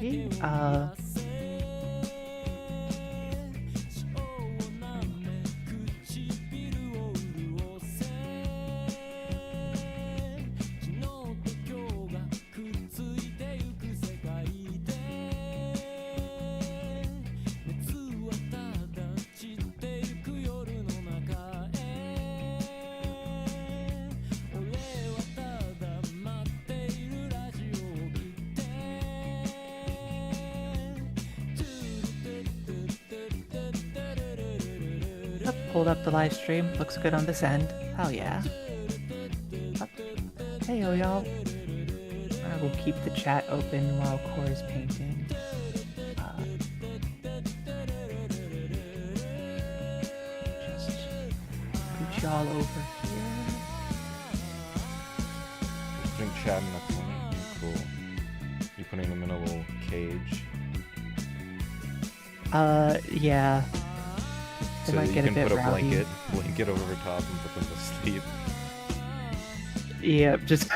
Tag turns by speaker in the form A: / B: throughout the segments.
A: Alrighty. Pulled up the live stream. Looks good on this end. Hell yeah. Hey yo, y'all. I will keep the chat open while Core's painting. Just put y'all over here.
B: Putting chat in the corner. Cool. You putting them in a little cage.
A: Yeah. They
B: So
A: might
B: you
A: get a
B: can
A: bit
B: put a
A: rowdy.
B: blanket over top and put them to sleep.
A: Yeah, just.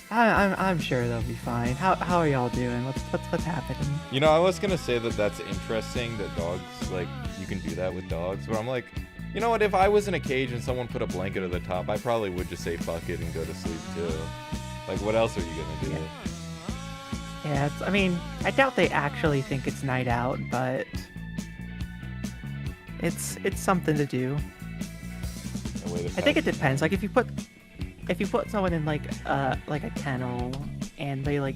A: I'm sure they'll be fine. How are y'all doing? What's happening?
B: You know, I was gonna say that that's interesting that dogs, like, you can do that with dogs, but I'm like, you know what, if I was in a cage and someone put a blanket over the top, I probably would just say fuck it and go to sleep too. Like, what else are you gonna do?
A: Yeah. Yeah, I mean, I doubt they actually think it's night out, but it's something to do. I think it depends. Like if you put someone in like a kennel and they like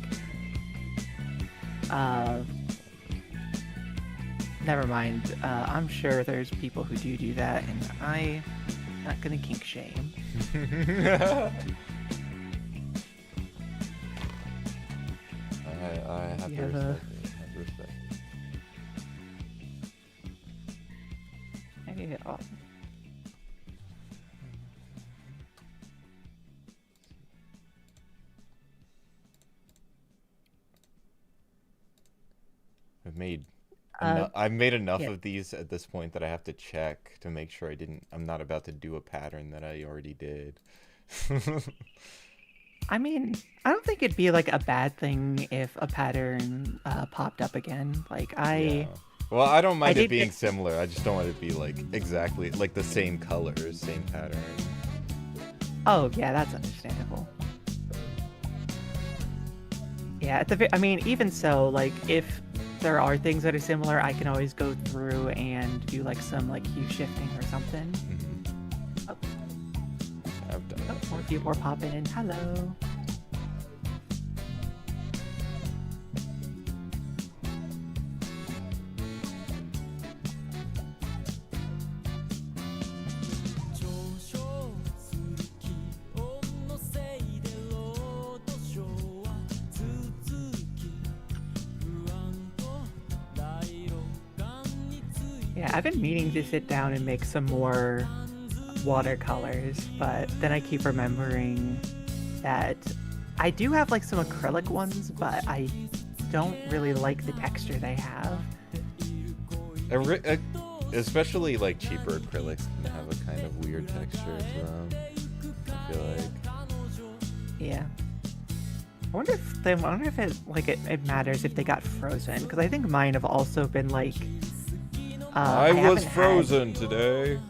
A: never mind. I'm sure there's people who do that, and I'm not gonna kink shame.
B: I have to respect it.
A: Maybe
B: I've made enough of these at this point that I have to check to make sure I'm not about to do a pattern that I already did.
A: I mean, I don't think it'd be like a bad thing if a pattern popped up again. Like
B: Well, I don't mind it being similar. I just don't want it to be like exactly like the same colors, same pattern.
A: Oh yeah, that's understandable. Yeah, I mean, even so, like if there are things that are similar, I can always go through and do like some like hue shifting or something.
B: Mm-hmm.
A: Oh.
B: I've done that.
A: More people are popping in. Hello. Yeah, I've been meaning to sit down and make some more watercolors, but then I keep remembering that I do have like some acrylic ones, but I don't really like the texture they have.
B: Especially like cheaper acrylics can have a kind of weird texture to them, I feel like.
A: Yeah. I wonder if it matters if they got frozen, because I think mine have also been like
B: I was frozen today.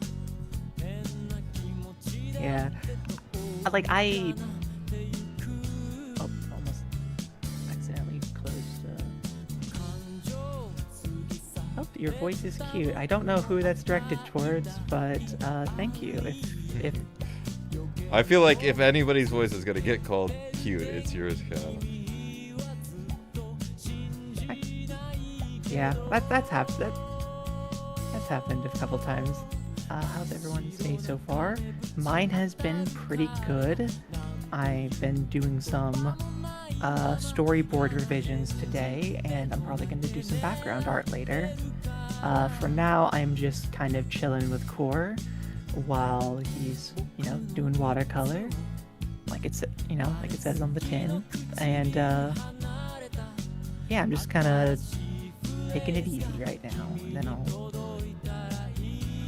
A: Yeah. Like almost accidentally closed. Oh, your voice is cute. I don't know who that's directed towards, but thank you. If
B: I feel like if anybody's voice is gonna get called cute, it's yours, Cal.
A: Yeah, that's happened. That's happened a couple times. How's everyone's day so far? Mine has been pretty good. I've been doing some storyboard revisions today, and I'm probably going to do some background art later. For now, I'm just kind of chilling with Core while he's, doing watercolor, like it says on the tin, and yeah, I'm just kind of taking it easy right now. And then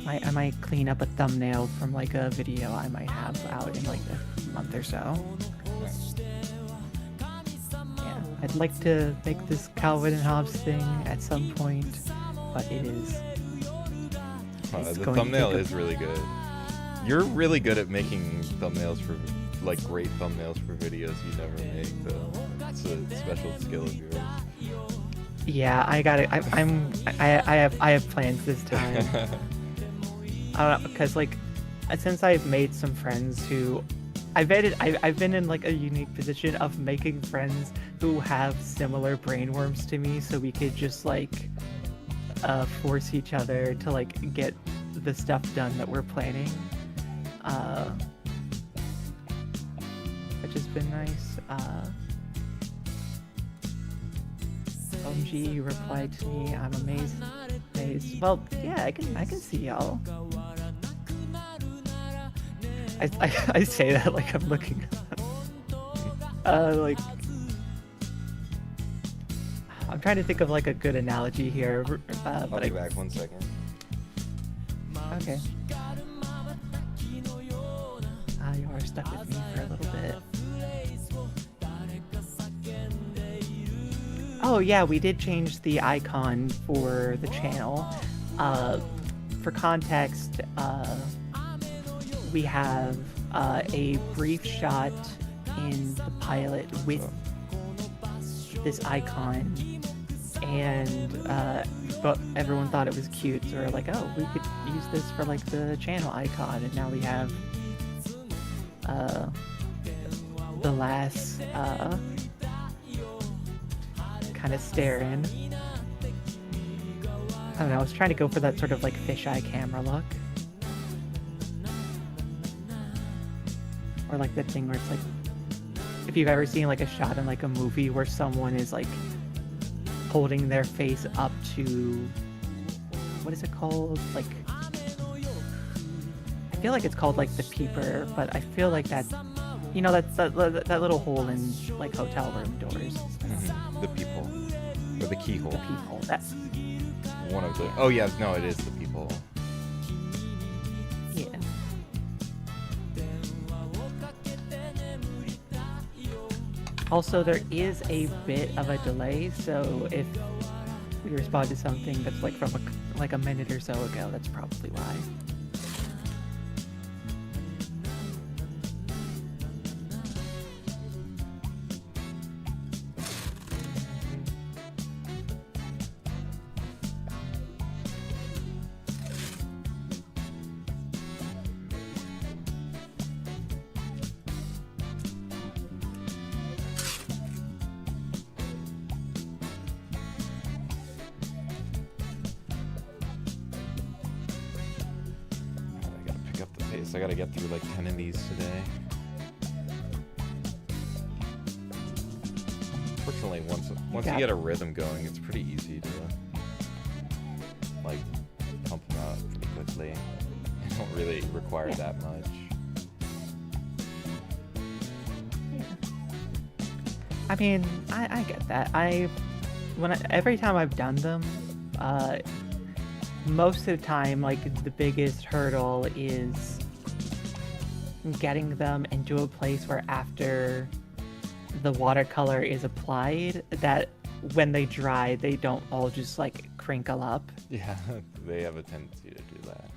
A: I might clean up a thumbnail from like a video I might have out in like a month or so. I'd like to make this Calvin and Hobbes thing at some point, but it is.
B: The
A: going to
B: thumbnail
A: take a-
B: is really good. You're really good at making thumbnails for, like, great thumbnails for videos you never make, though. It's a special skill of yours.
A: Yeah, I got it. I have plans this time. I don't know, because like, since I've made some friends who, I've been in like a unique position of making friends who have similar brainworms to me, so we could just like, force each other to like get the stuff done that we're planning, which has been nice. OMG replied to me, I'm amazed. Well, yeah, I can see y'all. I say that like I'm looking like I'm trying to think of like a good analogy here,
B: I'll
A: but
B: be back 1 second.
A: okay. You are stuck with me for a little bit. Oh yeah, we did change the icon for the channel. For context, we have a brief shot in the pilot with this icon, and but everyone thought it was cute, so we're like, oh, we could use this for like the channel icon, and now we have the last kind of stare in. I don't know, I was trying to go for that sort of like fisheye camera look. Or like that thing where it's like, if you've ever seen like a shot in like a movie where someone is like holding their face up to, what is it called? Like, I feel like it's called like the peeper, but I feel like that, you know, that little hole in like hotel room doors.
B: Mm-hmm. The peephole. Or the keyhole.
A: The peephole. That's
B: one of the. Oh, yeah, no, it is the peephole.
A: yeah. Also, there is a bit of a delay, so if we respond to something that's like from a minute or so ago, that's probably why.
B: I gotta get through like 10 of these today. Fortunately, once you get a rhythm going, it's pretty easy to like pump them out pretty quickly. It don't really require that much.
A: I mean, I get that. Every time I've done them, most of the time, like the biggest hurdle is getting them into a place where after the watercolor is applied, that when they dry, they don't all just like crinkle up.
B: Yeah, they have a tendency to do that.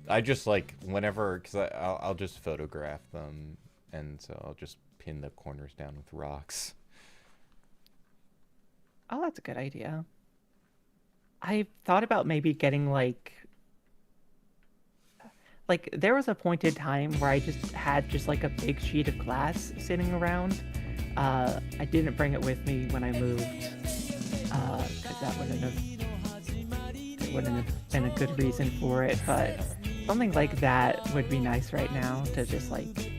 B: I just like whenever, because I'll just photograph them, and so I'll just pin the corners down with rocks.
A: Oh, that's a good idea. I thought about maybe getting like there was a point in time where I just had like a big sheet of glass sitting around. I didn't bring it with me when I moved, because that wouldn't have been a good reason for it, but something like that would be nice right now, to just like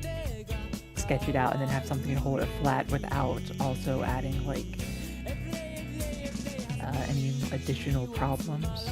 A: sketch it out and then have something to hold it flat without also adding like any additional problems.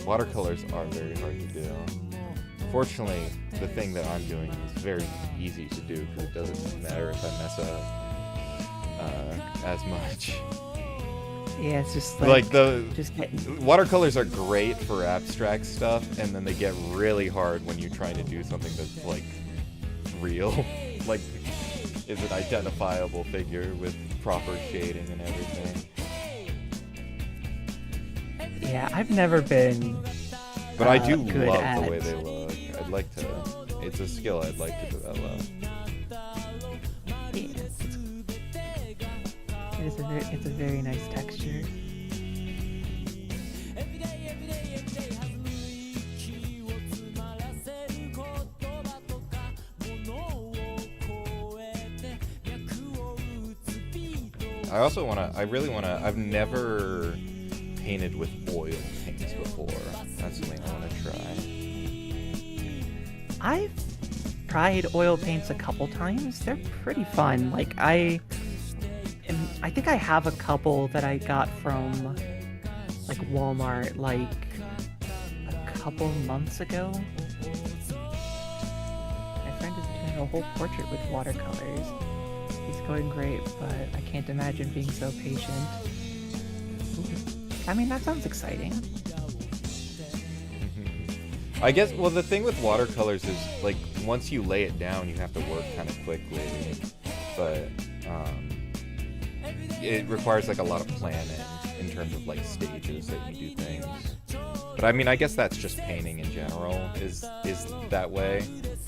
B: Watercolors are very hard to do. Fortunately, the thing that I'm doing is very easy to do because it doesn't matter if I mess up as much.
A: Yeah, it's just
B: Like the
A: just getting.
B: watercolors are great for abstract stuff, and then they get really hard when you're trying to do something that's like real, like is an identifiable figure with proper shading and everything.
A: Yeah, I've never been.
B: But I do
A: good
B: love
A: at.
B: the way they look. I'd like to. It's a skill I'd like to develop.
A: Yeah, it's a very nice texture.
B: I also wanna. I really wanna. I've never painted with oil paints before. That's something I wanna try.
A: I've tried oil paints a couple times. They're pretty fun. Like I think I have a couple that I got from like Walmart like a couple months ago. My friend is doing a whole portrait with watercolors. He's going great, but I can't imagine being so patient. Ooh. I mean, that sounds exciting.
B: I guess. Well, the thing with watercolors is like once you lay it down, you have to work kind of quickly, but it requires like a lot of planning in terms of like stages that you do things. But I mean, I guess that's just painting in general is that way.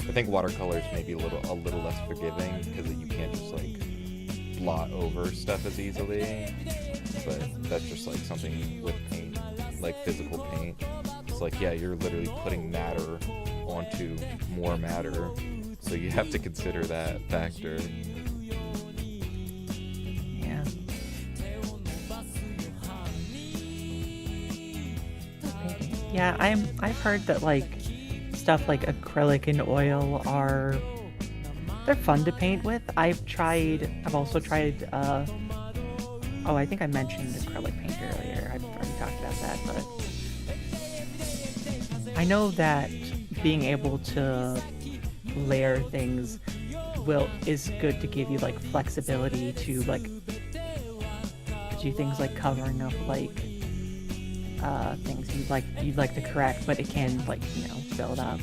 B: I think watercolors may be a little less forgiving because you can't just like blot over stuff as easily. But that's just like something with paint, like physical paint. It's like, yeah, you're literally putting matter onto more matter, so you have to consider that factor.
A: Yeah. Yeah, I've heard that like stuff like acrylic and oil they're fun to paint with. I've also tried I think I mentioned acrylic paint earlier. I've already talked about that, but I know that being able to layer things is good to give you like flexibility to like do things like covering up like things you'd like to correct, but it can like build up.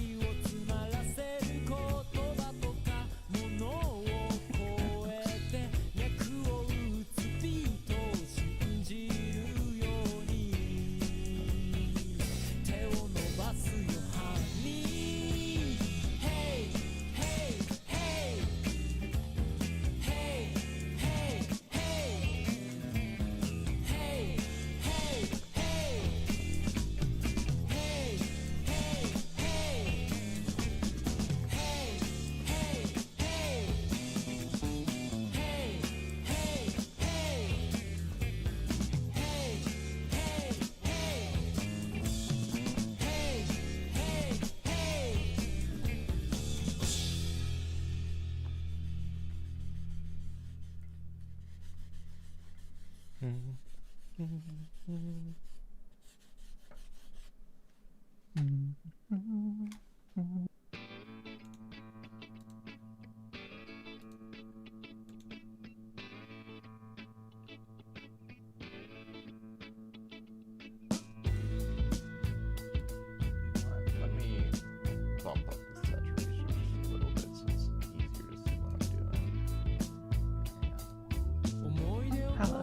B: Let me bump up the saturation just a little bit so it's easier to see what I'm doing.
A: Hello.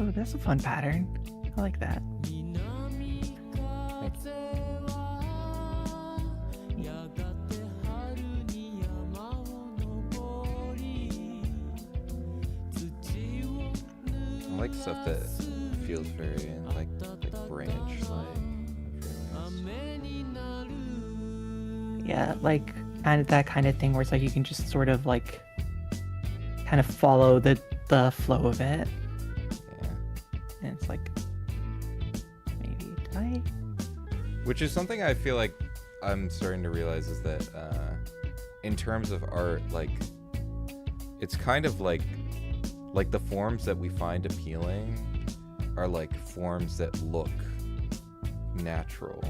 A: Oh, that's a fun pattern. I like that.
B: I like stuff that feels very like branch
A: Yeah, like kind of that kind of thing where it's like you can just sort of like kind of follow the flow of it.
B: Yeah.
A: And it's like maybe did I?
B: Which is something I feel like I'm starting to realize is that in terms of art, like it's kind of like the forms that we find appealing are like forms that look natural.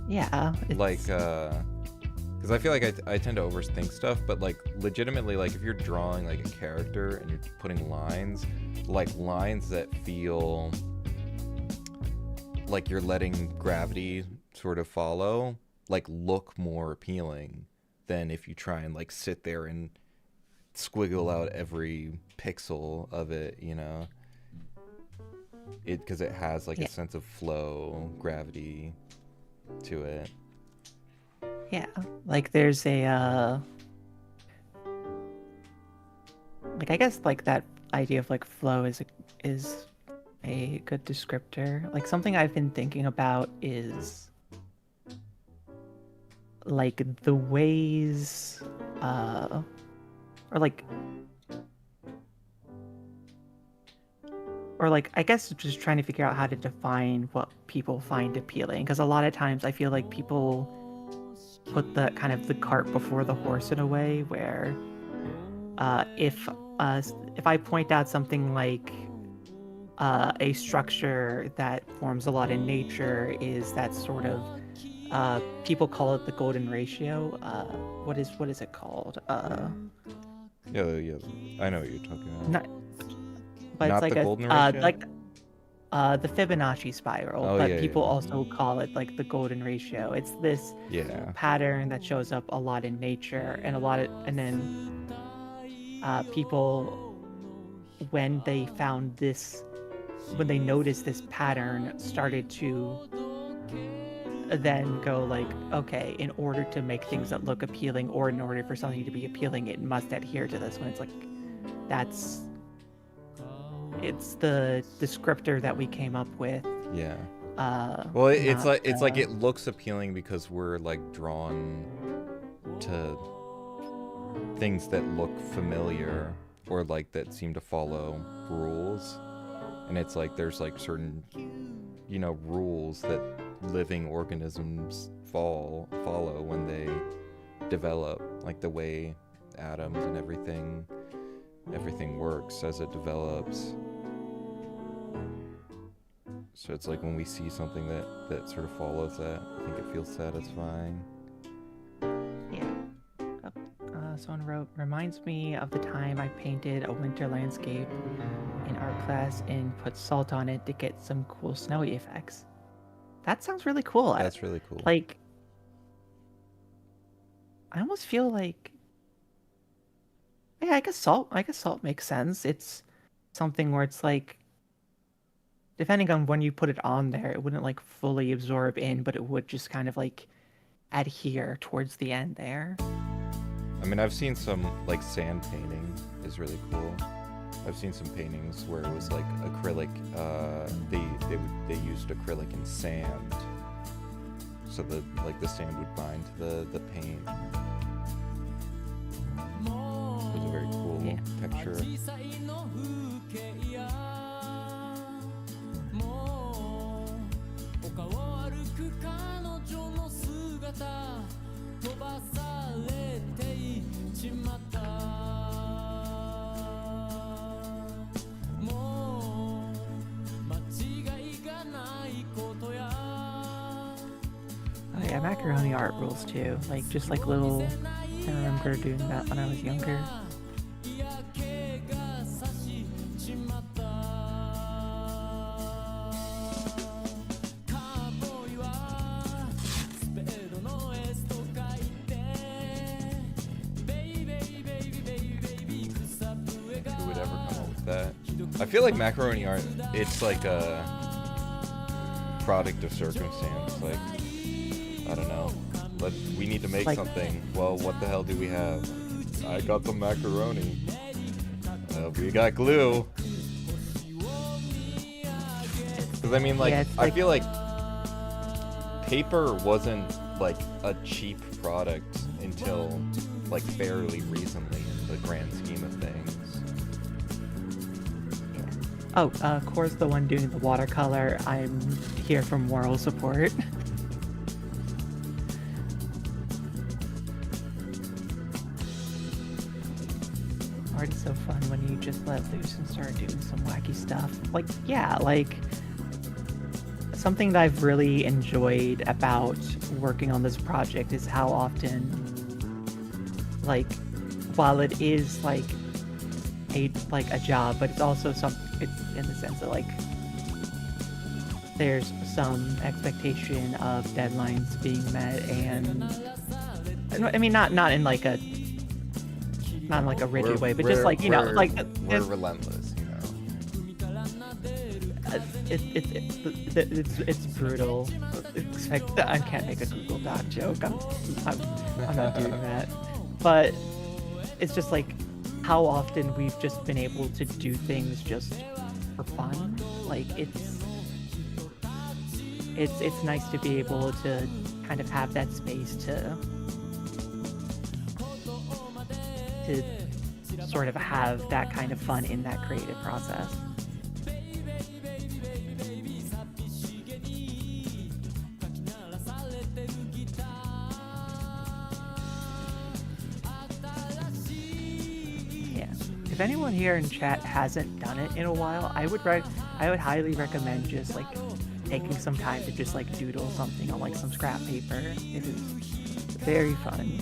A: Yeah.
B: Like because I feel like I tend to overthink stuff, but like legitimately, like if you're drawing like a character and you're putting lines that feel like you're letting gravity sort of follow, like look more appealing than if you try and like sit there and squiggle out every pixel of it, you know, because it has like a sense of flow, gravity to it.
A: Yeah, like there's a like I guess like that idea of like flow is a good descriptor. Like something I've been thinking about is like the ways or like I guess just trying to figure out how to define what people find appealing, because a lot of times I feel like people put the kind of the cart before the horse in a way where if I point out something like a structure that forms a lot in nature is that sort of people call it the golden ratio. What is it called?
B: Yeah, I know what you're talking about.
A: But
B: not
A: it's like
B: the golden ratio?
A: like the Fibonacci spiral,
B: Oh,
A: but
B: yeah,
A: people
B: yeah.
A: also call it like the golden ratio. It's this pattern that shows up a lot in nature, and then people, when they noticed this pattern, started to then go like, okay, in order to make things that look appealing, or in order for something to be appealing, it must adhere to this. When it's like, it's the descriptor that we came up with.
B: Yeah. Well, it's like it looks appealing because we're like drawn to things that look familiar or like that seem to follow rules, and it's like there's like certain, you know, rules that living organisms follow when they develop, like the way atoms and everything works as it develops. So it's like when we see something that sort of follows that, I think it feels satisfying.
A: Yeah. Someone wrote, reminds me of the time I painted a winter landscape in art class and put salt on it to get some cool snowy effects. That sounds really cool.
B: That's really cool.
A: Like, I almost feel like, yeah, I guess salt makes sense. It's something where it's like, depending on when you put it on there, it wouldn't like fully absorb in, but it would just kind of like adhere towards the end there.
B: I mean, I've seen some like sand painting is really cool. I've seen some paintings where it was like acrylic. They used acrylic and sand, so the sand would bind to the paint. It was a very cool texture.
A: Oh yeah, macaroni art rules too. Like just like little, I remember doing that when I was younger.
B: Who would ever come up with that? I feel like macaroni art, it's like a product of circumstance. Like, I don't know. But we need to make
A: Like,
B: something. Well, what the hell do we have? I got the macaroni. We got glue. Because I mean, like,
A: yeah, it's
B: I
A: like,
B: feel like paper wasn't like a cheap product until like fairly recently in the grand scheme of things.
A: oh, Core's the one doing the watercolor. I'm here for moral support. Art is so fun when you just let loose and start doing some wacky stuff. Like, yeah, like something that I've really enjoyed about working on this project is how often, like, while it is like a job, but it's also it's in the sense that like there's some expectation of deadlines being met, and I mean not in like a rigid way, but just like, you know, like
B: we're relentless, you know.
A: It's brutal. I can't make a Google Doc joke. I'm not doing that. But it's just like how often we've just been able to do things just for fun. Like it's nice to be able to kind of have that space to sort of have that kind of fun in that creative process. Yeah. If anyone here in chat hasn't done it in a while, I would highly recommend just like taking some time to just like doodle something on like some scrap paper. It is very fun.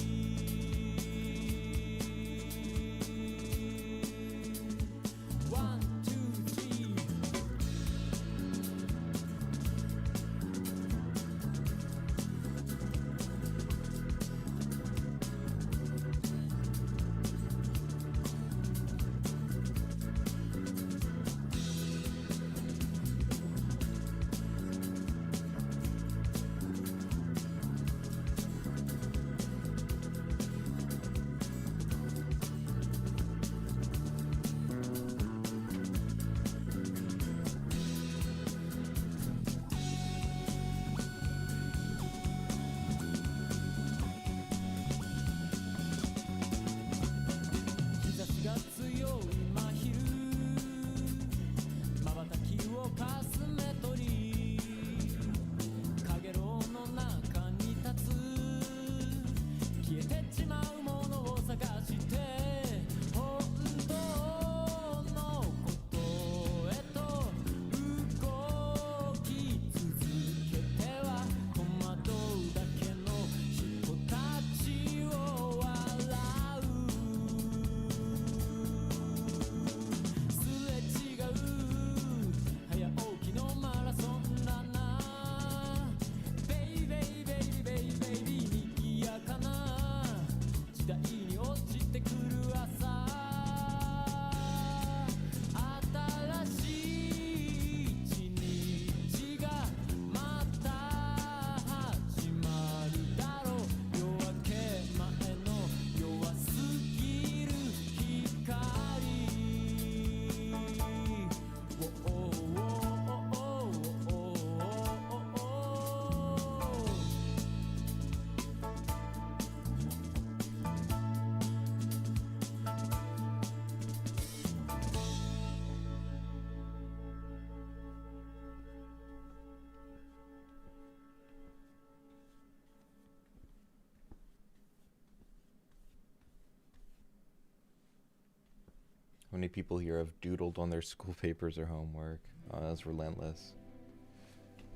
B: How many people here have doodled on their school papers or homework? Oh, that's relentless.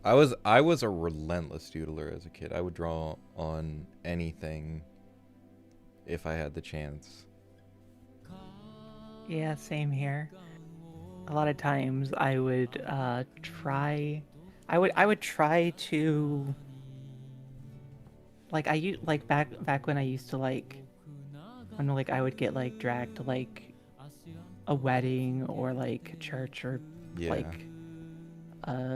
B: I was a relentless doodler as a kid. I would draw on anything if I had the chance.
A: Yeah, same here. A lot of times I would I would try to like back when I used to like when like I would get like dragged to like a wedding or like church or
B: Yeah.
A: like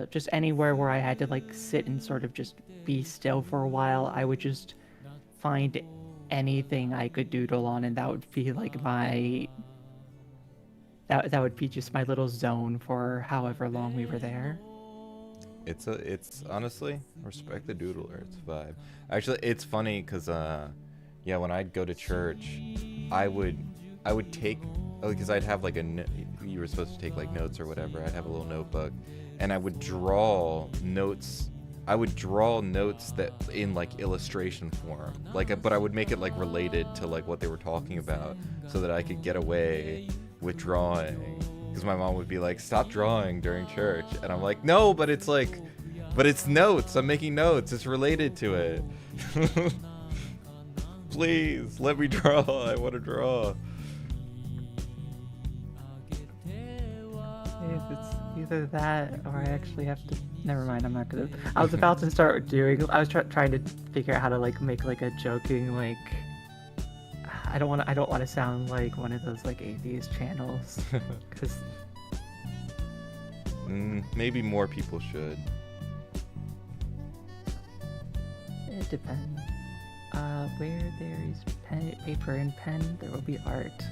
A: just anywhere where I had to like sit and sort of just be still for a while, I would just find anything I could doodle on, and that would be like that would be just my little zone for however long we were there.
B: It's honestly, respect the doodler. It's a vibe. Actually, it's funny because yeah, when I'd go to church, I would I would take, because I'd have like you were supposed to take like notes or whatever. I'd have a little notebook, and I would draw notes. I would draw notes that in like illustration form, like, but I would make it like related to like what they were talking about, so that I could get away with drawing. Because my mom would be like, "Stop drawing during church," and I'm like, "No, but it's like, but it's notes. I'm making notes. It's related to it. Please let me draw. I want to draw."
A: If it's either that or I actually have to. Never mind. I'm not gonna. I was about to start doing. I was trying to figure out how to like make like a joking like. I don't want to sound like one of those like atheist channels, because
B: Maybe more people should.
A: it depends. Where there is paper and pen, there will be art.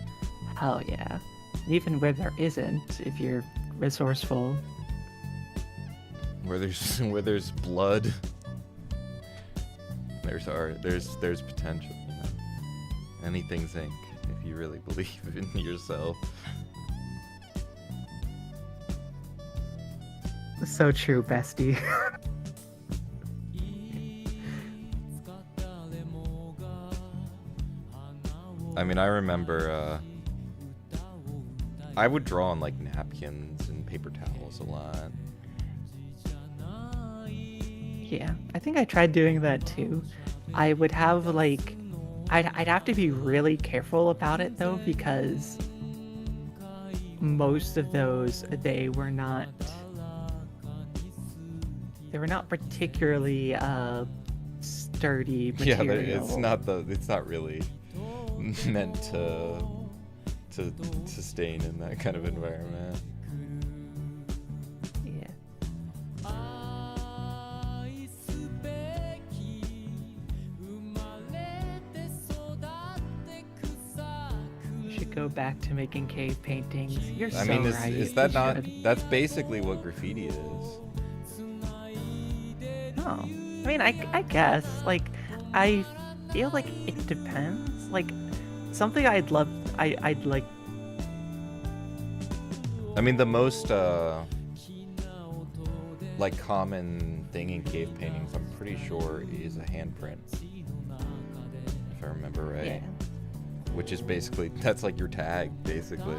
A: Hell yeah. And even where there isn't, if you're resourceful.
B: Where there's blood, there's art. There's potential. You know? Anything's ink if you really believe in yourself.
A: So true, bestie.
B: I mean, I remember I would draw on like napkins and paper towels a lot.
A: Yeah, I think I tried doing that too. I would have like, I'd have to be really careful about it though, because most of those they were not particularly sturdy
B: Yeah,
A: material.
B: it's not really meant to sustain in that kind of environment.
A: Yeah. You should go back to making cave paintings. You're so
B: I mean,
A: right.
B: is that
A: You
B: not?
A: should.
B: That's basically what graffiti is.
A: Oh, I mean, I guess like I feel like it depends. Like something I'd love, I'd like.
B: I mean, the most like common thing in cave paintings, I'm pretty sure, is a handprint, if I remember right.
A: Yeah.
B: Which is basically, that's like your tag, basically.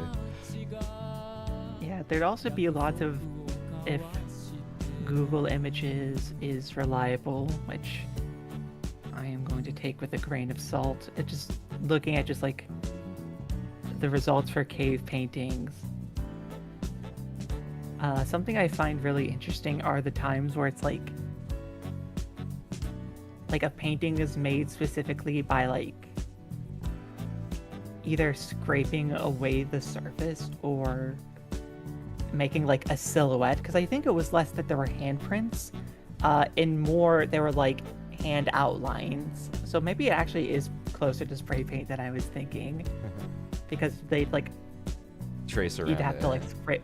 A: Yeah, there'd also be lots of, if Google Images is reliable, which I am going to take with a grain of salt. It just looking at just like the results for cave paintings. Something I find really interesting are the times where it's like a painting is made specifically by like either scraping away the surface or making like a silhouette, because I think it was less that there were handprints, and more there were like hand outlines. So maybe it actually is closer to spray paint than I was thinking, because they'd like
B: Trace around
A: you'd have
B: it.
A: to like spray.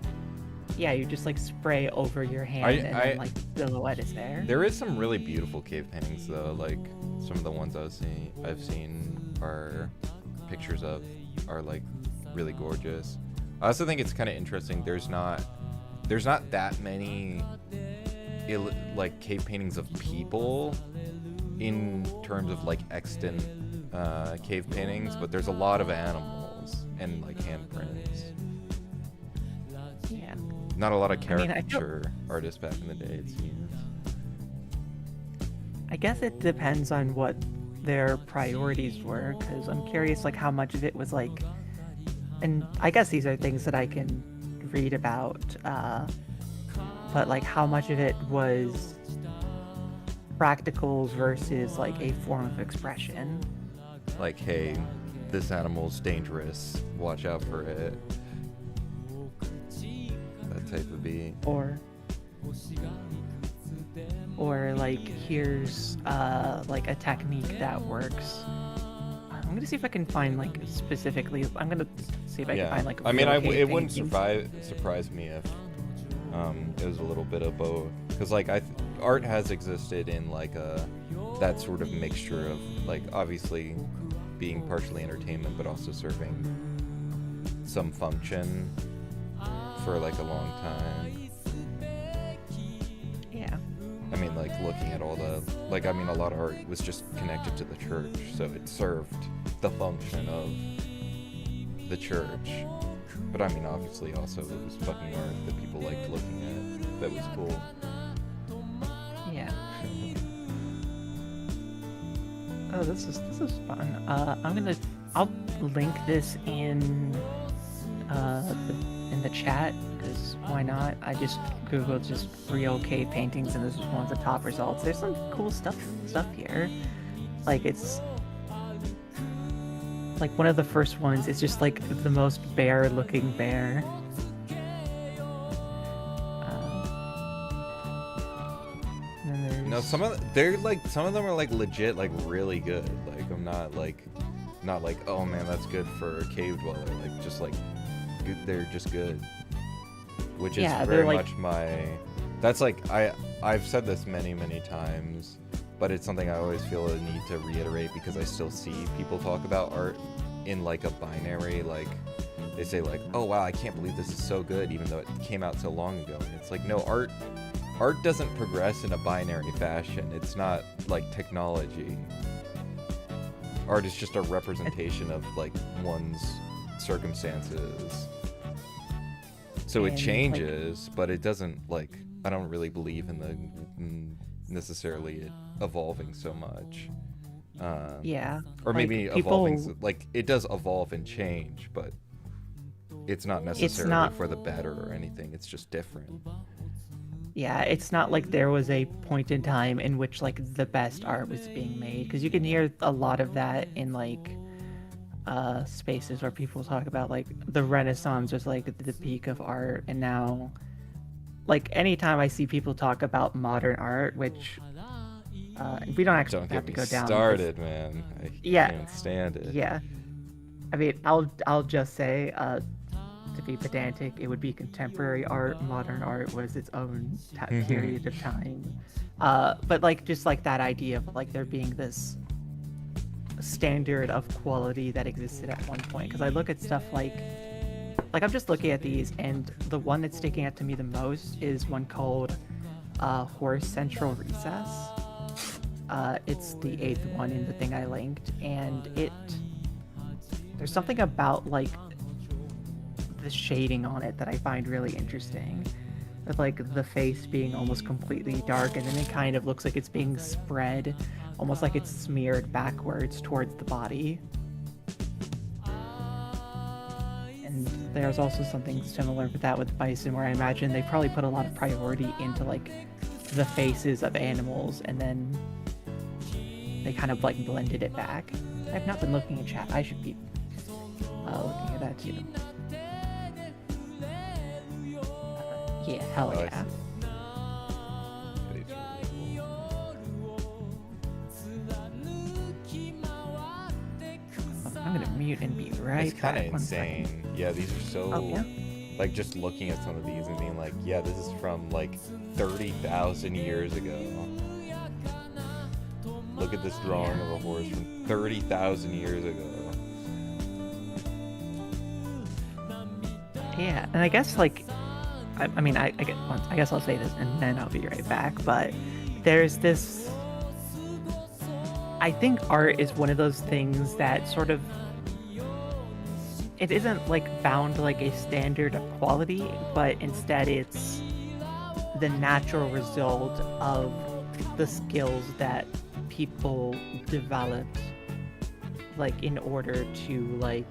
A: Yeah, you just like spray over your hand, and then like silhouette is there.
B: There is some really beautiful cave paintings though. Like some of the ones I've seen are pictures of are like really gorgeous. I also think it's kind of interesting. There's not that many like cave paintings of people in terms of like extant cave paintings, but there's a lot of animals and like handprints.
A: Yeah.
B: Not a lot of
A: I mean,
B: caricature artists back in the day, it seems.
A: I guess it depends on what their priorities were, because I'm curious like how much of it was like, and I guess these are things that I can read about, but like how much of it was practical versus like a form of expression.
B: Like, hey, this animal's dangerous. Watch out for it. type of beat.
A: Or like here's like a technique that works. I'm gonna see if I can find like specifically. I'm gonna see if I can find like.
B: I mean, it wouldn't
A: paintings.
B: surprise me if it was a little bit of both, because like art has existed in like that sort of mixture of like obviously being partially entertainment but also serving some function for like a long time.
A: Yeah.
B: I mean, like looking at all the like, I mean, a lot of art was just connected to the church, so it served the function of the church. But I mean, obviously also it was fucking art that people liked looking at, that was cool.
A: Yeah. Oh, this is fun. I'll link this in the chat, because why not? I just googled just real cave paintings, and this is one of the top results. There's some cool stuff here. Like it's like one of the first ones is just like the most bare looking bear.
B: No, some of them are like legit, like really good. Like I'm not like oh man, that's good for a cave dweller. Like just like good, they're just good. Which is very much that's like I've said this many times, but it's something I always feel a need to reiterate, because I still see people talk about art in like a binary, like they say like, oh wow, I can't believe this is so good, even though it came out so long ago. And it's like, no, art doesn't progress in a binary fashion. It's not like technology. Art is just a representation of like one's circumstances. So it changes, but it doesn't, like, I don't really believe in the necessarily it evolving so much.
A: Yeah.
B: Or maybe evolving, like, it does evolve and change, but it's not necessarily for the better or anything. It's just different.
A: Yeah, it's not like there was a point in time in which like the best art was being made, because you can hear a lot of that in like spaces where people talk about like the Renaissance was like the peak of art, and now like anytime I see people talk about modern art, which we don't actually have to go down.
B: Started, man. I can't stand it.
A: Yeah, I mean, I'll just say to be pedantic, it would be contemporary art. Modern art was its own period of time. But like just like that idea of like there being this standard of quality that existed at one point. Because I look at stuff like I'm just looking at these, and the one that's sticking out to me the most is one called Horse Central Recess. It's the 8th one in the thing I linked, and there's something about like the shading on it that I find really interesting, with like the face being almost completely dark, and then it kind of looks like it's being spread, almost like it's smeared backwards towards the body. And there's also something similar with that with bison, where I imagine they probably put a lot of priority into like the faces of animals, and then they kind of like blended it back. I've not been looking at chat. I should be looking at that too. Yeah, hell yeah. I'm gonna mute and be right
B: It's kind of insane. Yeah, these are so like just looking at some of these and being like, yeah, this is from like 30,000 years ago. Look at this drawing of a horse from 30,000 years ago.
A: Yeah, and I guess like I mean, I guess I'll say this and then I'll be right back, but there's this, I think art is one of those things that sort of, it isn't like bound to like a standard of quality, but instead it's the natural result of the skills that people developed like in order to like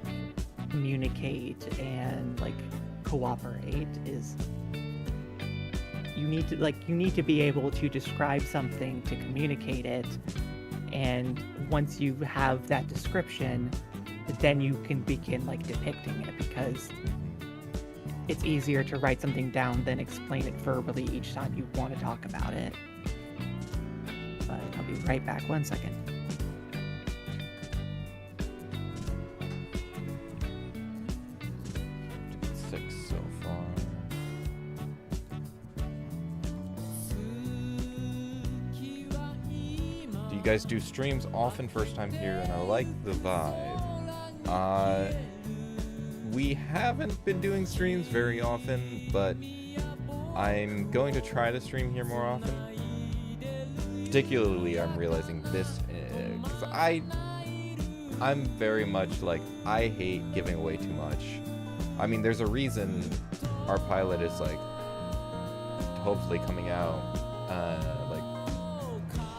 A: communicate and like cooperate. Is you need to be able to describe something to communicate it, and once you have that description, then you can begin like depicting it, because it's easier to write something down than explain it verbally each time you want to talk about it. But I'll be right back. 1 second.
B: Six so far. Do you guys do streams often? First time here, and I like the vibe. We haven't been doing streams very often, but I'm going to try to stream here more often. Particularly, I'm realizing this because I'm very much like, I hate giving away too much. I mean, there's a reason our pilot is like hopefully coming out like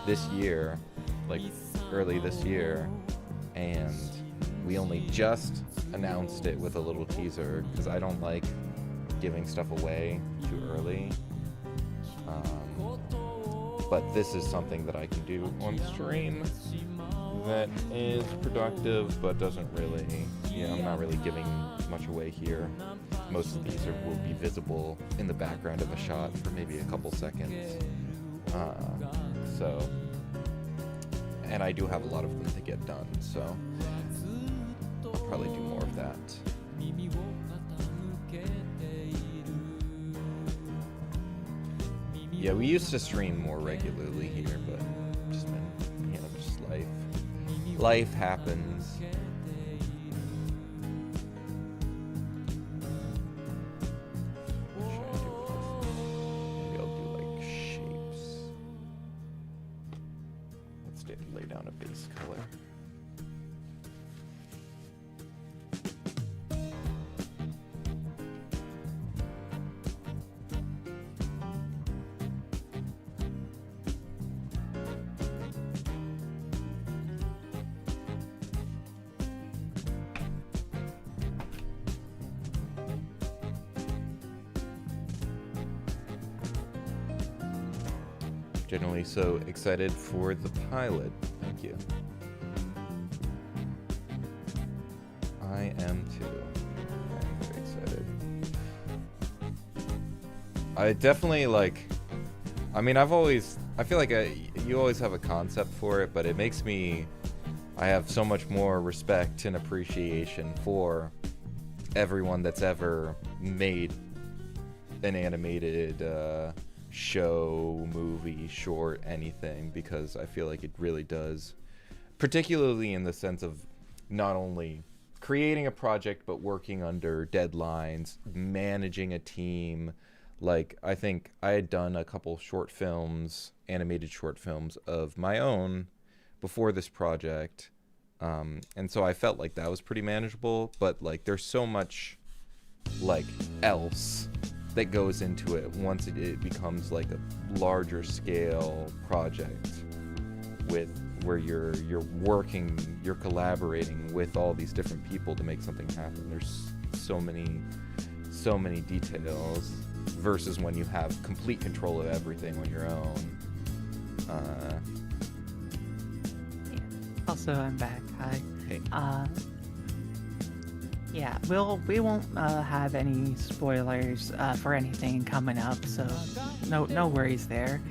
B: this year, like early this year, and we only just announced it with a little teaser because I don't like giving stuff away too early. But this is something that I can do on stream that is productive but doesn't really, I'm not really giving much away here. Most of these will be visible in the background of a shot for maybe a couple seconds. And I do have a lot of them to get done, so I'll probably do more of that. Yeah, we used to stream more regularly here, but just been, just life. Life happens. What should I do with this? Maybe I'll do like shapes. Let's lay down a base color. Generally so excited for the pilot. Thank you. I am too. I'm very excited. I definitely I feel like you always have a concept for it, but it makes I have so much more respect and appreciation for everyone that's ever made an animated show, movie, short, anything, because I feel like it really does, particularly in the sense of not only creating a project but working under deadlines, managing a team. Like, I think I had done a couple short films, animated short films of my own before this project, and so I felt like that was pretty manageable, but like there's so much like else that goes into it once it becomes like a larger scale project where you're working, you're collaborating with all these different people to make something happen. There's so many details versus when you have complete control of everything on your own.
A: Also, I'm back. Hi.
B: Hey.
A: Yeah, we won't have any spoilers for anything coming up, so no worries there.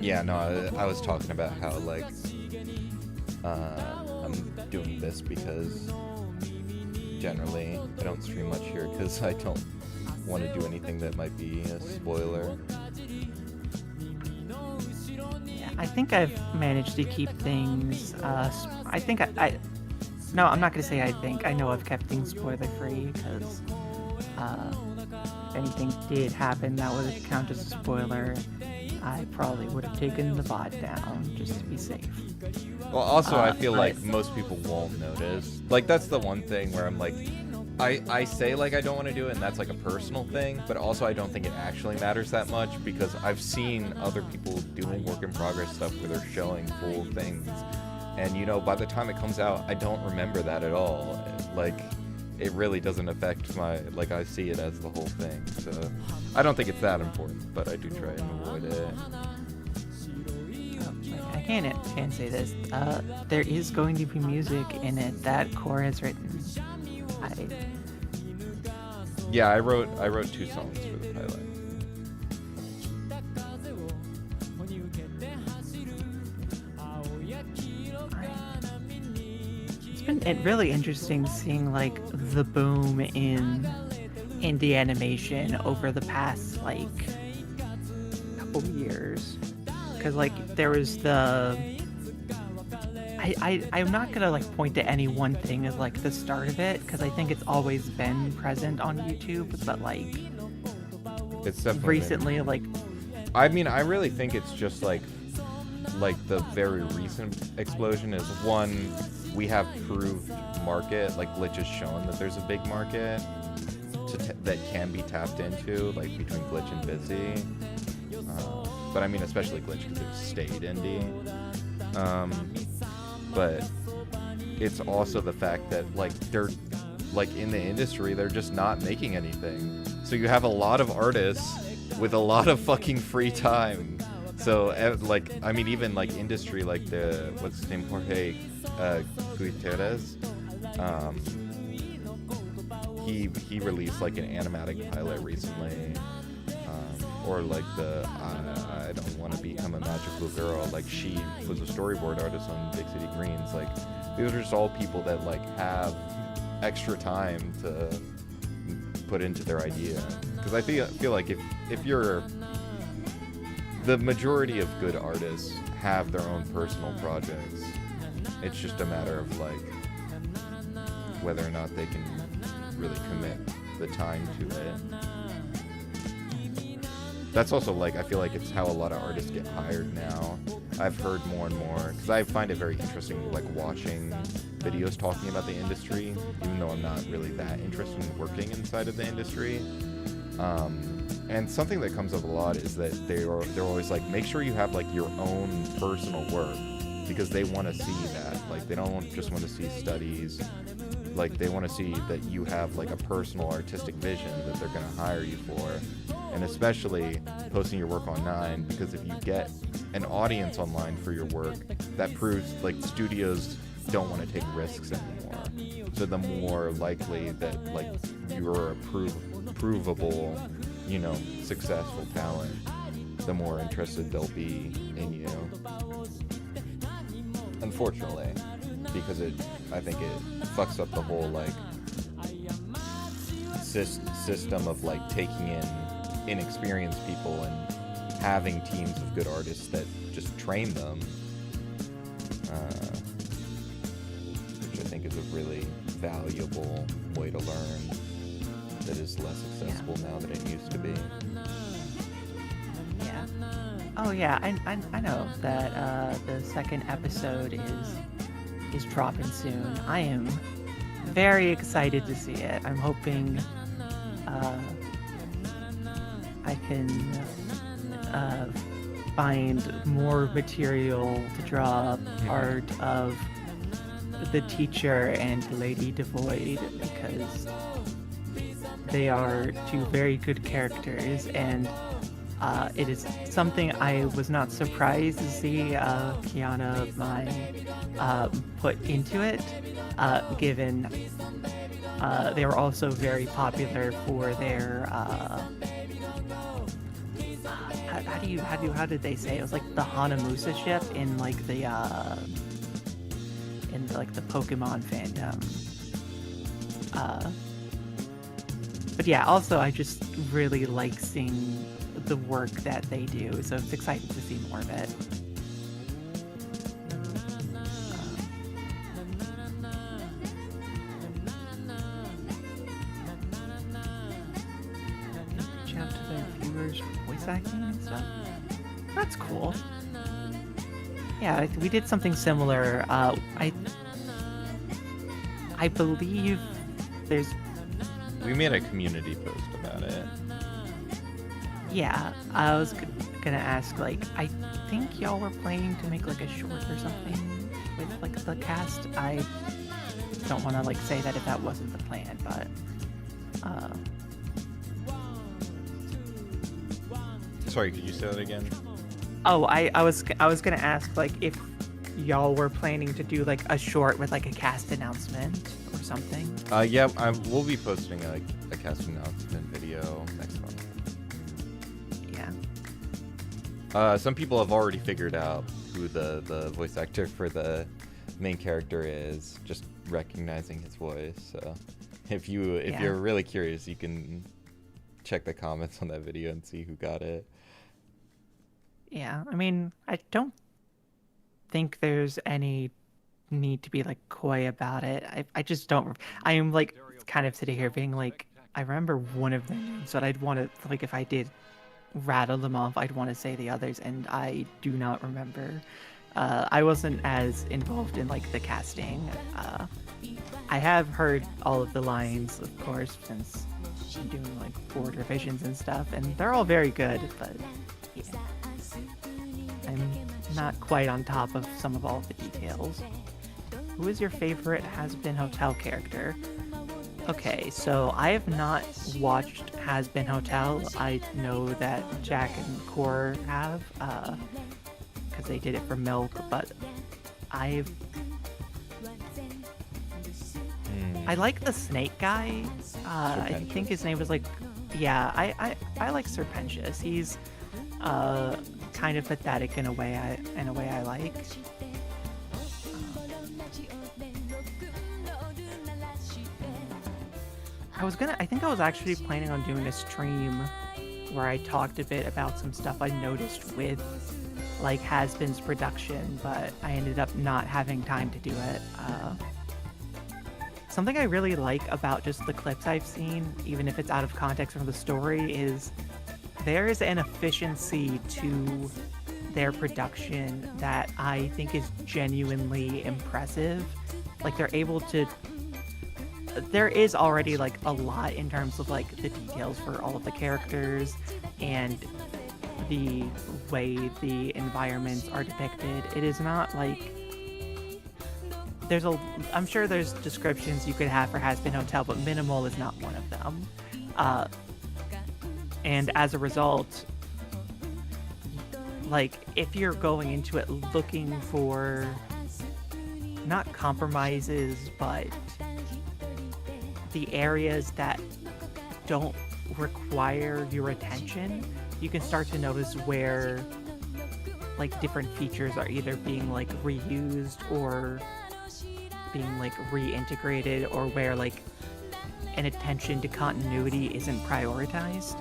B: Yeah, no, I was talking about how like I'm doing this because generally I don't stream much here because I don't want to do anything that might be a spoiler.
A: I think I've managed to keep things, I think no, I'm not going to say I think. I know I've kept things spoiler-free, because if anything did happen that would count as a spoiler, I probably would have taken the VOD down, just to be safe.
B: Well, also, I feel like most people won't notice. Like, that's the one thing where I'm like, I say like I don't want to do it, and that's like a personal thing, but also I don't think it actually matters that much, because I've seen other people doing work in progress stuff where they're showing full things, and by the time it comes out, I don't remember that at all. Like, it really doesn't affect like I see it as the whole thing, so I don't think it's that important, but I do try and avoid it.
A: Oh, my I can't say this. There is going to be music in it that Core has written.
B: Yeah, I wrote 2 songs for the pilot.
A: It's been really interesting seeing like the boom in indie animation over the past like couple years, because like there was I'm not gonna like point to any one thing as like the start of it, because I think it's always been present on YouTube, but like
B: It's definitely
A: recently like
B: I mean, I really think it's just like the very recent explosion is, one, we have proved market, like Glitch has shown that there's a big market that can be tapped into, like between Glitch and Busy. But I mean, especially Glitch because it stayed indie. But it's also the fact that like they're like in the industry, they're just not making anything. So you have a lot of artists with a lot of fucking free time. So like, I mean, even like industry, like what's his name, Jorge Gutierrez, he released like an animatic pilot recently, or like I don't want to become a magical girl. Like she was a storyboard artist on Big City Greens. Like these are just all people that like have extra time to put into their idea. Because I feel like if you're the majority of good artists have their own personal projects. It's just a matter of like whether or not they can really commit the time to it. That's also like, I feel like it's how a lot of artists get hired now. I've heard more and more, because I find it very interesting like watching videos talking about the industry, even though I'm not really that interested in working inside of the industry. And something that comes up a lot is that they're always like, make sure you have like your own personal work, because they want to see that. Like they don't just want to see studies. Like they want to see that you have like a personal artistic vision that they're going to hire you for. And especially posting your work online, because if you get an audience online for your work, that proves like studios don't want to take risks anymore. So the more likely that like you're a provable, you know, successful talent, the more interested they'll be in you. Unfortunately, because I think it fucks up the whole like system of like taking in inexperienced people and having teams of good artists that just train them, which I think is a really valuable way to learn that is less accessible now than it used to be.
A: Yeah. Oh yeah, I know that the second episode is dropping soon. I am very excited to see it. I'm hoping I can find more material to draw up art of the teacher and Lady Devoid, because they are two very good characters, and it is something I was not surprised to see Kiana put into it, given they were also very popular for their how did they say it? It was like the Hanamusa ship in like the Pokemon fandom. But yeah, also I just really like seeing the work that they do, so it's exciting to see more of it. Reach out to their viewers for voice acting and stuff. That's cool. Yeah, we did something similar. I believe there's.
B: We made a community post about it.
A: Yeah, I was gonna ask, like, I think y'all were planning to make like a short or something with like the cast. I don't want to like say that if that wasn't the plan, but
B: Sorry, could you say that again?
A: Oh, I was gonna ask like if y'all were planning to do like a short with like a cast announcement or something.
B: Yeah, we'll be posting a cast announcement video next month.
A: Yeah.
B: Some people have already figured out who the voice actor for the main character is, just recognizing his voice. So if you're really curious, you can check the comments on that video and see who got it.
A: Yeah. I mean, I don't think there's any need to be like coy about it. I just don't. I am like kind of sitting here being like, I remember one of their names, but I'd want to like if I did rattle them off, I'd want to say the others, and I do not remember. I wasn't as involved in like the casting. I have heard all of the lines, of course, since I'm doing like board revisions and stuff, and they're all very good, but yeah. I'm not quite on top of some of all of the details. Who is your favorite Has-Been Hotel character? Okay, so I have not watched Has-Been Hotel. I know that Jack and Core have, because they did it for Milk, but I like the snake guy. I think his name was like, yeah, I like Serpentious. He's kind of pathetic in a way I like. I think I was actually planning on doing a stream where I talked a bit about some stuff I noticed with like Has-Been's production, but I ended up not having time to do it. Something I really like about just the clips I've seen, even if it's out of context from the story, is there is an efficiency to their production that I think is genuinely impressive. Like there is already like a lot in terms of like the details for all of the characters and the way the environments are depicted. It is not like I'm sure there's descriptions you could have for Has-Been Hotel, but minimal is not one of them. And as a result, like if you're going into it looking for not compromises, but the areas that don't require your attention, you can start to notice where like different features are either being like reused or being like reintegrated, or where like an attention to continuity isn't prioritized.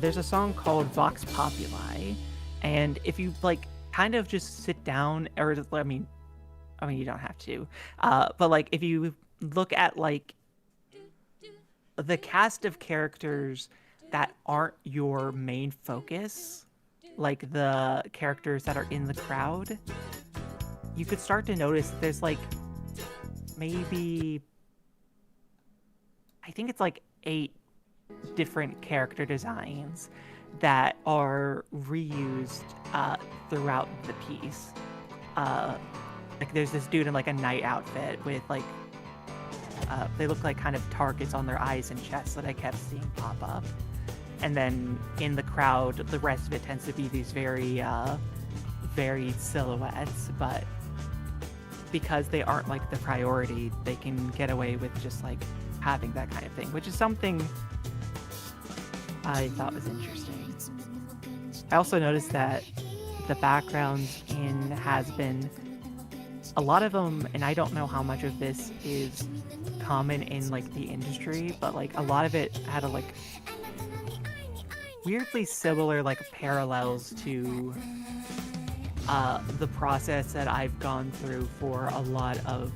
A: There's a song called Vox Populi, and if you like kind of just sit down, or I mean you don't have to, but like if you look at like the cast of characters that aren't your main focus, like the characters that are in the crowd, you could start to notice there's like maybe, I think it's like 8 different character designs that are reused throughout the piece. Like there's this dude in like a night outfit with like they look like kind of targets on their eyes and chests that I kept seeing pop up. And then in the crowd, the rest of it tends to be these very varied silhouettes, but because they aren't like the priority, they can get away with just like having that kind of thing, which is something I thought was interesting. I also noticed that the backgrounds in Has-Been, a lot of them, and I don't know how much of this is common in like the industry, but like a lot of it had a like weirdly similar like parallels to the process that I've gone through for a lot of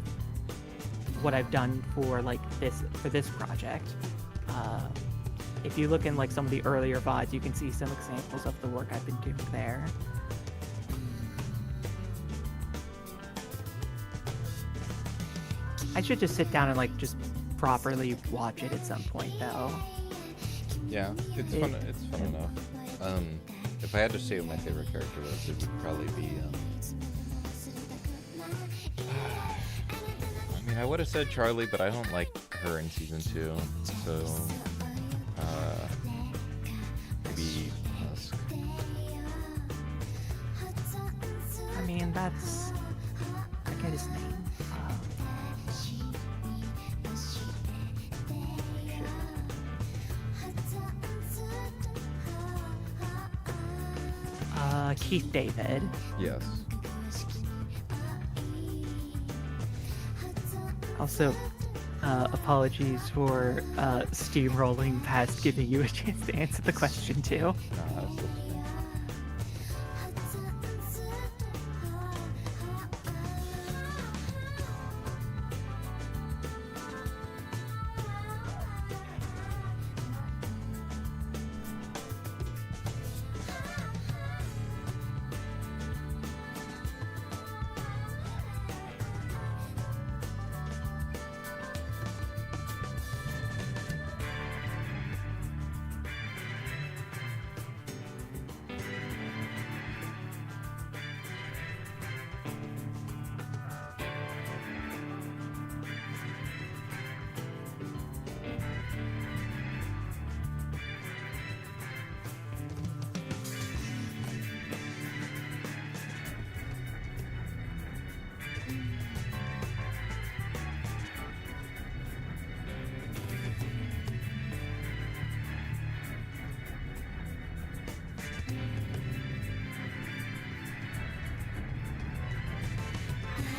A: what I've done for like this project. If you look in like some of the earlier VODs, you can see some examples of the work I've been doing there. I should just sit down and like just properly watch it at some point though.
B: Yeah, it's fun. It's fun enough. If I had to say what my favorite character was, it would probably be. I mean, I would have said Charlie, but I don't like her in season 2. So,
A: that's... I forget his name. Keith David.
B: Yes.
A: Also, apologies for steamrolling past giving you a chance to answer the question too.
B: Nah, that's listening.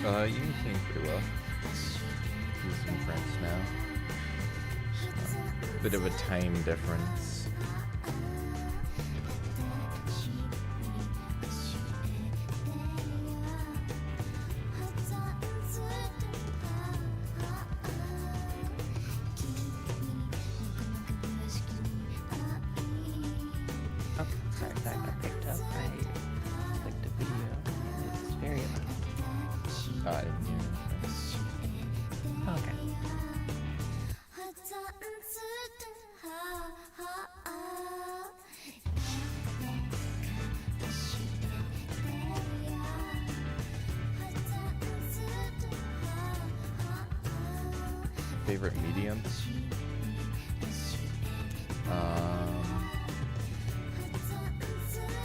B: You can sing pretty well. Use some French now. Bit of a time difference.
A: Oh, sorry, that got picked up. I clicked a video and it's very loud.
B: I didn't hear it.
A: Okay.
B: Favorite medium?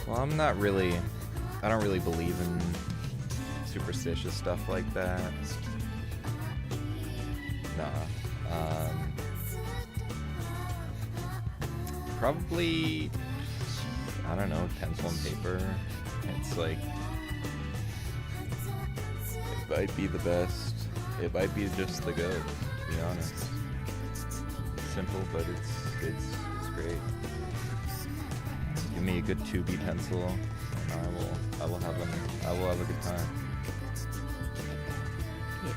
B: Well, I don't really believe in superstitious stuff like that. Nah. Probably, I don't know, pencil and paper. It's like, it might be the best. It might be just the goat, to be honest. Simple, but it's great. Give me a good 2B pencil, and I will have a good time.
A: Yeah.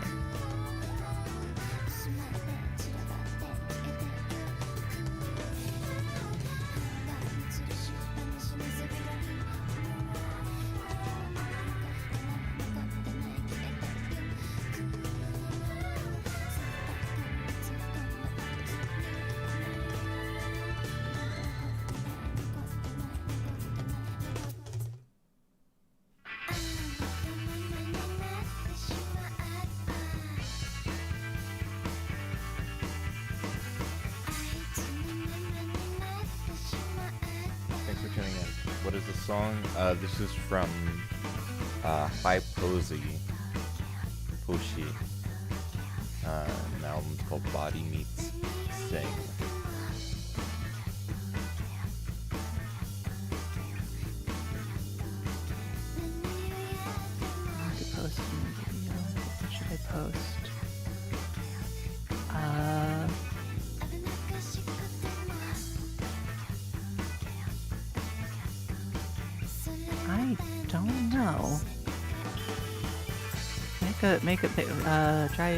B: What is the song? This is from High Posey. Poshi. An album's called Body Meets Sing.
A: I could post a video. What should I post? I don't know. Try.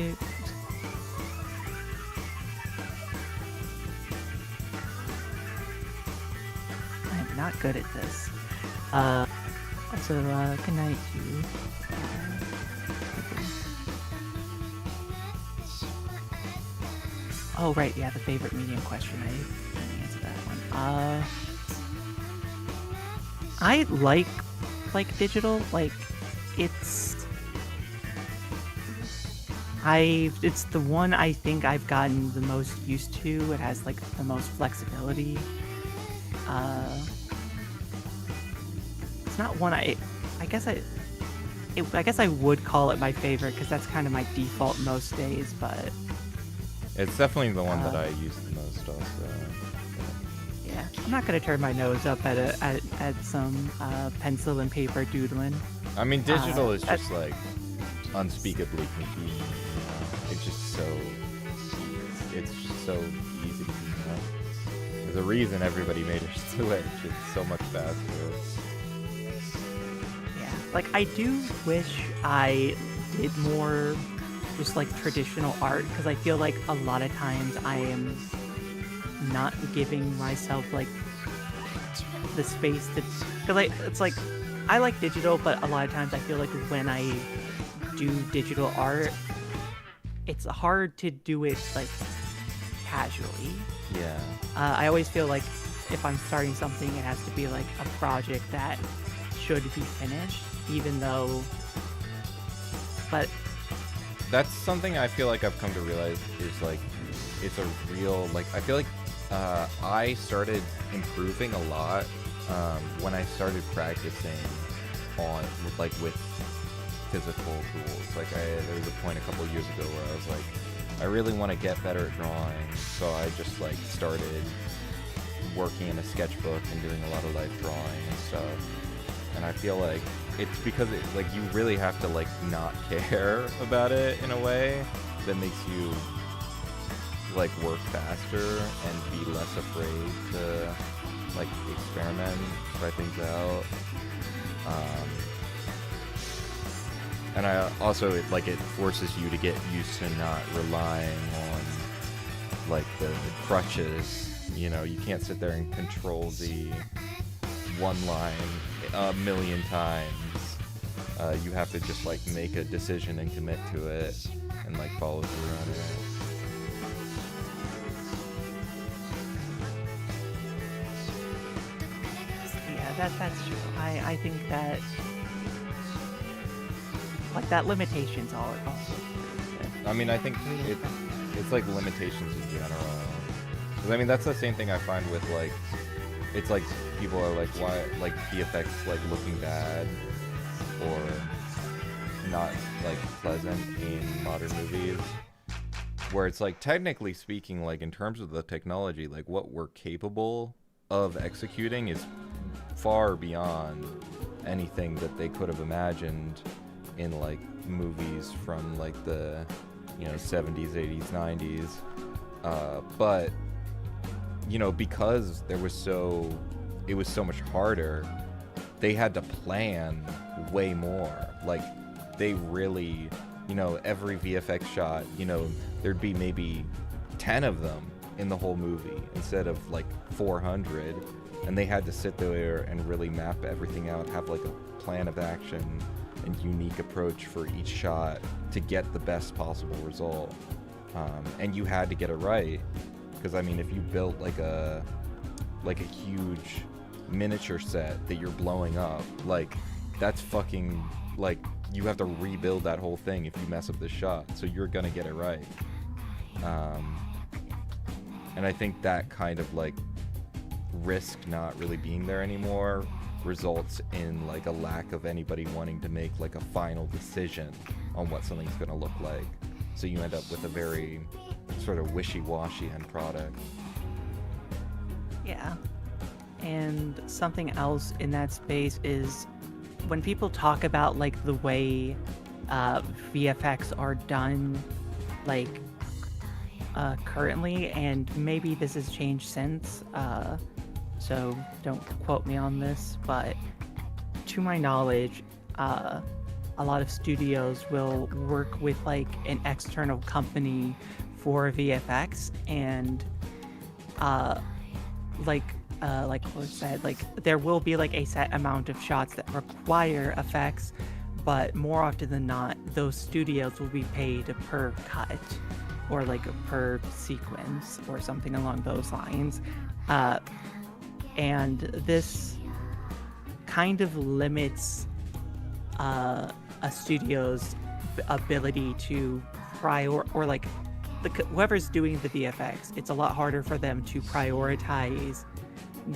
A: I'm not good at this. Also, good night to you. Oh, right, yeah, the favorite medium question. I didn't answer that one. I like digital. Like, it's the one I think I've gotten the most used to. It has like the most flexibility. It's not one I guess I guess I would call it my favorite because that's kind of my default most days, but
B: It's definitely the one that I use the most also.
A: yeah, I'm not gonna turn my nose up at some pencil and paper doodling.
B: I mean, digital is just like unspeakably convenient. You know? It's just so easy. You know? There's a reason everybody made a Switch. It's so much faster.
A: Yeah, like I do wish I did more just like traditional art because I feel like a lot of times I am not giving myself like the space to, cause like it's like I like digital, but a lot of times I feel like when I do digital art, it's hard to do it like casually.
B: Yeah.
A: I always feel like if I'm starting something, it has to be like a project that should be finished, even though. But
B: That's something I feel like I've come to realize is like it's a real like I feel like I started improving a lot when I started practicing with physical tools. Like there was a point a couple years ago where I was like, I really want to get better at drawing, so I just like started working in a sketchbook and doing a lot of like drawing and stuff. And I feel like it's because like you really have to like not care about it in a way that makes you like work faster and be less afraid to like experiment, try things out. And I also it forces you to get used to not relying on like the crutches. You know, you can't sit there and control the one line a million times. You have to just like make a decision and commit to it and like follow through on it.
A: yeah, that's true. I think that like that limitations all also.
B: I mean, I think it's like limitations in general. 'Cause, I mean, that's the same thing I find with like, it's like people are like, why like VFX like looking bad or not like pleasant in modern movies, where it's like technically speaking, like in terms of the technology, like what we're capable of executing is far beyond anything that they could have imagined in like movies from like the 70s, 80s, 90s, but because it was so much harder, they had to plan way more. Like they really, every VFX shot, there'd be maybe 10 of them in the whole movie instead of like 400, and they had to sit there and really map everything out, have like a plan of action and unique approach for each shot to get the best possible result. And you had to get it right, because I mean, if you built like a huge miniature set that you're blowing up, like that's fucking like you have to rebuild that whole thing if you mess up the shot, so you're gonna get it right. And I think that kind of like risk not really being there anymore results in like a lack of anybody wanting to make like a final decision on what something's gonna look like, so you end up with a very sort of wishy-washy end product.
A: Yeah. And something else in that space is when people talk about like the way VFX are done like currently, and maybe this has changed since, so don't quote me on this, but to my knowledge, a lot of studios will work with like an external company for VFX, and like Chloe said, like there will be like a set amount of shots that require effects, but more often than not, those studios will be paid per cut or like per sequence or something along those lines. And this kind of limits a studio's ability to or like whoever's doing the VFX, it's a lot harder for them to prioritize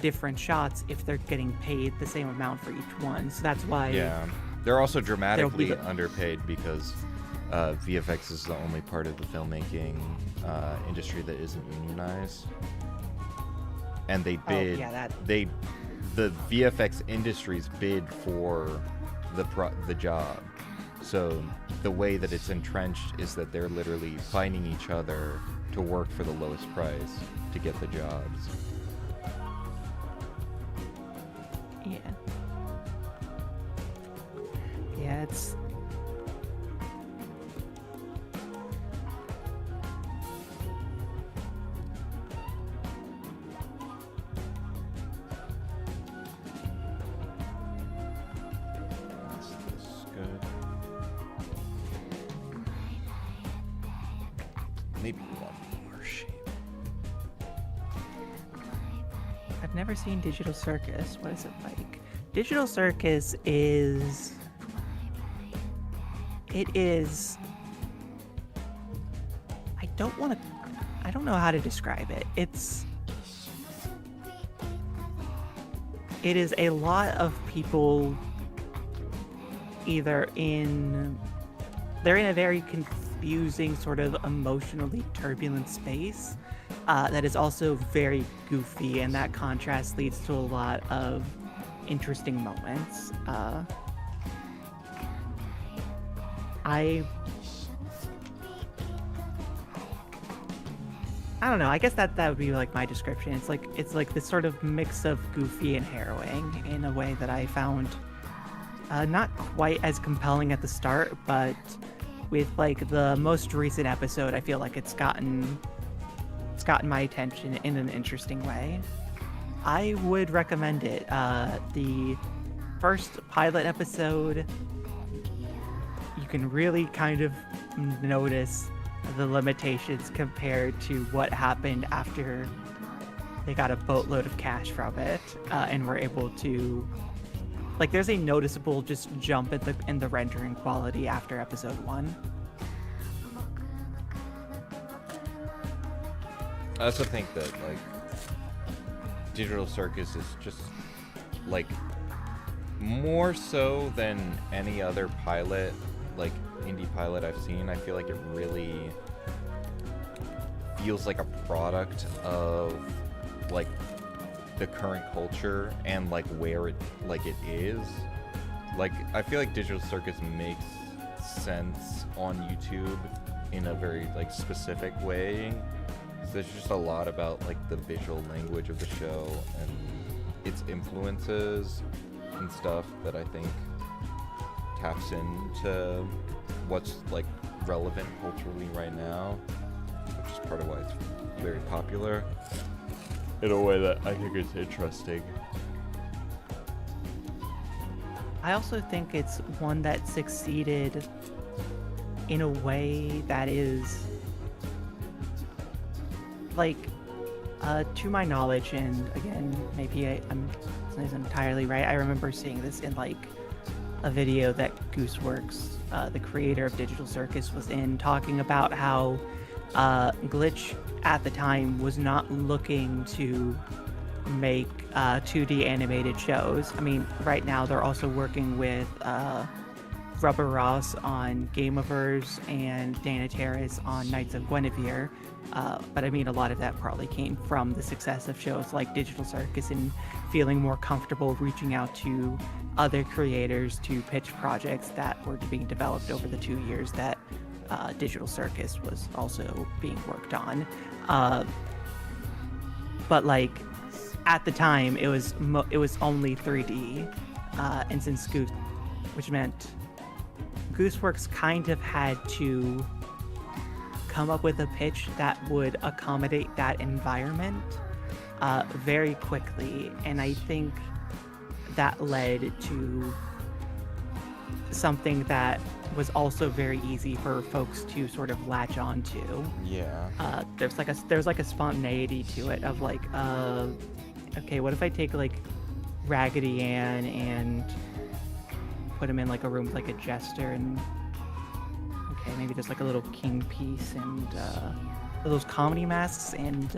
A: different shots if they're getting paid the same amount for each one. So that's why
B: They're also dramatically
A: There'll be
B: underpaid because VFX is the only part of the filmmaking industry that isn't unionized, and they bid. The VFX industries bid for the job. So the way that it's entrenched is that they're literally finding each other to work for the lowest price to get the jobs.
A: Yeah. Yeah, it's...
B: Is this good? Maybe one more shape.
A: I've never seen Digital Circus. What is it like? Digital Circus is... It is... I don't know how to describe it. It is a lot of people they're in a very confusing, sort of emotionally turbulent space that is also very goofy, and that contrast leads to a lot of interesting moments. I don't know. I guess that would be like my description. It's like this sort of mix of goofy and harrowing in a way that I found not quite as compelling at the start, but with like the most recent episode, I feel like it's gotten my attention in an interesting way. I would recommend it. The first pilot episode, you can really kind of notice the limitations compared to what happened after they got a boatload of cash from it, and were able to, like, there's a noticeable just jump in the rendering quality after episode 1.
B: I also think that, like, Digital Circus is just, like, more so than any other pilot, like, indie pilot I've seen. I feel like it really feels like a product of, like, the current culture and, like, where it is. Like, I feel like Digital Circus makes sense on YouTube in a very, like, specific way. There's just a lot about, like, the visual language of the show and its influences and stuff that I think taps into what's, like, relevant culturally right now, which is part of why it's very popular in a way that I think is interesting.
A: I also think it's one that succeeded in a way that is, like, to my knowledge, and again, maybe I'm not entirely right, I remember seeing this in, like, a video that Gooseworks, the creator of Digital Circus, was in, talking about how Glitch at the time was not looking to make 2D animated shows. I mean, right now they're also working with Rubber Ross on Gameovers and Dana Terrace on Knights of Guinevere. But I mean, a lot of that probably came from the success of shows like Digital Circus and feeling more comfortable reaching out to other creators to pitch projects that were being developed over the 2 years that Digital Circus was also being worked on. But, like, at the time, it was only 3D, and since which meant Gooseworks kind of had to come up with a pitch that would accommodate that environment very quickly, and I think that led to something that was also very easy for folks to sort of latch on to.
B: Yeah.
A: There's like a spontaneity to it of, like, okay, what if I take, like, Raggedy Ann and put him in, like, a room with, like, a jester, and okay, maybe there's, like, a little king piece and those comedy masks and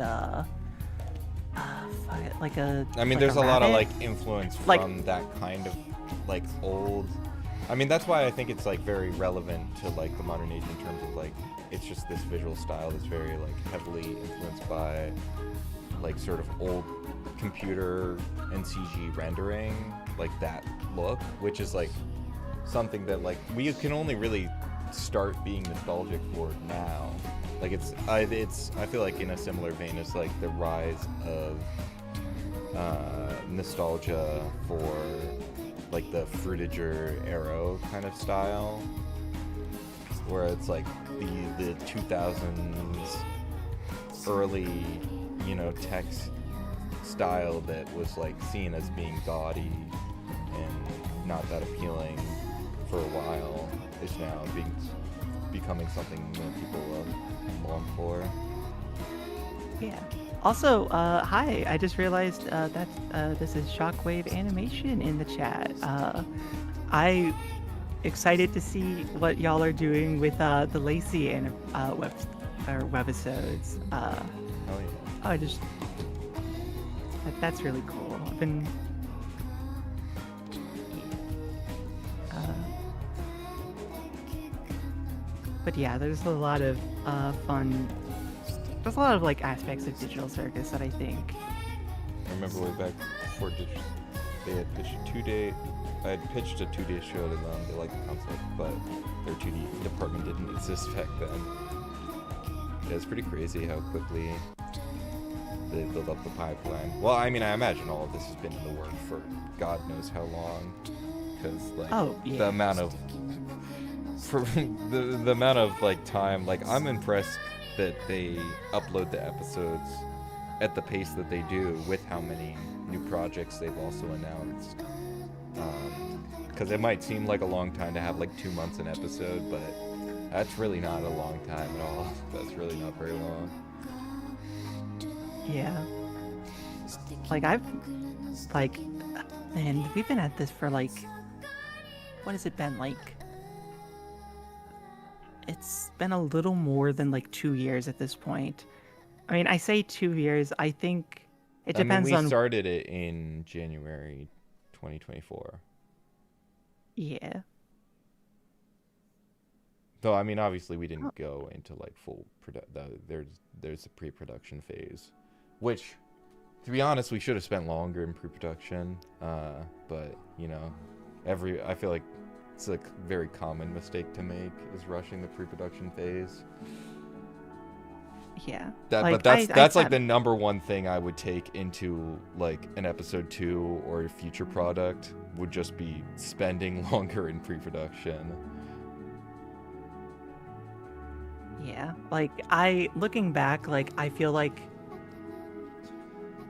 B: I mean, there's a lot of, like, influence from, like, that kind of, like, old I mean, that's why I think it's like very relevant to like the modern age in terms of like it's just this visual style that's very like heavily influenced by like sort of old computer and CG rendering, like that look, which is like something that like we can only really start being nostalgic for now. Like I feel like in a similar vein as like the rise of nostalgia for like the Fruitager Arrow kind of style, where it's like the 2000s early, you know, text style that was like seen as being gaudy and not that appealing for a while is now becoming something that people long for.
A: Yeah. Also, hi, I just realized that this is Shockwave Animation in the chat. I excited to see what y'all are doing with the Lacey and webisodes.
B: Oh yeah.
A: I just that's really cool. I've been but yeah, there's a lot of fun. There's a lot of like aspects of Digital Circus that I think.
B: I remember way back before they had pitched a 2-day. I had pitched a 2-day show to them. They liked the concept, but their 2D department didn't exist back then. Yeah, it's pretty crazy how quickly they build up the pipeline. Well, I mean, I imagine all of this has been in the works for God knows how long, because like the amount of the amount of like time. Like I'm impressed that they upload the episodes at the pace that they do with how many new projects they've also announced. Because it might seem like a long time to have like 2 months an episode, but that's really not a long time at all. That's really not very long.
A: Yeah. Like and we've been at this for like, what has it been like? It's been a little more than like 2 years at this point. I mean, I say 2 years. I think it depends on.
B: We started it in January 2024.
A: Yeah.
B: Though I mean, obviously, we didn't go into like full there's a pre-production phase, which, to be honest, we should have spent longer in pre-production. But you know, I feel like it's a very common mistake to make is rushing the pre-production phase.
A: Yeah.
B: But that's like the number one thing I would take into like an episode 2 or a future product would just be spending longer in pre-production.
A: Yeah. Like looking back, like I feel like,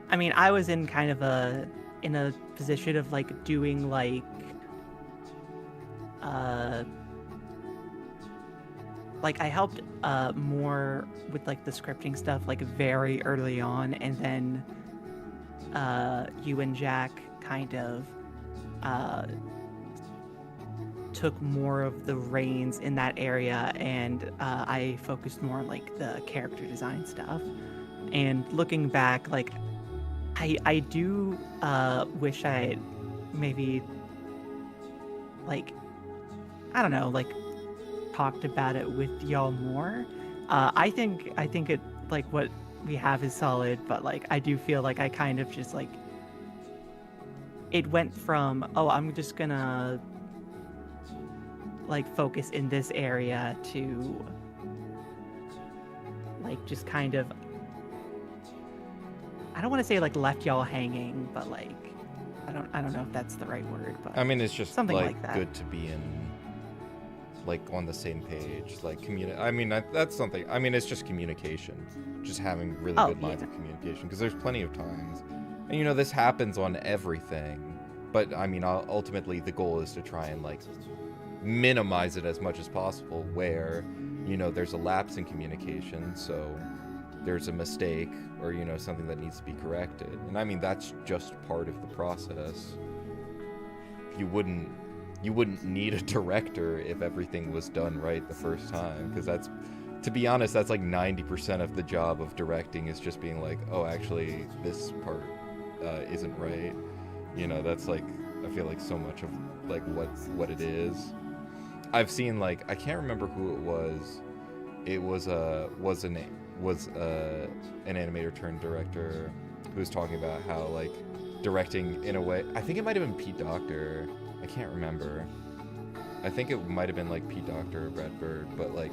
A: I mean, I was in kind of in a position of like doing like I helped more with like the scripting stuff like very early on, and then you and Jack kind of took more of the reins in that area, and I focused more on like the character design stuff. And looking back, like I do wish I had maybe like, I don't know, like talked about it with y'all more. I think it, like what we have is solid, but like I do feel like I kind of just like, it went from, oh, I'm just gonna like focus in this area to like just kind of, I don't want to say like left y'all hanging, but like I don't know if that's the right word, but
B: I mean, it's just
A: something like that.
B: Good to be in like on the same page, like I mean, that's something. I mean, it's just communication, just having really good lines of communication, because there's plenty of times, and you know, this happens on everything, but I mean, ultimately the goal is to try and like minimize it as much as possible, where, you know, there's a lapse in communication, so there's a mistake or, you know, something that needs to be corrected. And I mean, that's just part of the process. You wouldn't need a director if everything was done right the first time, because that's, to be honest, that's like 90% of the job of directing, is just being like, oh, actually this part isn't right. You know, that's like I feel like so much of like what it is. I've seen like I can't remember who it was. It was an animator turned director who was talking about how like directing in a way. I think it might have been Pete Docter. I can't remember. I think it might have been like Pete Docter or Brad Bird, but like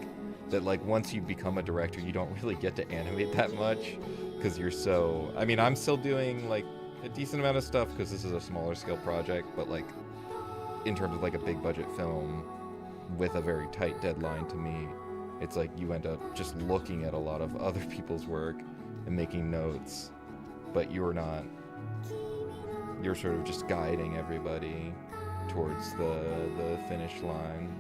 B: that like once you become a director, you don't really get to animate that much because you're so. I mean, I'm still doing like a decent amount of stuff because this is a smaller scale project, but like in terms of like a big budget film with a very tight deadline to me, it's like you end up just looking at a lot of other people's work and making notes, but you're sort of just guiding everybody towards the finish line.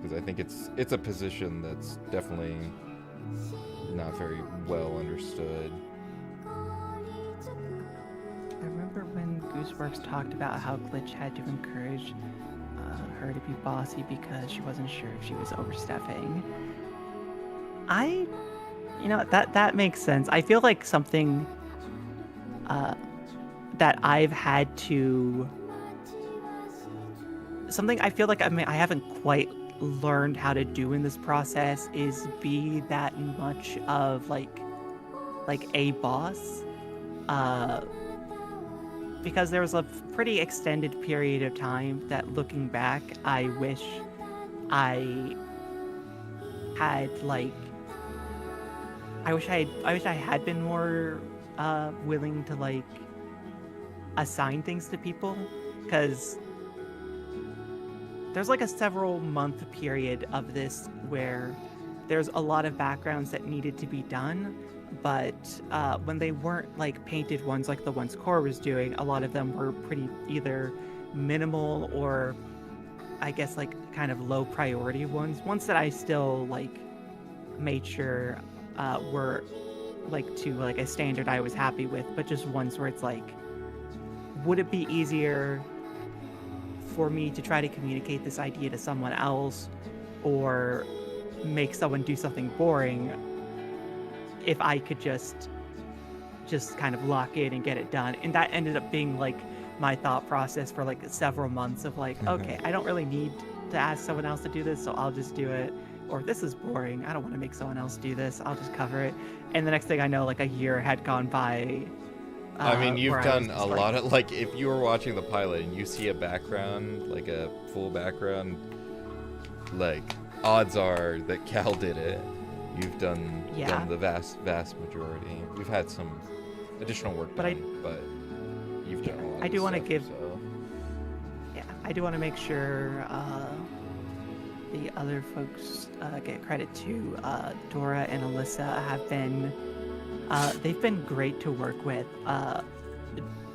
B: Because I think it's a position that's definitely not very well understood.
A: I remember when Gooseworks talked about how Glitch had to encourage her to be bossy because she wasn't sure if she was overstepping. That makes sense. I feel like something that I've had to... Something I feel like I haven't quite learned how to do in this process is be that much of like a boss. Because there was a pretty extended period of time that, looking back, I wish I had I had been more willing to like assign things to people, because there's like a several month period of this where there's a lot of backgrounds that needed to be done, but when they weren't like painted ones like the ones Core was doing, a lot of them were pretty either minimal or I guess like kind of low priority ones that I still like made sure were like to like a standard I was happy with, but just ones where it's like, would it be easier for me to try to communicate this idea to someone else or make someone do something boring if I could just kind of lock in and get it done? And that ended up being like my thought process for like several months of like, okay, I don't really need to ask someone else to do this, so I'll just do it. Or this is boring, I don't want to make someone else do this, I'll just cover it. And the next thing I know, like a year had gone by.
B: I mean, you've done a lot of, like, if you were watching the pilot and you see a background, like a full background, like, odds are that Cal did it. You've done the vast majority. We've had some additional work done, but you've done a lot.
A: I do want to give.
B: So.
A: Yeah, I do want to make sure the other folks get credit too. Dora and Alyssa have been. They've been great to work with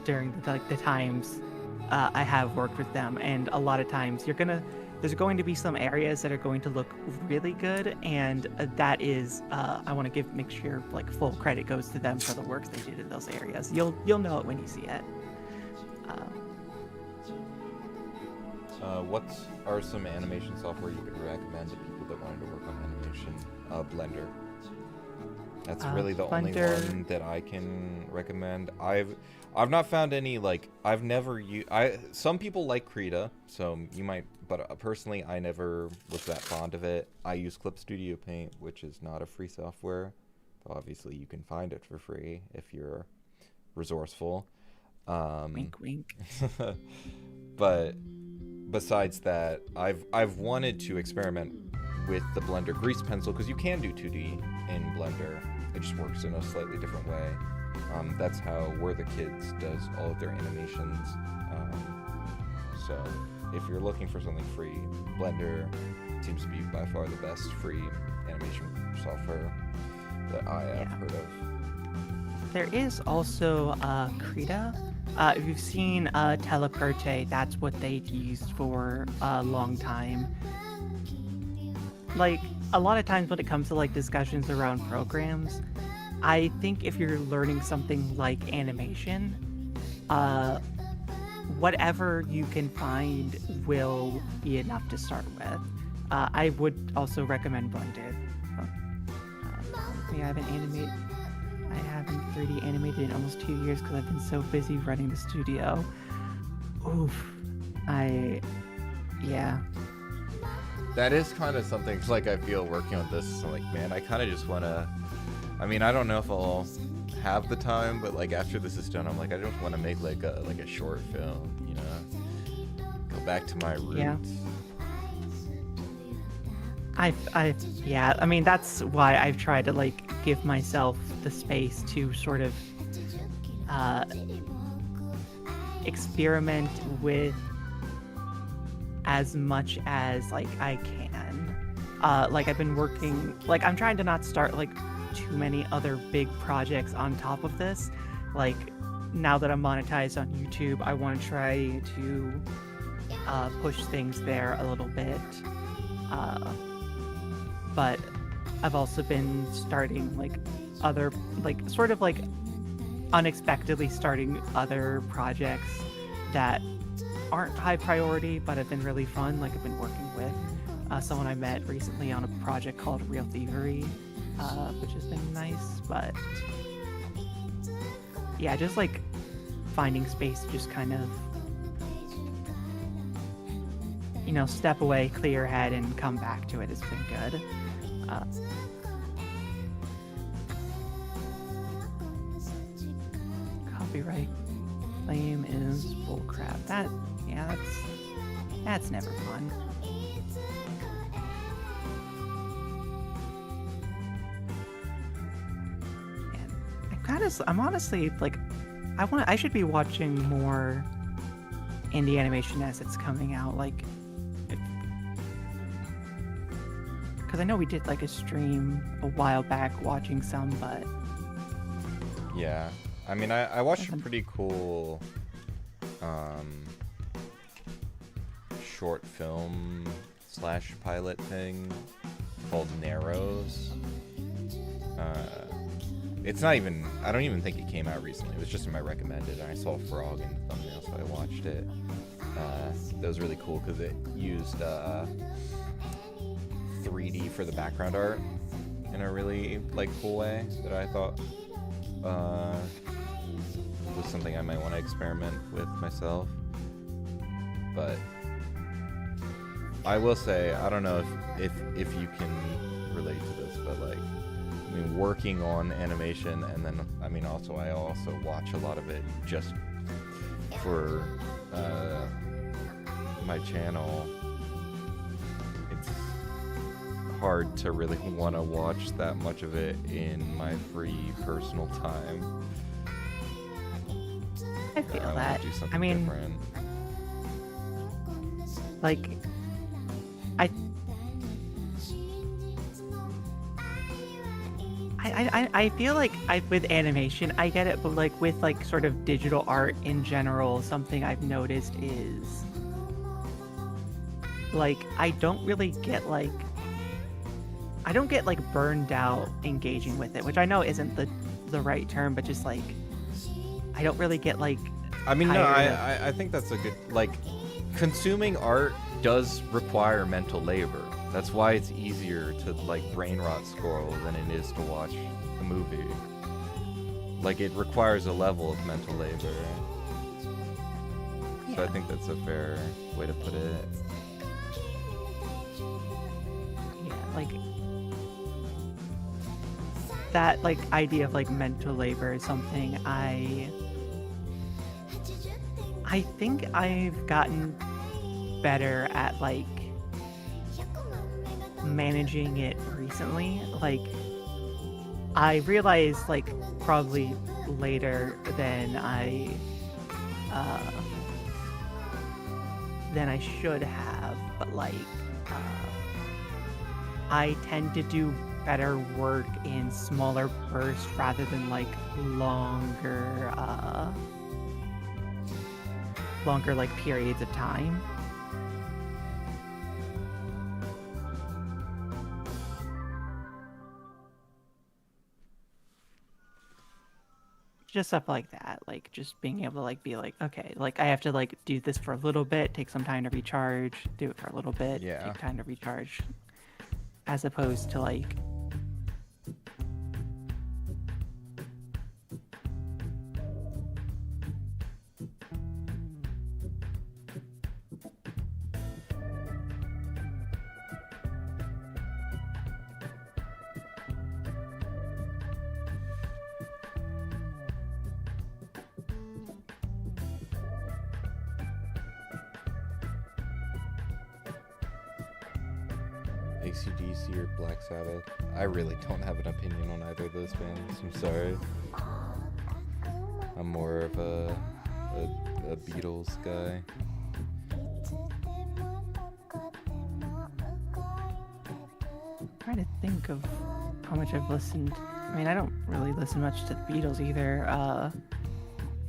A: during the times I have worked with them, and a lot of times there's going to be some areas that are going to look really good, and that is I want to make sure like full credit goes to them for the work they did in those areas. You'll know it when you see it.
B: What are some animation software you could recommend to people that wanted to work on animation? Blender. That's really the only one that I can recommend. I've not found any, like, I've never used... Some people like Krita, so you might... But personally, I never was that fond of it. I use Clip Studio Paint, which is not a free software. Obviously, you can find it for free if you're resourceful.
A: Wink, wink.
B: But besides that, I've wanted to experiment with the Blender Grease Pencil, because you can do 2D in Blender. It just works in a slightly different way. That's how We're the Kids does all of their animations. So if you're looking for something free, Blender seems to be by far the best free animation software that I have heard of.
A: There is also Krita. If you've seen Teleperte, that's what they've used for a long time. Like, a lot of times when it comes to like discussions around programs, I think if you're learning something like animation, whatever you can find will be enough to start with. I would also recommend Blended. We have an animate. I haven't 3D animated in almost 2 years because I've been so busy running the studio. Oof. Yeah.
B: That is kind of something like I feel working on this. I'm like, man, I kind of just want to. I mean, I don't know if I'll have the time, but like after this is done, I'm like, I just want to make like a short film, you know, go back to my roots.
A: Yeah. Yeah, I mean, that's why I've tried to like give myself the space to sort of experiment with as much as like I can. Like I've been working, like I'm trying to not start like too many other big projects on top of this. Like now that I'm monetized on YouTube, I want to try to push things there a little bit. But I've also been starting like other, like sort of like unexpectedly starting other projects that aren't high priority but have been really fun. Like I've been working with someone I met recently on a project called Real Thievery, which has been nice. But yeah, just like finding space to just kind of, you know, step away, clear your head, and come back to it has been good. Copyright claim is bullcrap. Yeah, that's never fun. And I'm honestly like, I should be watching more indie animation as it's coming out. Like, because I know we did like a stream a while back watching some, but
B: yeah, I mean, I watched a pretty cool short film / pilot thing called Narrows. It's not even, I don't even think it came out recently. It was just in my recommended, and I saw a frog in the thumbnail, so I watched it. That was really cool because it used 3D for the background art in a really like cool way that I thought was something I might want to experiment with myself. But I will say, I don't know if you can relate to this, but like, I mean, working on animation, and then I mean also I also watch a lot of it just for my channel. It's hard to really want to watch that much of it in my free personal time.
A: I feel that.
B: Do something
A: I mean,
B: different.
A: like, I feel like with animation I get it, but like with like sort of digital art in general, something I've noticed is like I don't get like burned out engaging with it, which I know isn't the right term, but just like I don't really get like,
B: I mean, no, I think that's a good, like, consuming art does require mental labor. That's why it's easier to like brain rot scroll than it is to watch a movie. Like, it requires a level of mental labor.
A: yeah.
B: So I think that's a fair way to put it.
A: Yeah, like that like idea of like mental labor is something I think I've gotten better at like managing it recently. Like I realized like probably later than I should have, but like I tend to do better work in smaller bursts rather than like longer like periods of time. Just stuff like that, like just being able to like be like, okay, like I have to like do this for a little bit, take some time to recharge, do it for a little bit,
B: Yeah.
A: take time to recharge, as opposed to like
B: AC/DC or Black Sabbath. I really don't have an opinion on either of those bands. I'm sorry. I'm more of a Beatles guy.
A: I'm trying to think of how much I've listened. I mean, I don't really listen much to the Beatles either.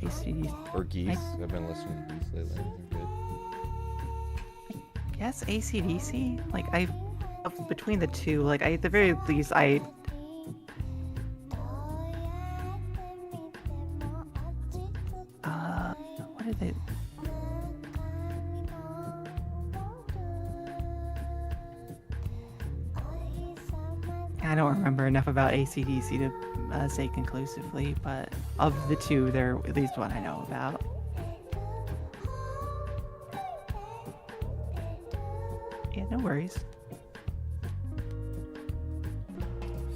A: AC/DC.
B: Or Geese. I've been listening to Geese lately. They're good.
A: Yes, AC/DC. Like between the two, like at the very least, what did they? I don't remember enough about AC/DC to say conclusively, but of the two, they're at least one I know about. Yeah, no worries.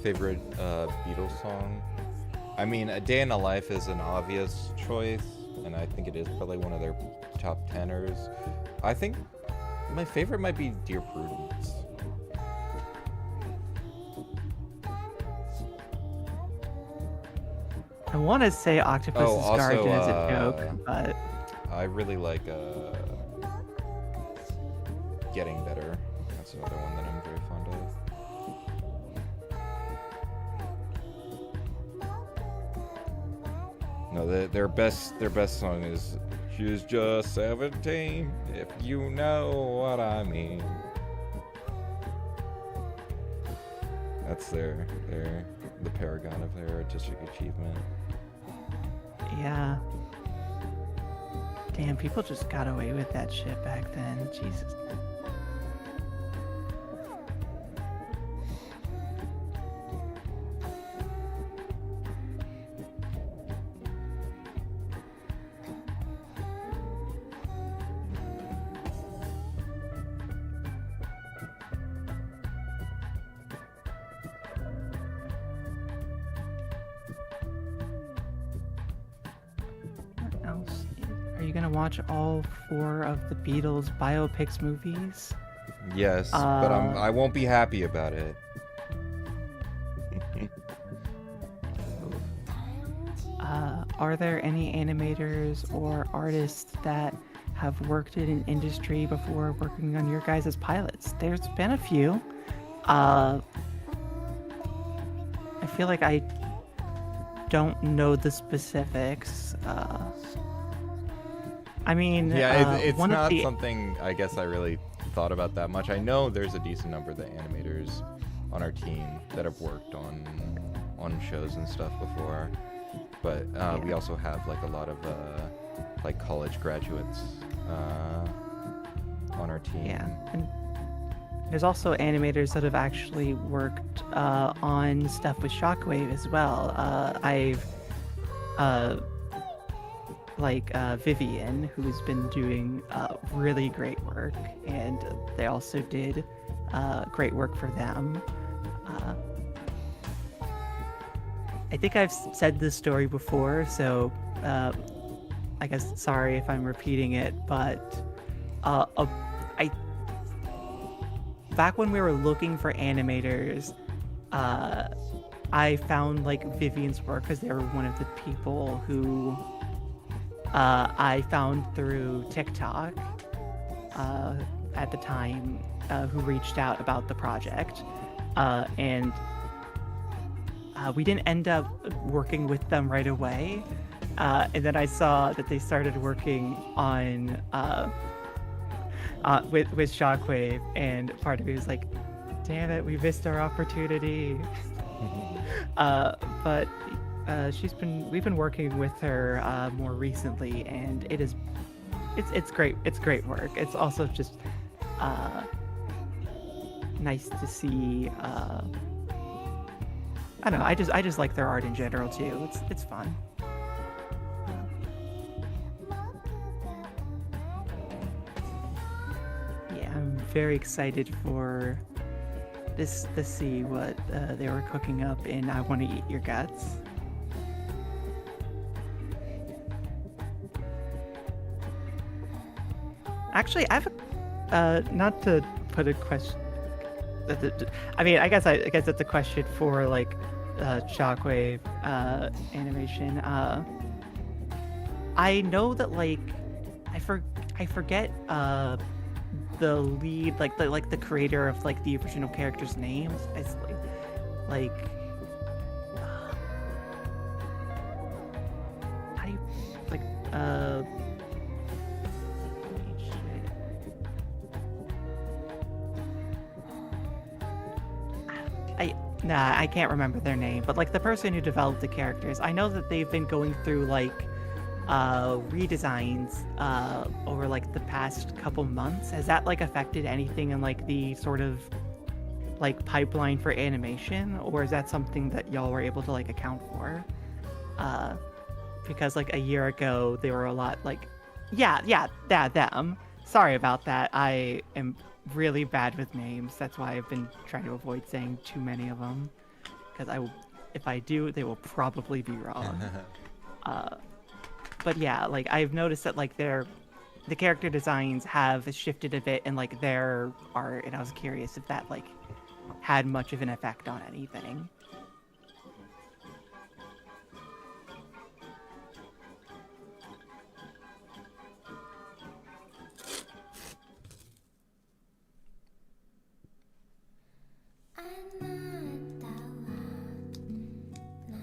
B: Favorite Beatles song? I mean, A Day in the Life is an obvious choice, and I think it is probably one of their top tenors. I think my favorite might be Dear Prudence.
A: I want to say Octopus's Garden is a joke, but
B: I really like Getting Better. That's another one that I'm very fond of. No, their best song is "She's Just 17," if you know what I mean. That's the paragon of their artistic achievement.
A: yeah. Damn, people just got away with that shit back then. Jesus. Are you gonna watch all 4 of the Beatles biopics movies?
B: Yes, but I won't be happy about it.
A: Are there any animators or artists that have worked in an industry before working on your guys' pilots? There's been a few. I feel like I don't know the specifics. I mean,
B: yeah, it's
A: one
B: not
A: of the...
B: something I guess I really thought about that much. I know there's a decent number of the animators on our team that have worked on shows and stuff before, but we also have like a lot of like college graduates on our team.
A: Yeah, and there's also animators that have actually worked on stuff with Shockwave as well. Vivian, who's been doing really great work, and they also did great work for them. I think I've said this story before, so I guess sorry if I'm repeating it, but back when we were looking for animators, I found like Vivian's work because they were one of the people who I found through TikTok at the time, who reached out about the project, and we didn't end up working with them right away, and then I saw that they started working on with Shockwave, and part of me was like, damn it, we missed our opportunity. But we've been working with her more recently, and it's great. It's great work. It's also just nice to see. I don't know. I just like their art in general too. It's fun. Yeah, I'm very excited for this to see what they were cooking up in I Want to Eat Your Guts. Actually, I have not to put a question. I mean, I guess that's a question for like Shockwave animation. I know that like I forget the lead, like the creator of like the original characters' names. It's like how do you like I can't remember their name, but like the person who developed the characters, I know that they've been going through like redesigns over like the past couple months. Has that like affected anything in like the sort of like pipeline for animation, or is that something that y'all were able to like account for? Because like a year ago they were a lot like them. Sorry about that. I am really bad with names. That's why I've been trying to avoid saying too many of them, because if I do, they will probably be wrong. But yeah, like I've noticed that like the character designs have shifted a bit in like their art, and I was curious if that like had much of an effect on anything.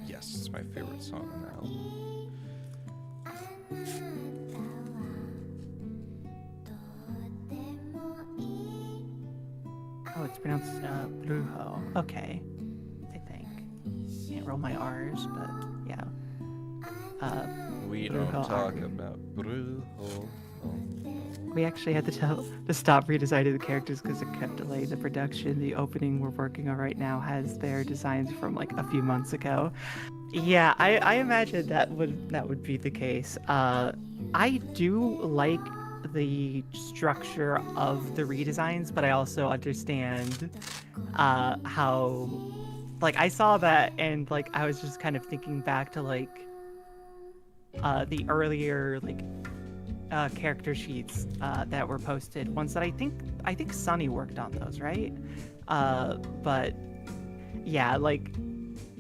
B: Yes, it's my favorite song on the album.
A: Oh, it's pronounced Brujo. Okay, I think. Can't roll my R's, but yeah.
B: We
A: Brujo
B: don't talk
A: art.
B: about Brujo.
A: We actually had to stop redesigning the characters because it kept delaying the production. The opening we're working on right now has their designs from like a few months ago. Yeah, I imagine that would be the case. I do like the structure of the redesigns, but I also understand how like I saw that and like I was just kind of thinking back to like the earlier like character sheets that were posted, ones that I think Sunny worked on those, right? But yeah, like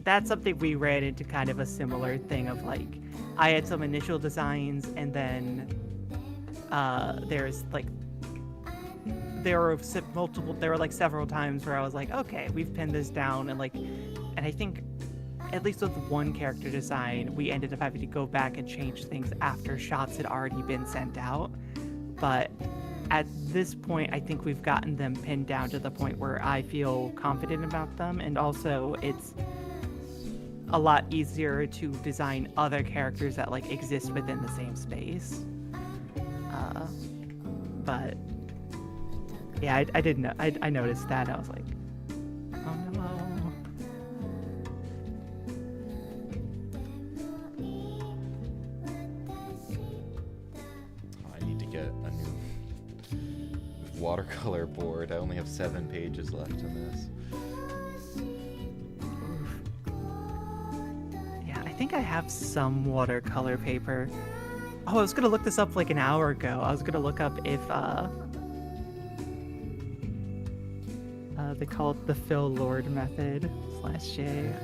A: that's something we ran into kind of a similar thing of like I had some initial designs and then there's like there were like several times where I was like, okay, we've pinned this down, and I think at least with one character design we ended up having to go back and change things after shots had already been sent out. But at this point I think we've gotten them pinned down to the point where I feel confident about them, and also it's a lot easier to design other characters that like exist within the same space. But yeah, I didn't know. I noticed that. I was like, oh no.
B: I need to get a new watercolor board. I only have 7 pages left in this.
A: Yeah, I think I have some watercolor paper. Oh, I was gonna look this up like an hour ago. I was gonna look up if they call it the Phil Lord method /J.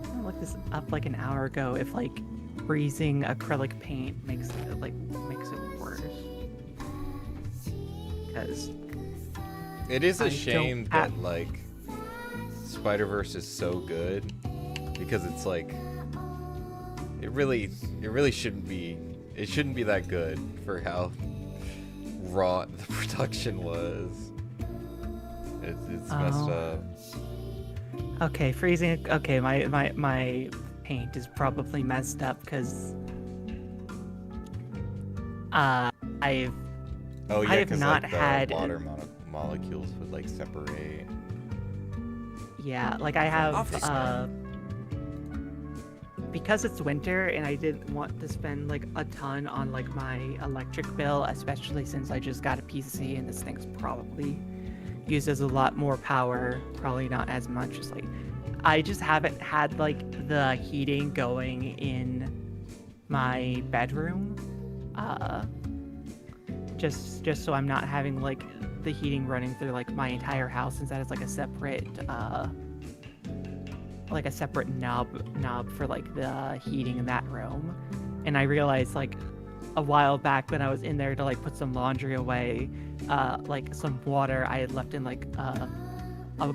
A: I looked this up like an hour ago. If like freezing acrylic paint makes it worse. Because
B: It is
A: I
B: a
A: don't
B: shame
A: have-
B: that like Spider-Verse is so good, because it's like it really shouldn't be that good for how raw the production was. It's messed up.
A: Okay, freezing. Okay, my paint is probably messed up because I've
B: Oh yeah,
A: I have
B: because
A: not
B: like the
A: had
B: water molecules would like separate.
A: yeah, like I have
B: Office.
A: because it's winter and I didn't want to spend like a ton on like my electric bill, especially since I just got a PC and this thing's probably uses a lot more power, probably not as much as like I just haven't had like the heating going in my bedroom just so I'm not having like the heating running through like my entire house, since that is like a separate knob for like the heating in that room. And I realized like a while back when I was in there to like put some laundry away, like some water I had left in like a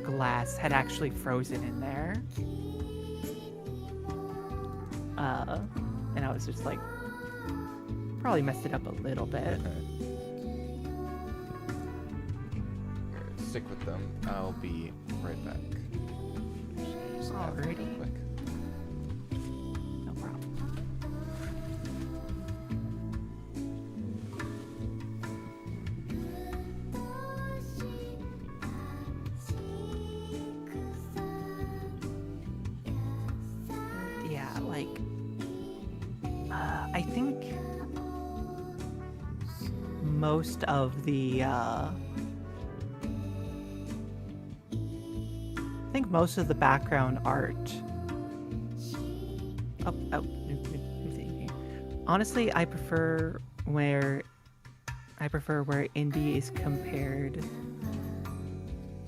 A: glass had actually frozen in there. And I was just like, probably messed it up a little bit.
B: Stick with them. I'll be right back.
A: Alrighty.
B: Quick.
A: No problem. Yeah, like, I think most of the, background art. New thing here. Honestly, I prefer where indie is compared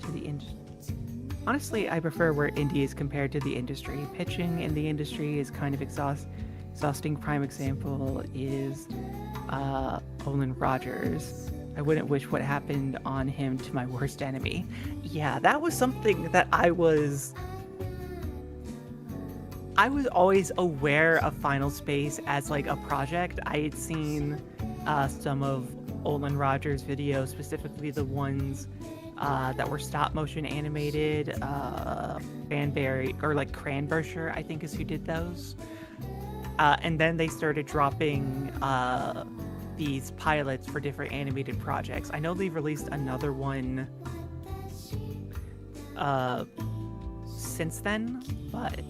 A: to the industry. Honestly, I prefer where indie is compared to the industry. Pitching in the industry is kind of exhausting. Prime example is Olin Rogers. I wouldn't wish what happened on him to my worst enemy. Yeah, that was something that I was always aware of Final Space as like a project. I had seen some of Olin Rogers' videos, specifically the ones that were stop motion animated. Cranberry, or like Cranbercher, I think is who did those. And then they started dropping these pilots for different animated projects. I know they've released another one since then, but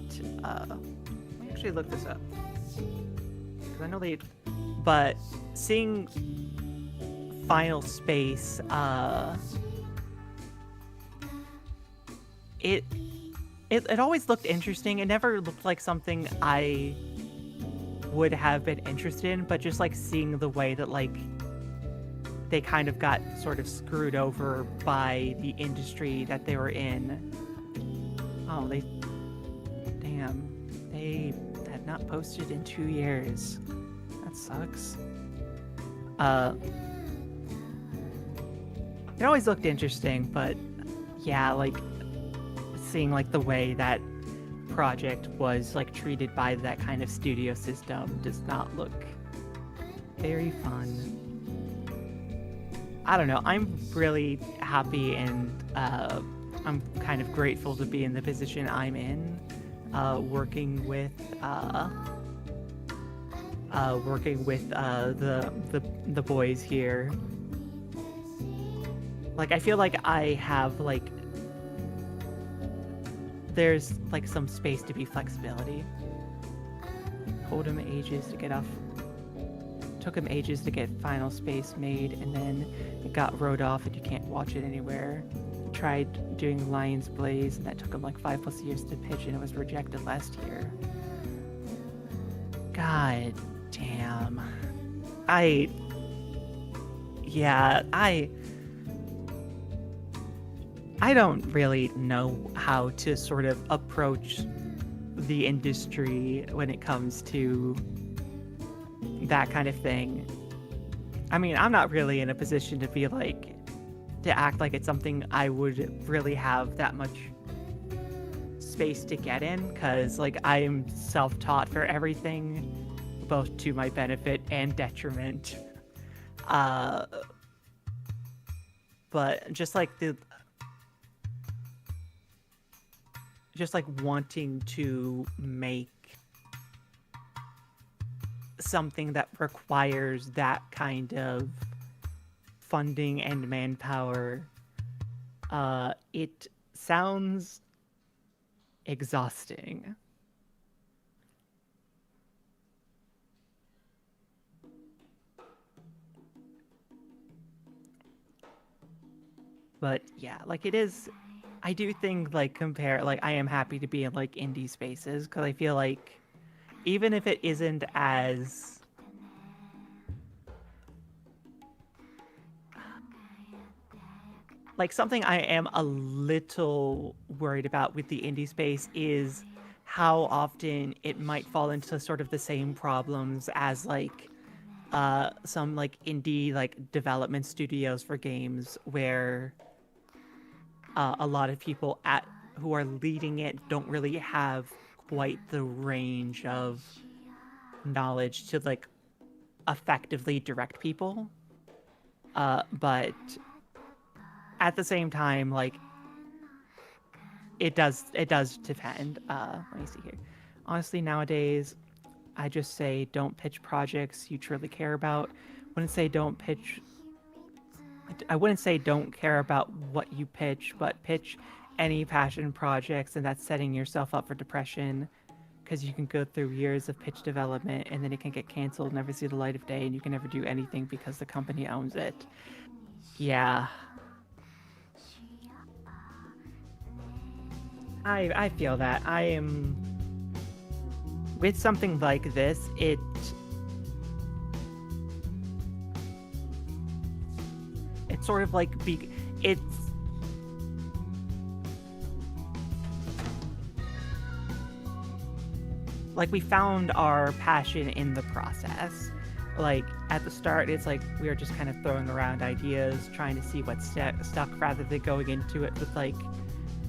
A: actually look this up. 'Cause I know but seeing Final Space, it always looked interesting. It never looked like something I would have been interested in, but just like seeing the way that like they kind of got sort of screwed over by the industry that they were in. Oh, they had not posted in 2 years. That sucks. It always looked interesting, but yeah, like seeing like the way that project was like treated by that kind of studio system does not look very fun. I don't know. I'm really happy and I'm kind of grateful to be in the position I'm in, working with the boys here. Like I feel like I have like there's like some space to be flexibility. Took him ages to get Final Space made, and then it got wrote off and you can't watch it anywhere. Tried doing Lion's Blaze, and that took him like 5+ years to pitch, and it was rejected last year. God damn. I don't really know how to sort of approach the industry when it comes to that kind of thing. I mean, I'm not really in a position to be like, to act like it's something I would really have that much space to get in, because like I am self-taught for everything, both to my benefit and detriment. But just like wanting to make something that requires that kind of funding and manpower, it sounds exhausting. But yeah, like it is, I do think like I am happy to be in like indie spaces, because I feel like even if it isn't as like something I am a little worried about with the indie space is how often it might fall into sort of the same problems as like some like indie like development studios for games where a lot of people at who are leading it don't really have quite the range of knowledge to like effectively direct people. But at the same time, like it does depend. Let me see here. Honestly, nowadays, I just say don't pitch projects you truly care about. Wouldn't say don't pitch. I wouldn't say don't care about what you pitch, but pitch any passion projects, and that's setting yourself up for depression because you can go through years of pitch development and then it can get canceled, never see the light of day, and you can never do anything because the company owns it. Yeah, I feel that. I am with something like this, it's sort of like it's like we found our passion in the process. Like at the start, it's like we were just kind of throwing around ideas, trying to see what stuck rather than going into it with like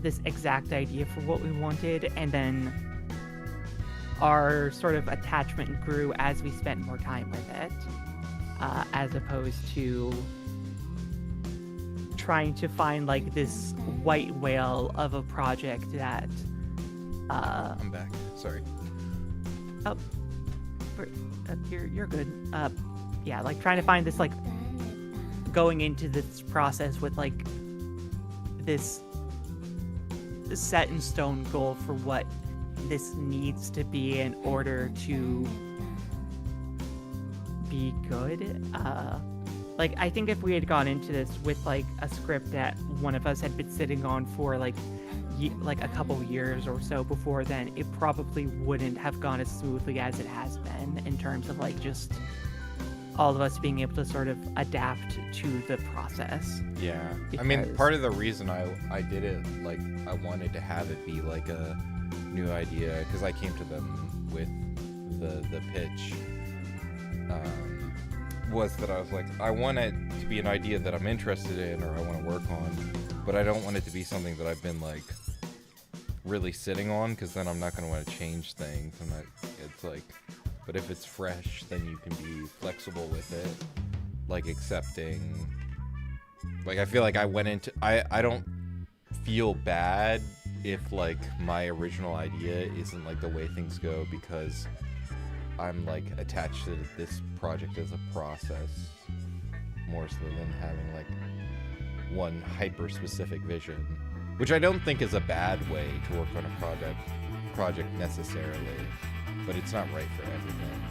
A: this exact idea for what we wanted. And then our sort of attachment grew as we spent more time with it, as opposed to trying to find like this white whale of a project that
B: I'm back. Sorry.
A: oh you're good. Yeah, like trying to find this like going into this process with like this set in stone goal for what this needs to be in order to be good. Like I think if we had gone into this with like a script that one of us had been sitting on for like a couple years or so before then, it probably wouldn't have gone as smoothly as it has been in terms of like just all of us being able to sort of adapt to the process.
B: Yeah. I mean, part of the reason I did it, like, I wanted to have it be like a new idea, because I came to them with the pitch, was that I was like, I want it to be an idea that I'm interested in or I want to work on, but I don't want it to be something that I've been like really sitting on, because then I'm not going to want to change things. And it's like, but if it's fresh, then you can be flexible with it, like accepting. Like I feel like I went into I don't feel bad if like my original idea isn't like the way things go, because I'm like attached to this project as a process more so than having like one hyper specific vision, which I don't think is a bad way to work on a project necessarily, but it's not right for everything.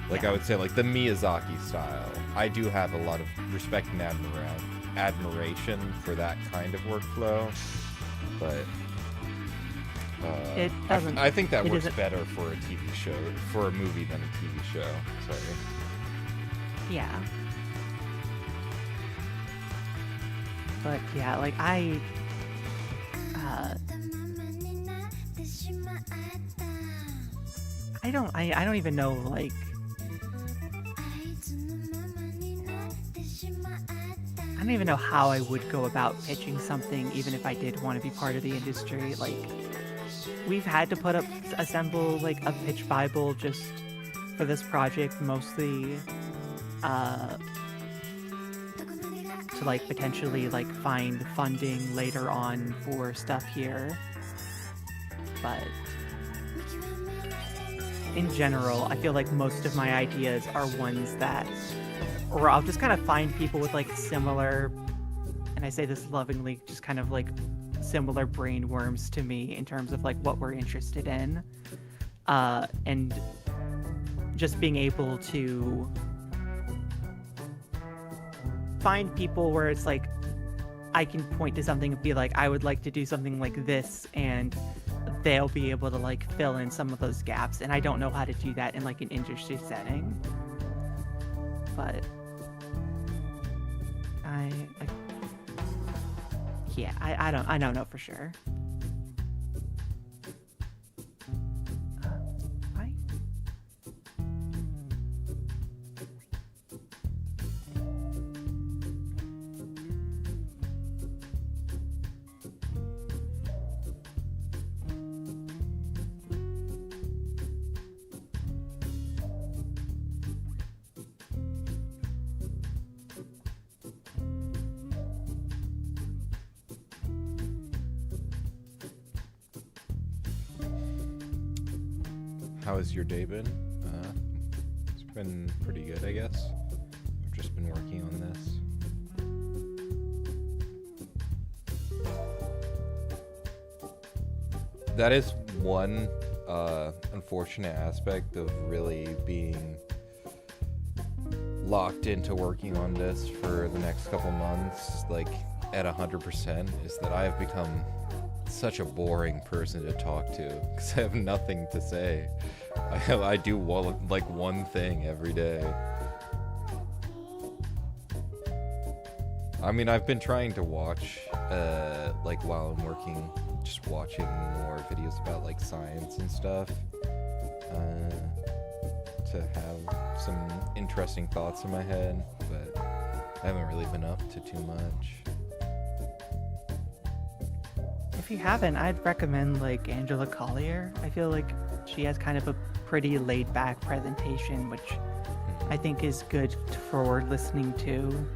B: Like I would say, like the Miyazaki style, I do have a lot of respect and admiration for that kind of workflow, but
A: it doesn't.
B: I think that works better for a TV show, for a movie than a TV show. Sorry.
A: Yeah. But yeah, like I don't even know, like I don't even know how I would go about pitching something, even if I did want to be part of the industry. Like we've had to assemble like a pitch bible just for this project, mostly to like potentially like find funding later on for stuff here. But in general, I feel like most of my ideas are ones that, or I'll just kind of find people with like similar, and I say this lovingly, just kind of like similar brain worms to me in terms of like what we're interested in, and just being able to find people where it's like I can point to something and be like, I would like to do something like this, and they'll be able to like fill in some of those gaps, and I don't know how to do that in like an industry setting. But I Yeah, I don't know for sure. I
B: How has your day been? It's been pretty good, I guess. I've just been working on this. That is one unfortunate aspect of really being locked into working on this for the next couple months, like at 100%, is that I have become such a boring person to talk to because I have nothing to say. I do like one thing every day. I mean, I've been trying to watch, like while I'm working, just watching more videos about like science and stuff, to have some interesting thoughts in my head, but I haven't really been up to too much.
A: If you haven't, I'd recommend like Angela Collier. I feel like she has kind of a pretty laid back presentation, which I think is good for listening to.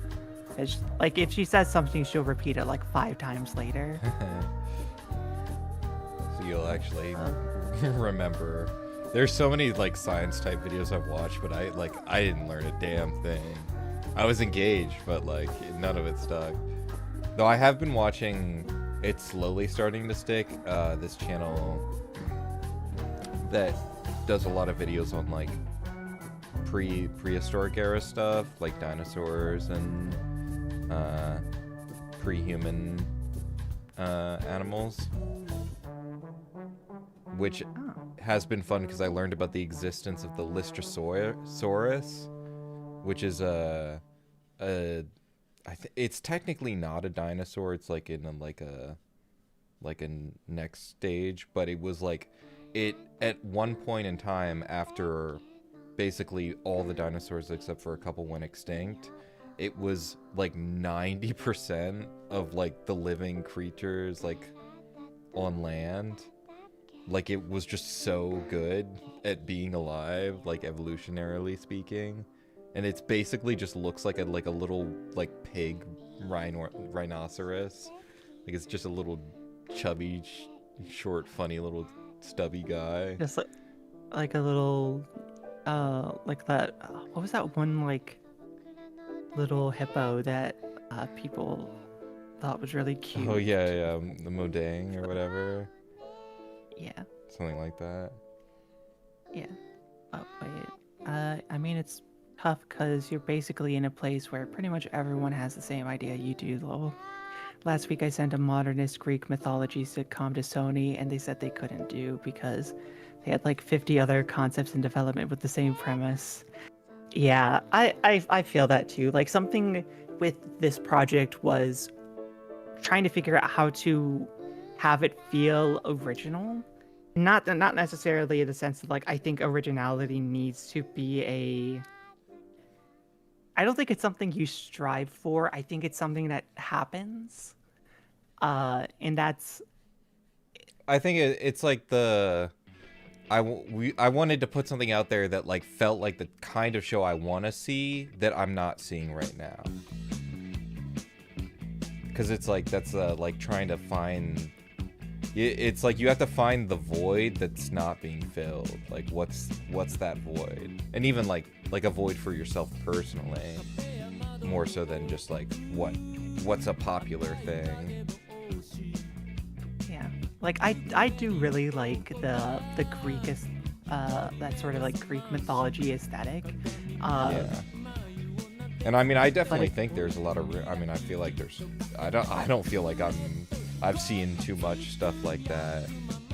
A: It's, like if she says something, she'll repeat it like 5 times later.
B: So you'll actually remember. There's so many like science type videos I've watched, but I didn't learn a damn thing. I was engaged, but like none of it stuck. Though I have been watching. It's slowly starting to stick. This channel that does a lot of videos on like prehistoric era stuff, like dinosaurs and pre-human animals, which has been fun because I learned about the existence of the Lystrosaurus, which is it's technically not a dinosaur. It's like in a next stage, but it was like it at one point in time after basically all the dinosaurs except for a couple went extinct. It was like 90% of like the living creatures like on land. Like it was just so good at being alive, like evolutionarily speaking. And it's basically just looks like a little like pig rhinoceros. Like it's just a little chubby, short, funny little stubby guy.
A: Just like a little, like that. What was that one like little hippo that people thought was really cute?
B: Oh yeah, the Modang or whatever.
A: Yeah.
B: Something like that.
A: Yeah. Oh wait. I mean it's tough because you're basically in a place where pretty much everyone has the same idea you do, though. Last week I sent a modernist Greek mythology sitcom to Sony, and they said they couldn't do because they had like 50 other concepts in development with the same premise. Yeah, I feel that too. Like something with this project was trying to figure out how to have it feel original. Not necessarily in the sense of like I think originality needs to be I don't think it's something you strive for. I think it's something that happens. And that's...
B: I think it's like I wanted to put something out there that like felt like the kind of show I want to see that I'm not seeing right now. Because it's like that's like trying to find... It's like you have to find the void that's not being filled. Like what's that void? And even like a void for yourself personally, more so than just like what's a popular thing.
A: Yeah, like I do really like the Greek that sort of like Greek mythology aesthetic.
B: Yeah. And I mean, I definitely think there's a lot of. I mean, I feel like there's. I don't feel like I've seen too much stuff like that.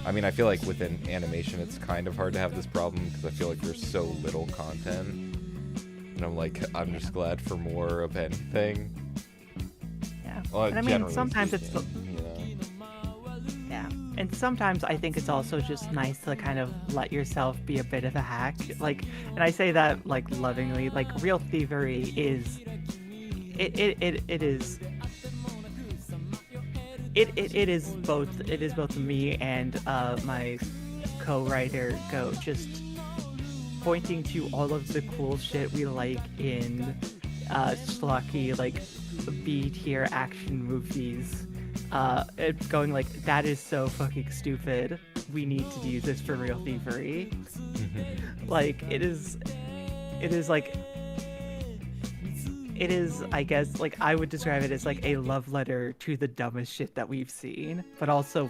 B: I mean, I feel like within animation, it's kind of hard to have this problem because I feel like there's so little content. And I'm just glad for more of anything.
A: Yeah.
B: Well,
A: And I mean,
B: generally
A: sometimes it's
B: speaking, you know.
A: yeah, and sometimes I think it's also just nice to kind of let yourself be a bit of a hack. Like, and I say that like lovingly. Like, real thievery is it is it is both me and my co-writer Go just pointing to all of the cool shit we like in schlocky like B tier action movies. It's going like, that is so fucking stupid. We need to use this for real thievery. Like, it is like it is, I guess, like, I would describe it as like a love letter to the dumbest shit that we've seen. But also,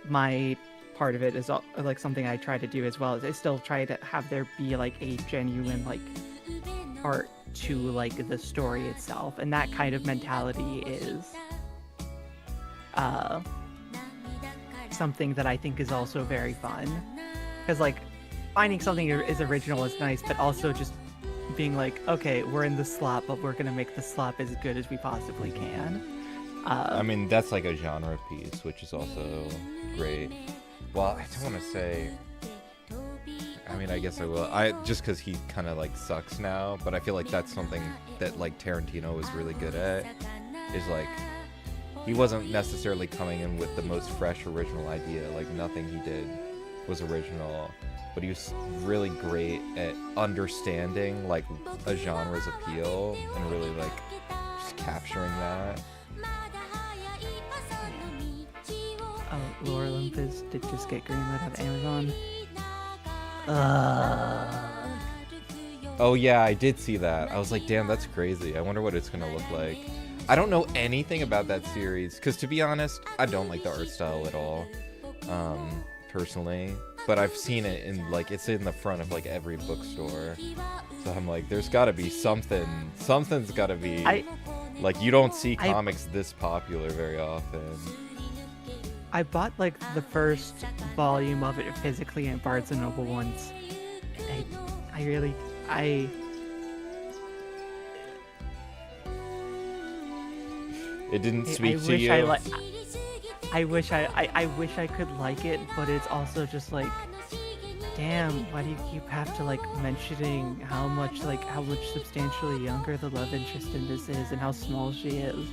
A: my part of it is like something I try to do as well. Is I still try to have there be like a genuine like art to like the story itself, and that kind of mentality is something that I think is also very fun. Because like finding something is original is nice, but also just being like, okay, we're in the slop, but we're gonna make the slop as good as we possibly can.
B: I mean, that's like a genre piece, which is also great. Well, I don't want to say. I mean, I guess I will. Just because he kind of like sucks now, but I feel like that's something that like Tarantino was really good at. Is like, he wasn't necessarily coming in with the most fresh original idea. Like, nothing he did was original, but he was really great at understanding like a genre's appeal and really like just capturing that.
A: Oh, Lore Olympus did just get greenlit on Amazon.
B: Oh yeah, I did see that. I was like, damn, that's crazy. I wonder what it's gonna look like. I don't know anything about that series, because to be honest, I don't like the art style at all, personally. But I've seen it in like, it's in the front of like every bookstore. So I'm like, there's gotta be something. Something's gotta be. Like, you don't see comics this popular very often.
A: I bought like the first volume of it physically at Barnes and Noble once.
B: It didn't speak to you.
A: I wish I could like it, but it's also just like, damn, why do you keep have to like mentioning how much substantially younger the love interest in this is and how small she is?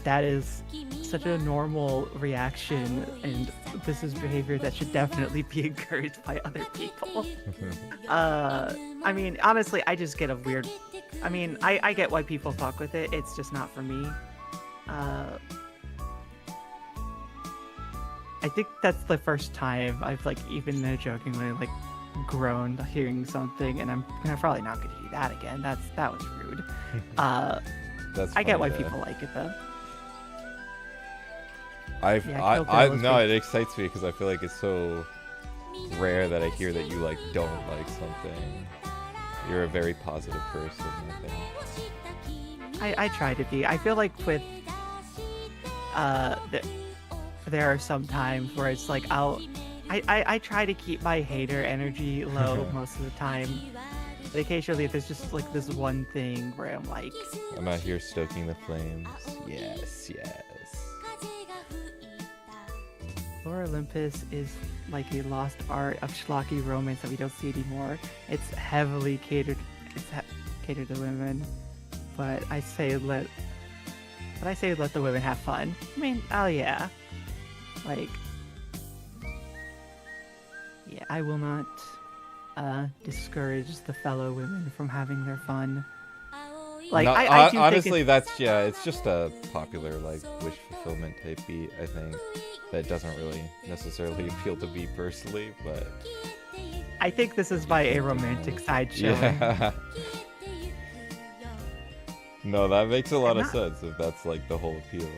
A: That is such a normal reaction, and this is behavior that should definitely be encouraged by other people. I mean, honestly, I just get a weird. I mean, I get why people fuck with it. It's just not for me. I think that's the first time I've like even jokingly like groaned hearing something, and I'm probably not going to do that again. That was rude. I get why people like it though.
B: No, it excites me because I feel like it's so rare that I hear that you like don't like something. You're a very positive person, I think.
A: I try to be. I feel like with there are some times where it's like I try to keep my hater energy low most of the time. But occasionally there's just like this one thing where I'm like,
B: I'm out here stoking the flames. Yes, yes.
A: Lore Olympus is like a lost art of schlocky romance that we don't see anymore. It's heavily catered to women, but I say let the women have fun. I mean, oh yeah, like, yeah, I will not discourage the fellow women from having their fun. Like,
B: no,
A: I do
B: honestly, it's just a popular like wish fulfillment type beat. I think that doesn't really necessarily appeal to me personally, but
A: I think this is by a romantic sideshow.
B: Yeah. No, that makes a lot of sense if that's like the whole appeal.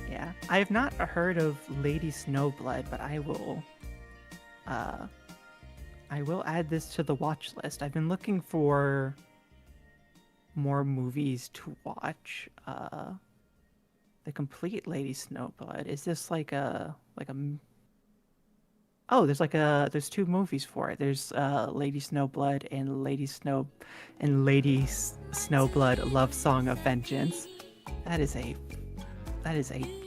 A: Yeah, I have not heard of Lady Snowblood, but I will add this to the watch list. I've been looking for more movies to watch. The complete Lady Snowblood. Is this like a Oh, there's two movies for it. There's Lady Snowblood and Lady Snowblood Love Song of Vengeance. That is a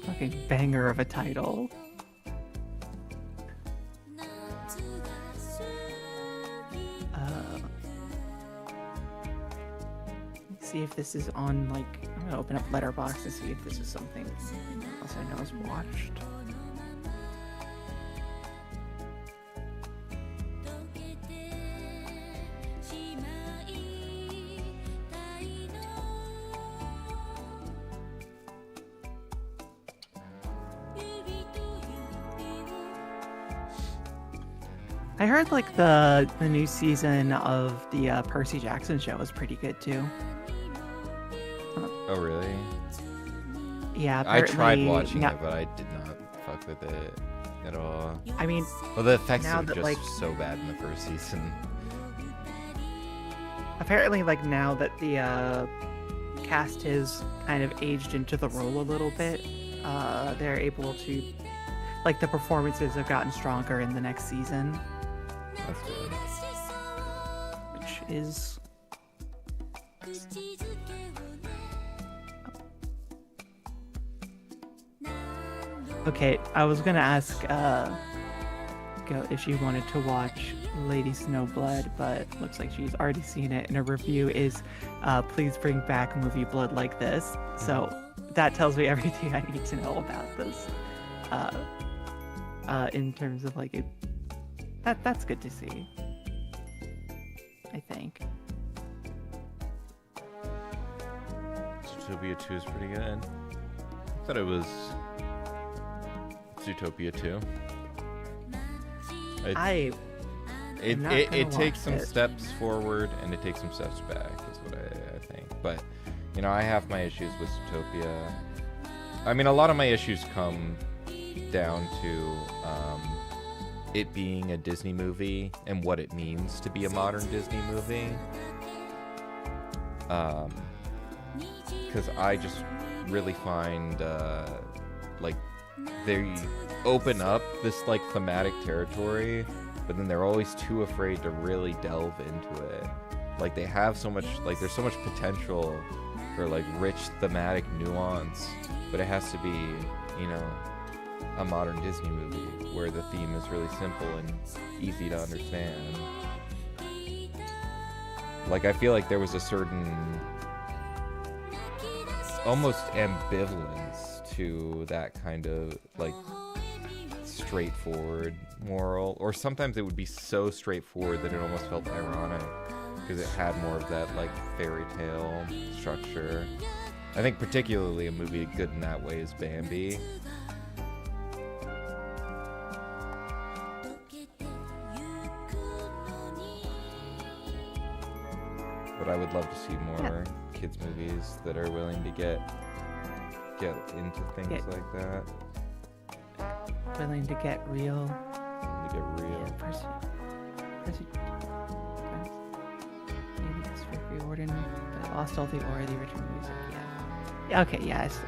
A: fucking banger of a title. See if this is on, like, I'm gonna open up Letterboxd to see if this is something else I know is watched. I heard like the new season of the Percy Jackson show was pretty good too.
B: Oh really?
A: Yeah,
B: I tried
A: apparently
B: watching it, but I did not fuck with it at all.
A: I mean,
B: Well, the effects
A: now
B: are
A: that,
B: just
A: like,
B: so bad in the first season.
A: apparently like now that the cast has kind of aged into the role a little bit, they're able to, like, the performances have gotten stronger in the next season,
B: That's good.
A: which is okay. I was gonna ask Go if she wanted to watch Lady Snowblood, but looks like she's already seen it, and a review is please bring back a movie Blood like this. So that tells me everything I need to know about this in terms of like it. That's good to see, I think.
B: Zootopia 2 is pretty good. I thought it was Zootopia 2. It takes some steps forward and it takes some steps back, is what I think. But, you know, I have my issues with Zootopia. I mean, a lot of my issues come down to it being a Disney movie and what it means to be a modern Disney movie. Because I just really find, like, they open up this, like, thematic territory, but then they're always too afraid to really delve into it. Like, they have so much, like, there's so much potential for, like, rich thematic nuance, but it has to be, you know, a modern Disney movie where the theme is really simple and easy to understand. Like, I feel like there was a certain almost ambivalence to that kind of, like, straightforward moral, or sometimes it would be so straightforward that it almost felt ironic because it had more of that, like, fairy tale structure. I think particularly a movie good in that way is Bambi. But I would love to see more kids movies that are willing to get into things like that.
A: Willing to get real.
B: Willing to get real.
A: Yeah, maybe that's for pre-order. But I lost all the aura of the original music. Yeah. Okay. Yes.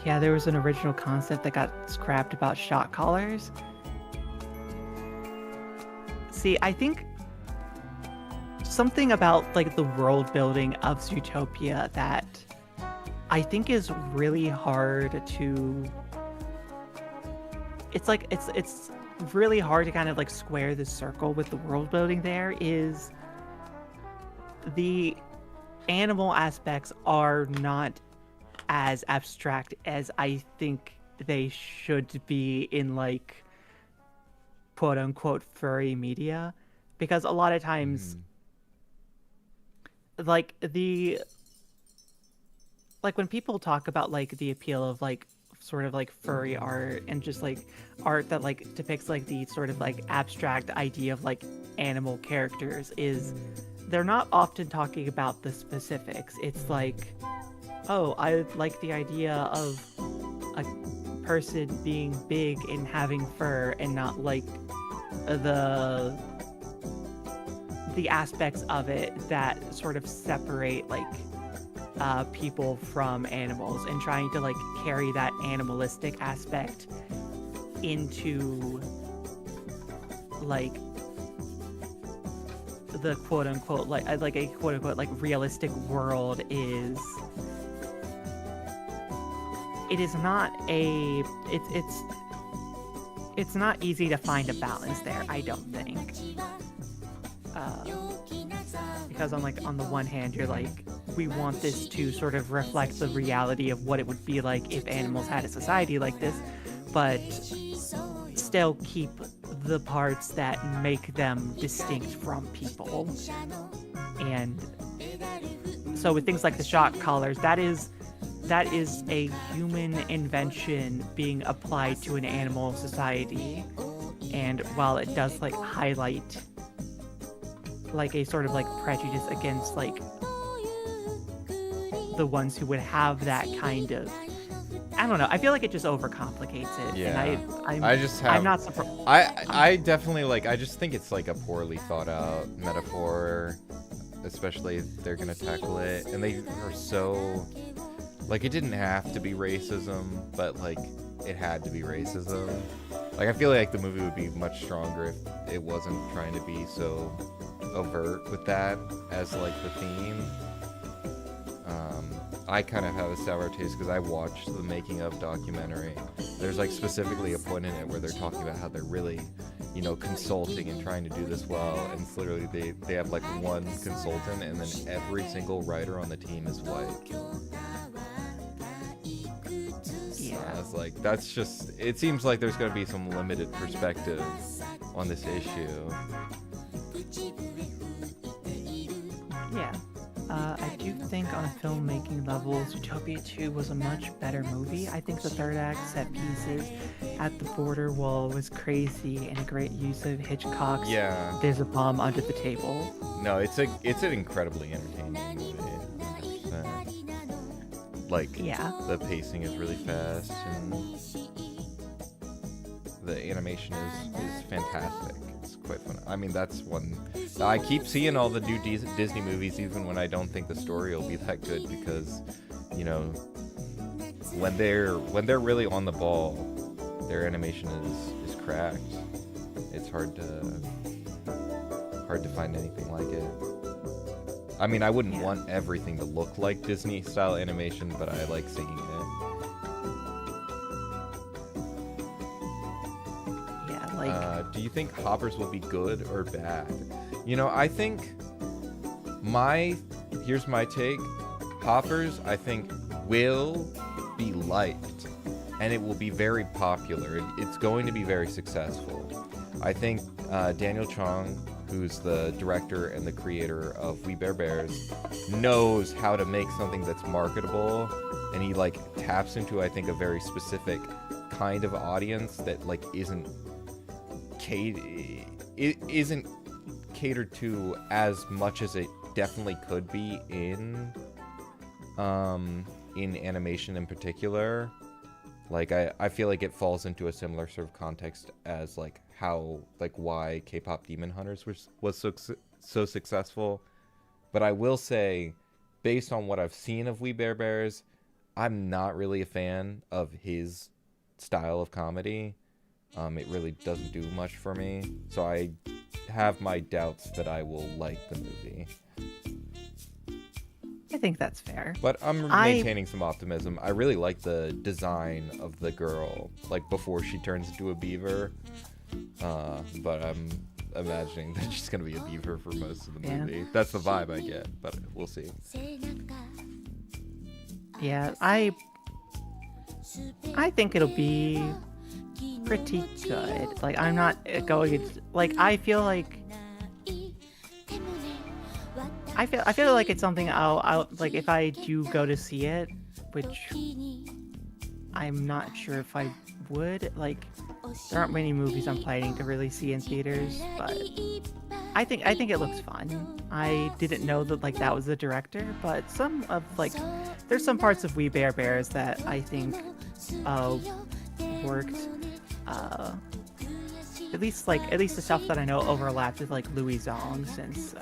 A: Yeah, there was an original concept that got scrapped about shot collars. See, I think something about, like, the world building of Zootopia that I think is really hard to. It's like it's really hard to kind of, like, square the circle with the world building. There is the animal aspects are not as abstract as I think they should be in, like, quote unquote furry media, because a lot of times like when people talk about, like, the appeal of, like, sort of like furry art and just, like, art that, like, depicts, like, the sort of, like, abstract idea of, like, animal characters, is they're not often talking about the specifics. It's like, oh, I like the idea of a person being big and having fur and not, like, the aspects of it that sort of separate like people from animals, and trying to like carry that animalistic aspect into like the quote unquote like a quote unquote like realistic world is, it is not a it's not easy to find a balance there, I don't think. Because on the one hand, you're like, we want this to sort of reflect the reality of what it would be like if animals had a society like this, but still keep the parts that make them distinct from people. And so with things like the shock collars, that is a human invention being applied to an animal society. And while it does like highlight like a sort of like prejudice against like the ones who would have that kind of, I don't know, I feel like it just overcomplicates it.
B: Yeah.
A: And
B: I'm
A: not surprised.
B: I definitely like, I just think it's like a poorly thought out metaphor, especially if they're gonna tackle it, and they are so like, it didn't have to be racism, but like it had to be racism. Like, I feel like the movie would be much stronger if it wasn't trying to be so overt with that as like the theme. I kind of have a sour taste because I watched the making of documentary. There's like specifically a point in it where they're talking about how they're really, you know, consulting and trying to do this well, and it's literally they have like one consultant, and then every single writer on the team is white.
A: Yeah.
B: I was like, that's just, it seems like there's going to be some limited perspective on this issue.
A: Yeah. I do think on a filmmaking level, Zootopia 2 was a much better movie. I think the third act set pieces at the border wall was crazy, and a great use of Hitchcock's There's a Bomb Under the Table.
B: No, it's an incredibly entertaining movie. 100%. Like, the pacing is really fast, and the animation is fantastic. It's quite fun. I mean, that's one. I keep seeing all the new Disney movies, even when I don't think the story will be that good, because, you know, when they're really on the ball, their animation is cracked. It's hard to find anything like it. I mean, I wouldn't want everything to look like Disney style animation, but I like seeing it. Do you think Hoppers will be good or bad? You know, I think here's my take. Hoppers, I think, will be liked, and it will be very popular. It's going to be very successful. I think Daniel Chong, who's the director and the creator of We Bare Bears, knows how to make something that's marketable, and he like taps into, I think, a very specific kind of audience that like isn't catered to as much as it definitely could be in animation in particular. Like, I feel like it falls into a similar sort of context as like how, like, why K-pop Demon Hunters was so successful. But I will say, based on what I've seen of We Bare Bears, I'm not really a fan of his style of comedy. It really doesn't do much for me, so I have my doubts that I will like the movie.
A: I think that's fair.
B: But I'm maintaining some optimism. I really like the design of the girl, like before she turns into a beaver. But I'm imagining that she's gonna be a beaver for most of the movie. Yeah. That's the vibe I get, but we'll see.
A: Yeah, I think it'll be pretty good. Like, I'm not going, like, I feel like it's something I'll like, if I do go to see it, which I'm not sure if I would. Like, there aren't many movies I'm planning to really see in theaters, but I think it looks fun. I didn't know that like that was the director, but some of like, there's some parts of We Bare Bears that I think worked at least the stuff that I know overlapped with like Louis Zong, since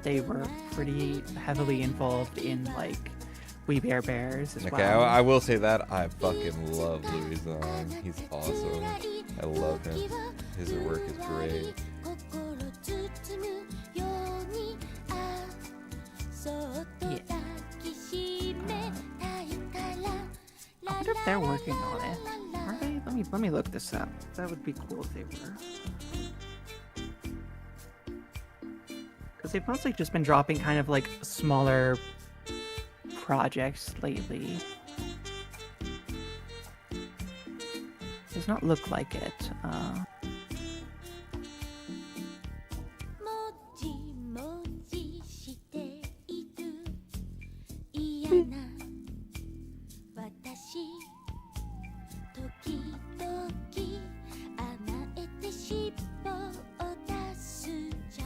A: they were pretty heavily involved in like We Bare Bears as
B: Okay,
A: well.
B: I will say that I fucking love Louis Zong. He's awesome. I love him. His work is great.
A: I wonder if they're working on it. Are they? Let me look this up. That would be cool if they were. Because they've mostly just been dropping kind of like smaller projects lately. Does not look like it.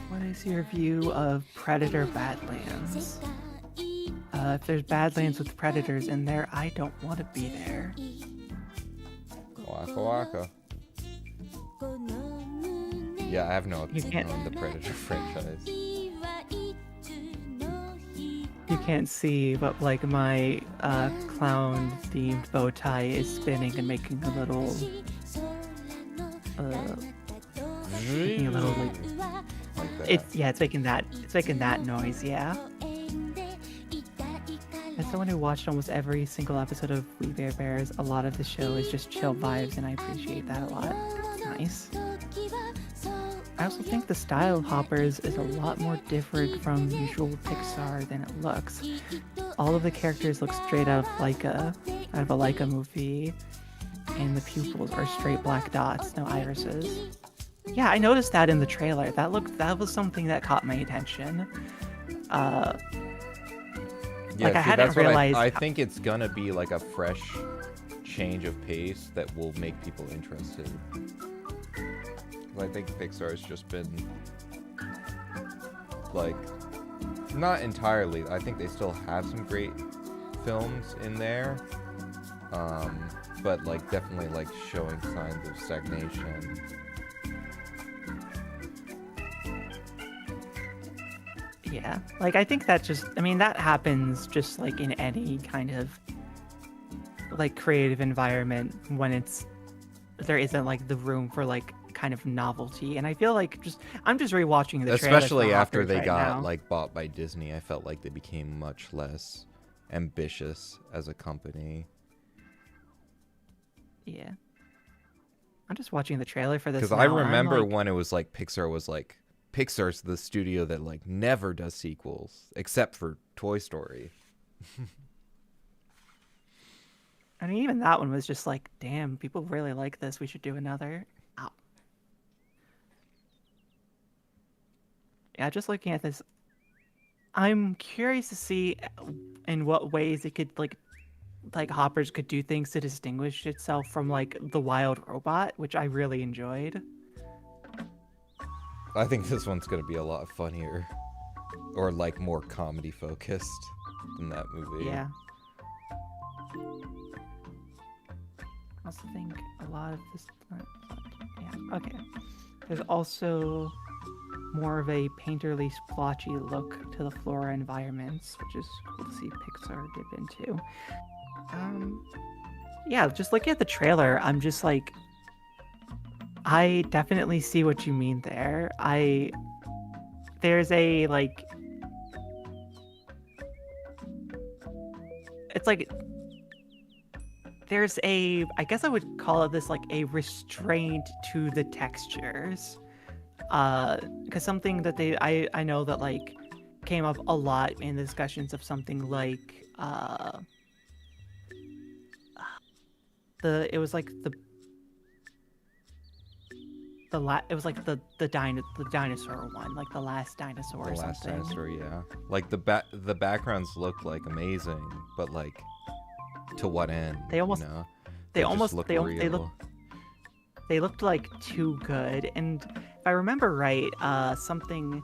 A: What is your view of Predator Badlands? If there's Badlands with predators in there, I don't want to be there.
B: Waka waka. Yeah, I have no opinion on the Predator franchise.
A: You can't see, but like my clown-themed bow tie is spinning and making a little, like it's making that noise. Yeah. As someone who watched almost every single episode of We Bare Bears, a lot of the show is just chill vibes, and I appreciate that a lot. It's nice. I also think the style of Hoppers is a lot more different from usual Pixar than it looks. All of the characters look straight out of a Leica movie, and the pupils are straight black dots, no irises. Yeah, I noticed that in the trailer. That was something that caught my attention.
B: Yeah,
A: I hadn't realized.
B: I think it's gonna be like a fresh change of pace that will make people interested. I think Pixar's just been like, not entirely. I think they still have some great films in there, but like definitely like showing signs of stagnation.
A: Yeah, like I think that that happens just like in any kind of like creative environment when there isn't like the room for like kind of novelty. And I feel like I'm just rewatching the trailers,
B: especially after they
A: right
B: got
A: now.
B: like bought by Disney. I felt like they became much less ambitious as a company.
A: Yeah, I'm just watching the trailer for this
B: because I
A: now, and
B: remember when it was like Pixar's the studio that like never does sequels except for Toy Story.
A: I mean, even that one was just like, damn, people really like this. We should do another. Ow. Yeah, just looking at this, I'm curious to see in what ways it could like Hoppers could do things to distinguish itself from like the Wild Robot, which I really enjoyed.
B: I think this one's gonna be a lot funnier, or like more comedy focused than that movie.
A: Yeah. I also think a lot of this. Yeah. Okay. There's also more of a painterly, splotchy look to the flora environments, which is cool to see Pixar dip into. Yeah, just looking at the trailer, I'm just like, I definitely see what you mean there. There's a like, it's like, there's a, I guess I would call it this like a restraint to the textures. Because something that I know that like came up a lot in the discussions of something like, it was like the dinosaur one, like the last dinosaur or something.
B: The last dinosaur, yeah. Like the backgrounds look like amazing, but like to what end?
A: They looked like too good. And if I remember right, something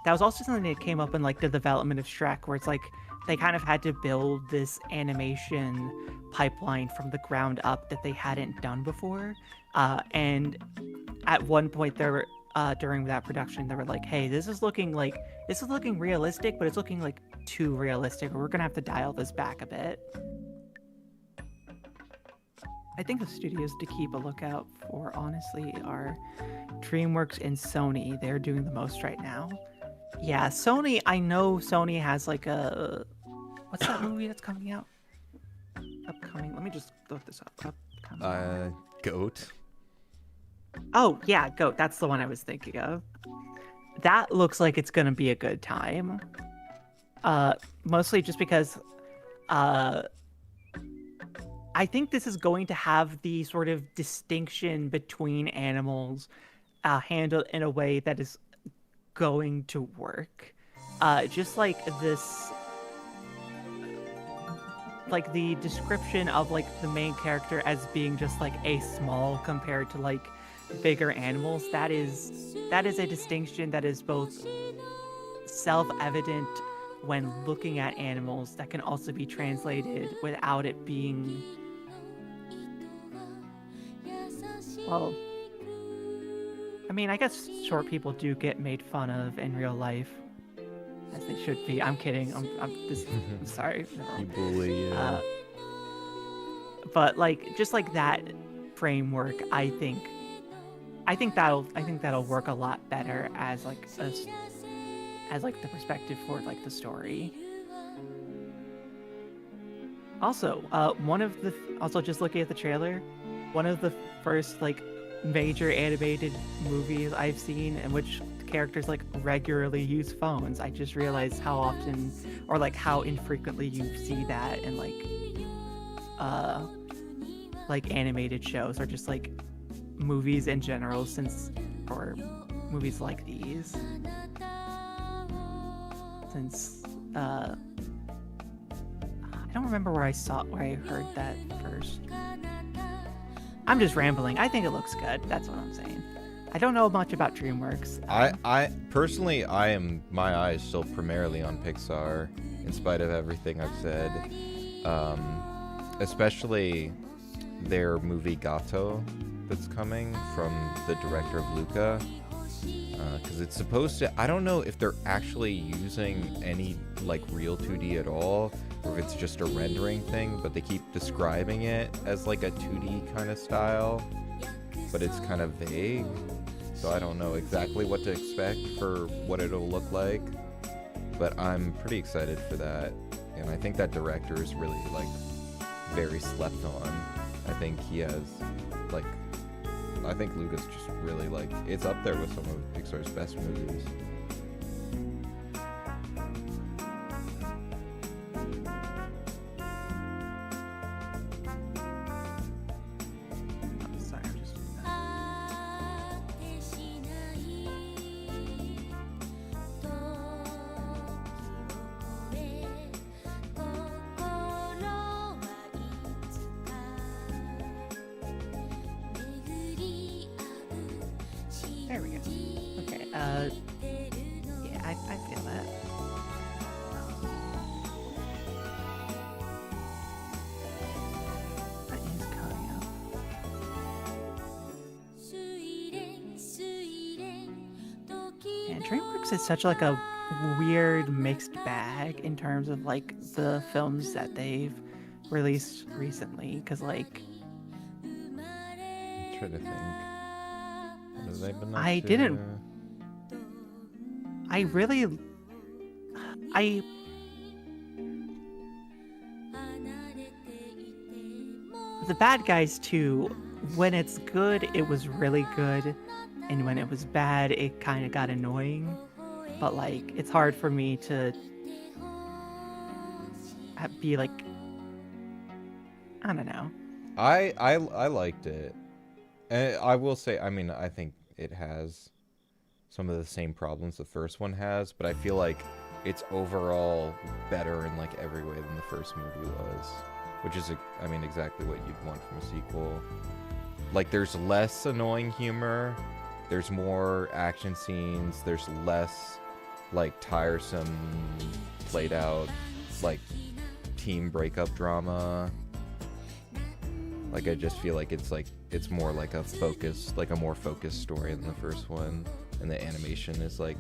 A: that was also something that came up in like the development of Shrek, where it's like they kind of had to build this animation pipeline from the ground up that they hadn't done before. And at one point there were during that production they were like, hey, this is looking realistic, but it's looking like too realistic. We're gonna have to dial this back a bit. I think the studios to keep a lookout for, honestly, are DreamWorks and Sony. They're doing the most right now. Yeah, Sony, I know Sony has like a... What's that movie that's coming out? Upcoming. Let me just look this up.
B: Goat.
A: Oh, yeah, Goat. That's the one I was thinking of. That looks like it's going to be a good time. Mostly just because I think this is going to have the sort of distinction between animals handled in a way that is going to work. Just like this, like the description of like the main character as being just like a small compared to like bigger animals, that is a distinction that is both self-evident when looking at animals, that can also be translated without it being, well, I mean, I guess short people do get made fun of in real life, as they should be. I'm kidding. I'm sorry.
B: You bully. Yeah.
A: But like, just like that framework, I think that'll work a lot better as like the perspective for like the story. Also, also just looking at the trailer, one of the first like major animated movies I've seen in which characters like regularly use phones. I just realized how often or like how infrequently you see that in like animated shows or just like movies in general, or movies like these. Since I don't remember where I heard that first. I'm just rambling. I think it looks good. That's what I'm saying. I don't know much about DreamWorks.
B: I personally, my eye is still primarily on Pixar, in spite of everything I've said. Especially their movie Gato that's coming from the director of Luca. Because it's supposed to, I don't know if they're actually using any like real 2D at all, or if it's just a rendering thing, but they keep describing it as like a 2D kind of style, but it's kind of vague, so I don't know exactly what to expect for what it'll look like, but I'm pretty excited for that, and I think that director is really like very slept on. I think he has like, I think Luca's just really like, it's up there with some of Pixar's best movies.
A: Sorry, I'm just doing There we go. Okay, yeah, I feel that. That is coming up. And DreamWorks is such like a weird mixed bag in terms of like the films that they've released recently, because like,
B: I'm trying to think.
A: I didn't. The Bad Guys 2, when it's good, it was really good, and when it was bad, it kind of got annoying. But like, it's hard for me to be like, I don't know.
B: I liked it. And I will say, I mean, I think it has some of the same problems the first one has, but I feel like it's overall better in like every way than the first movie was, which is, I mean, exactly what you'd want from a sequel. Like, there's less annoying humor, there's more action scenes, there's less like tiresome, played out like team breakup drama. Like I just feel like it's more like a focus, like a more focused story than the first one, and the animation is like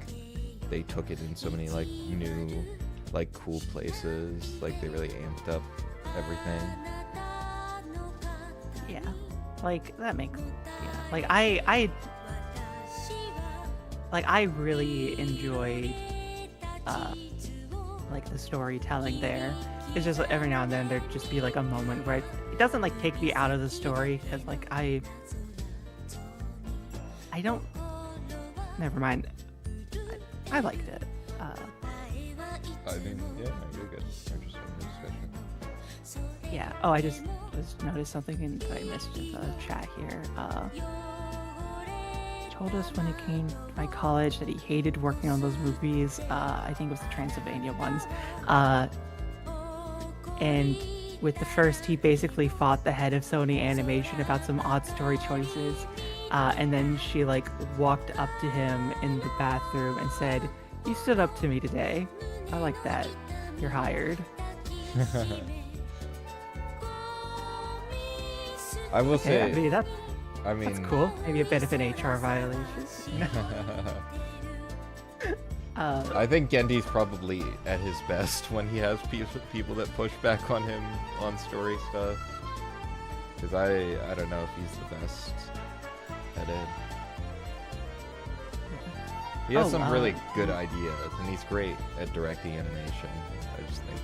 B: they took it in so many like new, like cool places. Like they really amped up everything.
A: Yeah, like that makes like I really enjoyed like the storytelling there. It's just like, every now and then there'd just be like a moment where it doesn't like take me out of the story, because like I don't, never mind. I liked it.
B: I mean, yeah, no, you're good. I'm just having a discussion.
A: Yeah. Oh, I just noticed something in that I missed in the chat here. He told us when he came to my college that he hated working on those movies. I think it was the Transylvania ones. And with the first, he basically fought the head of Sony Animation about some odd story choices. And then she like walked up to him in the bathroom and said, "You stood up to me today. I like that. You're hired."
B: I will say,
A: I mean,
B: I mean,
A: that's cool. Maybe a bit of an HR violation.
B: I think Gendy's probably at his best when he has people that push back on him on story stuff. Because I don't know if he's the best at it. He has some really good ideas, and he's great at directing animation. I just think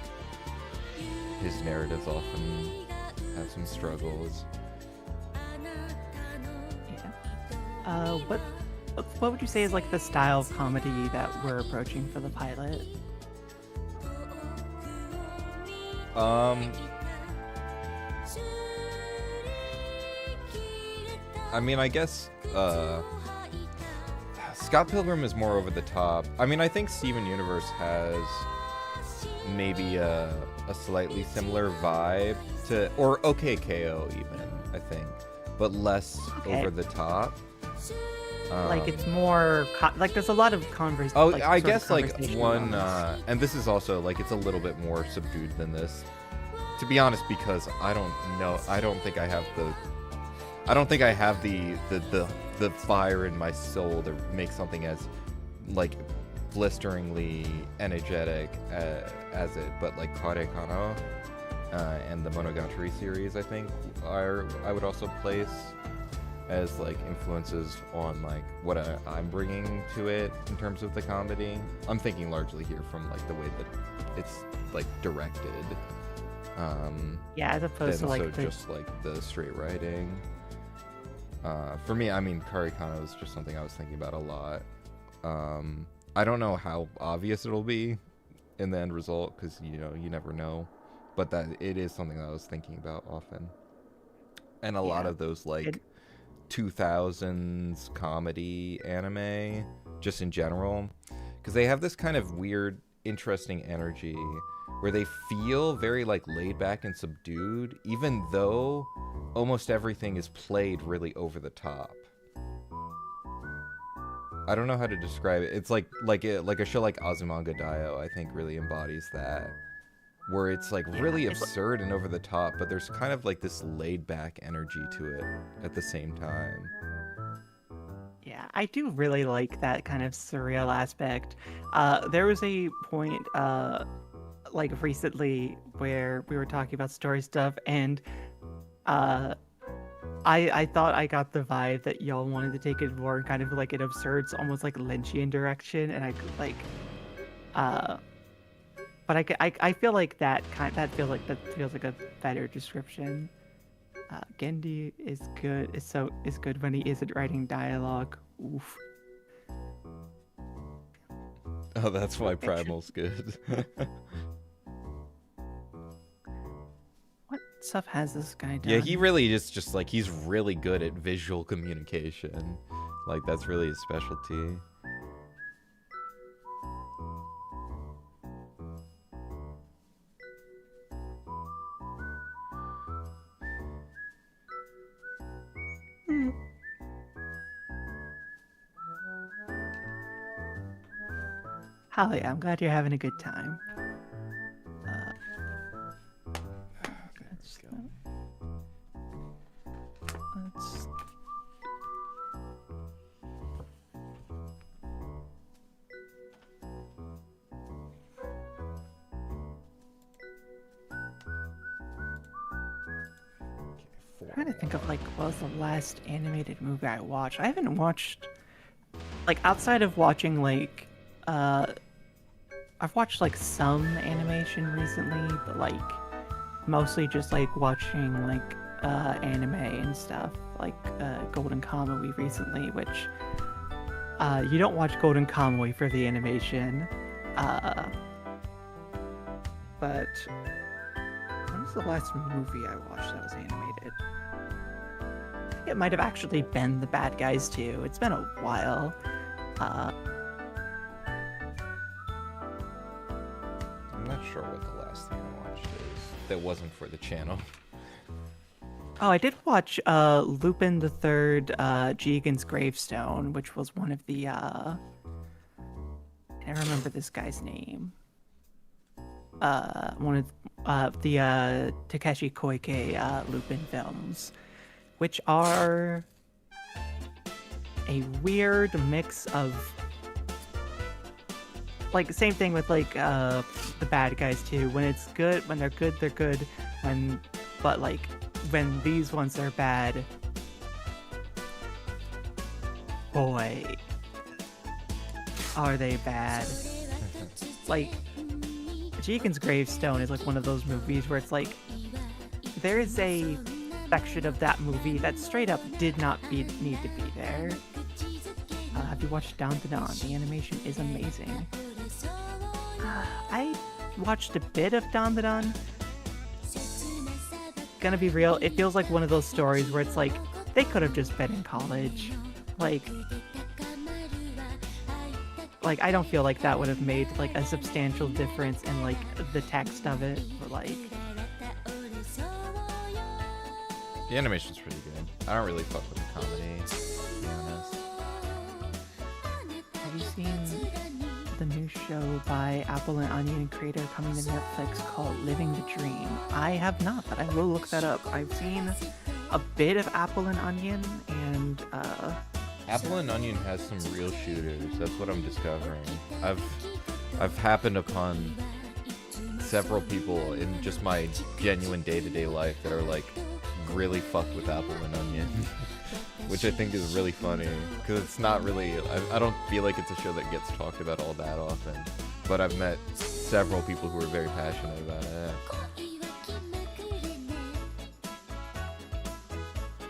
B: his narratives often have some struggles.
A: Yeah. What would you say is like the style of comedy that we're approaching for the pilot?
B: I mean, I guess Scott Pilgrim is more over the top. I mean, I think Steven Universe has maybe a slightly similar vibe to, or OK KO even, I think, but less over the top.
A: Like it's more like there's a lot of conversation.
B: Oh, like, I guess like one, and this is also like it's a little bit more subdued than this, to be honest, because I don't know. I don't think I have the fire in my soul to make something as like blisteringly energetic as it. But like Kare Kano and the Monogatari series, I think I would also place as like influences on like what I'm bringing to it in terms of the comedy. I'm thinking largely here from like the way that it's like directed.
A: Yeah, as opposed to like
B: just like the straight writing. For me, I mean, Karikano is just something I was thinking about a lot. I don't know how obvious it'll be in the end result, because you know you never know, but that it is something that I was thinking about often. And a lot of those like 2000s comedy anime, just in general, because they have this kind of weird, interesting energy where they feel very like laid back and subdued, even though almost everything is played really over the top. I don't know how to describe it. It's like a show like Azumanga Daioh, I think, really embodies that, where it's like really absurd and over the top, but there's kind of like this laid back energy to it at the same time.
A: Yeah, I do really like that kind of surreal aspect. There was a point like recently where we were talking about story stuff, and I thought I got the vibe that y'all wanted to take it more kind of like an absurd, almost like Lynchian direction, and I could like but I feel like that feels like a better description. Gendy is good. Is good when he isn't writing dialogue. Oof.
B: Oh, that's why Primal's good.
A: What stuff has this guy done?
B: Yeah, he really is just like, he's really good at visual communication. Like, that's really his specialty.
A: Holly, I'm glad you're having a good time. trying to think of like what was the last animated movie I watched. I haven't watched like outside of watching like I've watched like some animation recently, but like mostly just like watching like anime and stuff like Golden Kamuy recently, which you don't watch Golden Kamuy for the animation, but when was the last movie I watched that was animated? I think it might have actually been The Bad Guys too. It's been a while.
B: I'm not sure what the last thing I watched is that wasn't for the channel.
A: Oh, I did watch Lupin the Third, Jigen's Gravestone, which was one of the I don't remember this guy's name. One of the Takeshi Koike Lupin films, which are a weird mix of like same thing with like the Bad Guys too. When it's good, when they're good, they're good. But like when these ones are bad, boy, are they bad. Like Jigen's Gravestone is like one of those movies where it's like there is a section of that movie that straight up did not need to be there. Have you watched Down to Dawn? The animation is amazing. I watched a bit of Down to Dawn. Gonna be real, it feels like one of those stories where it's like they could have just been in college. Like I don't feel like that would have made like a substantial difference in like the text of it, but like
B: The animation's pretty good. I don't really fuck with the comedy, to be honest.
A: have you seen the new show by Apple and Onion creator coming to Netflix called Living the Dream? I have not, but I will look that up. I've seen a bit of Apple and Onion, and
B: Apple and Onion has some real shooters. That's what I'm discovering. I've happened upon several people in just my genuine day-to-day life that are like really fucked with Apple and Onion, which I think is really funny because it's not really. I don't feel like it's a show that gets talked about all that often. But I've met several people who are very passionate about it.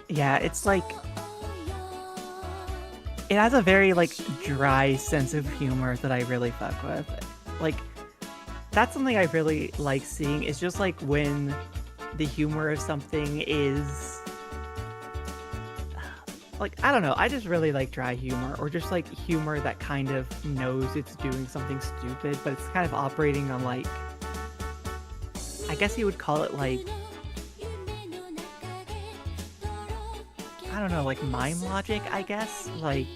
A: yeah, it's like it has a very like dry sense of humor that I really fuck with. Like that's something I really like seeing. It's just like when the humor of something is like, I don't know, I just really like dry humor, or just like humor that kind of knows it's doing something stupid, but it's kind of operating on like, I guess you would call it like, I don't know, like mime logic, I guess, like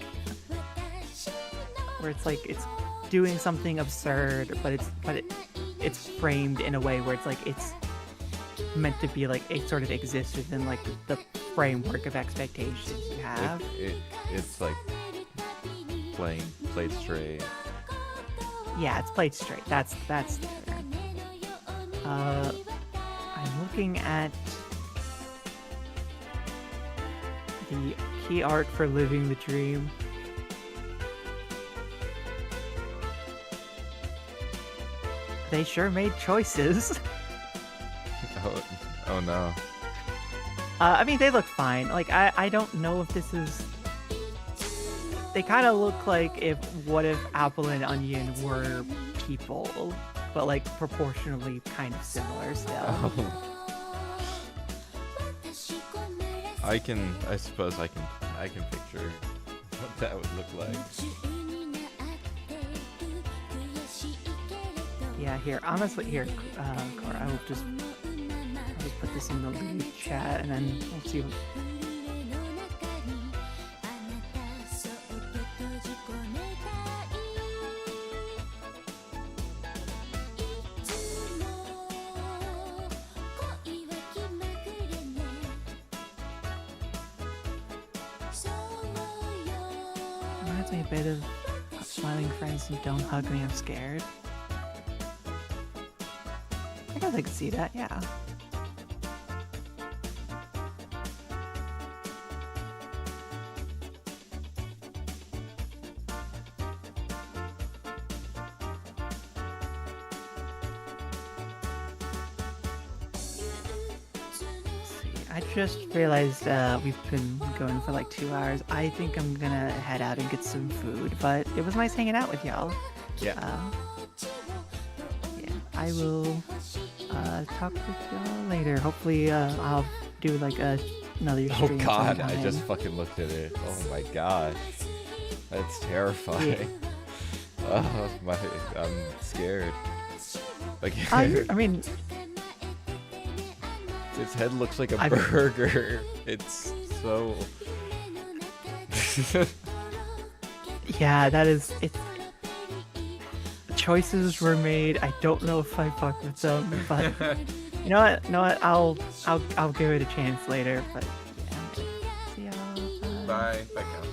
A: where it's like it's doing something absurd, but it's framed in a way where it's like it's meant to be like it sort of exists within like the framework of expectations you have.
B: It's like played straight.
A: Yeah, it's played straight. That's the term. I'm looking at the key art for Living the Dream. They sure made choices.
B: Oh no.
A: I mean, they look fine. Like, I don't know if this is... They kind of look like what if Apple and Onion were people, but like proportionally kind of similar still.
B: Oh. I suppose I can picture what that would look like.
A: Yeah, here, honestly, here, Cora, I will just put this in the lead chat, and then we'll see. Reminds me a bit of Smiling Friends and Don't Hug Me, I'm Scared. I guess I could see that, yeah. I just realized we've been going for like 2 hours. I think I'm gonna head out and get some food, but it was nice hanging out with y'all.
B: Yeah.
A: Yeah, I will talk with y'all later. Hopefully, I'll do like another
B: Oh
A: stream.
B: god, I
A: sometime.
B: just fucking looked at it. Oh my gosh. That's terrifying. Oh my, I'm scared. Like,
A: I mean,
B: its head looks like a burger. It's so...
A: yeah, that is it. Choices were made. I don't know if I fuck with them, but you know what? I'll give it a chance later. But yeah, see y'all.
B: Bye. Bye, Cal.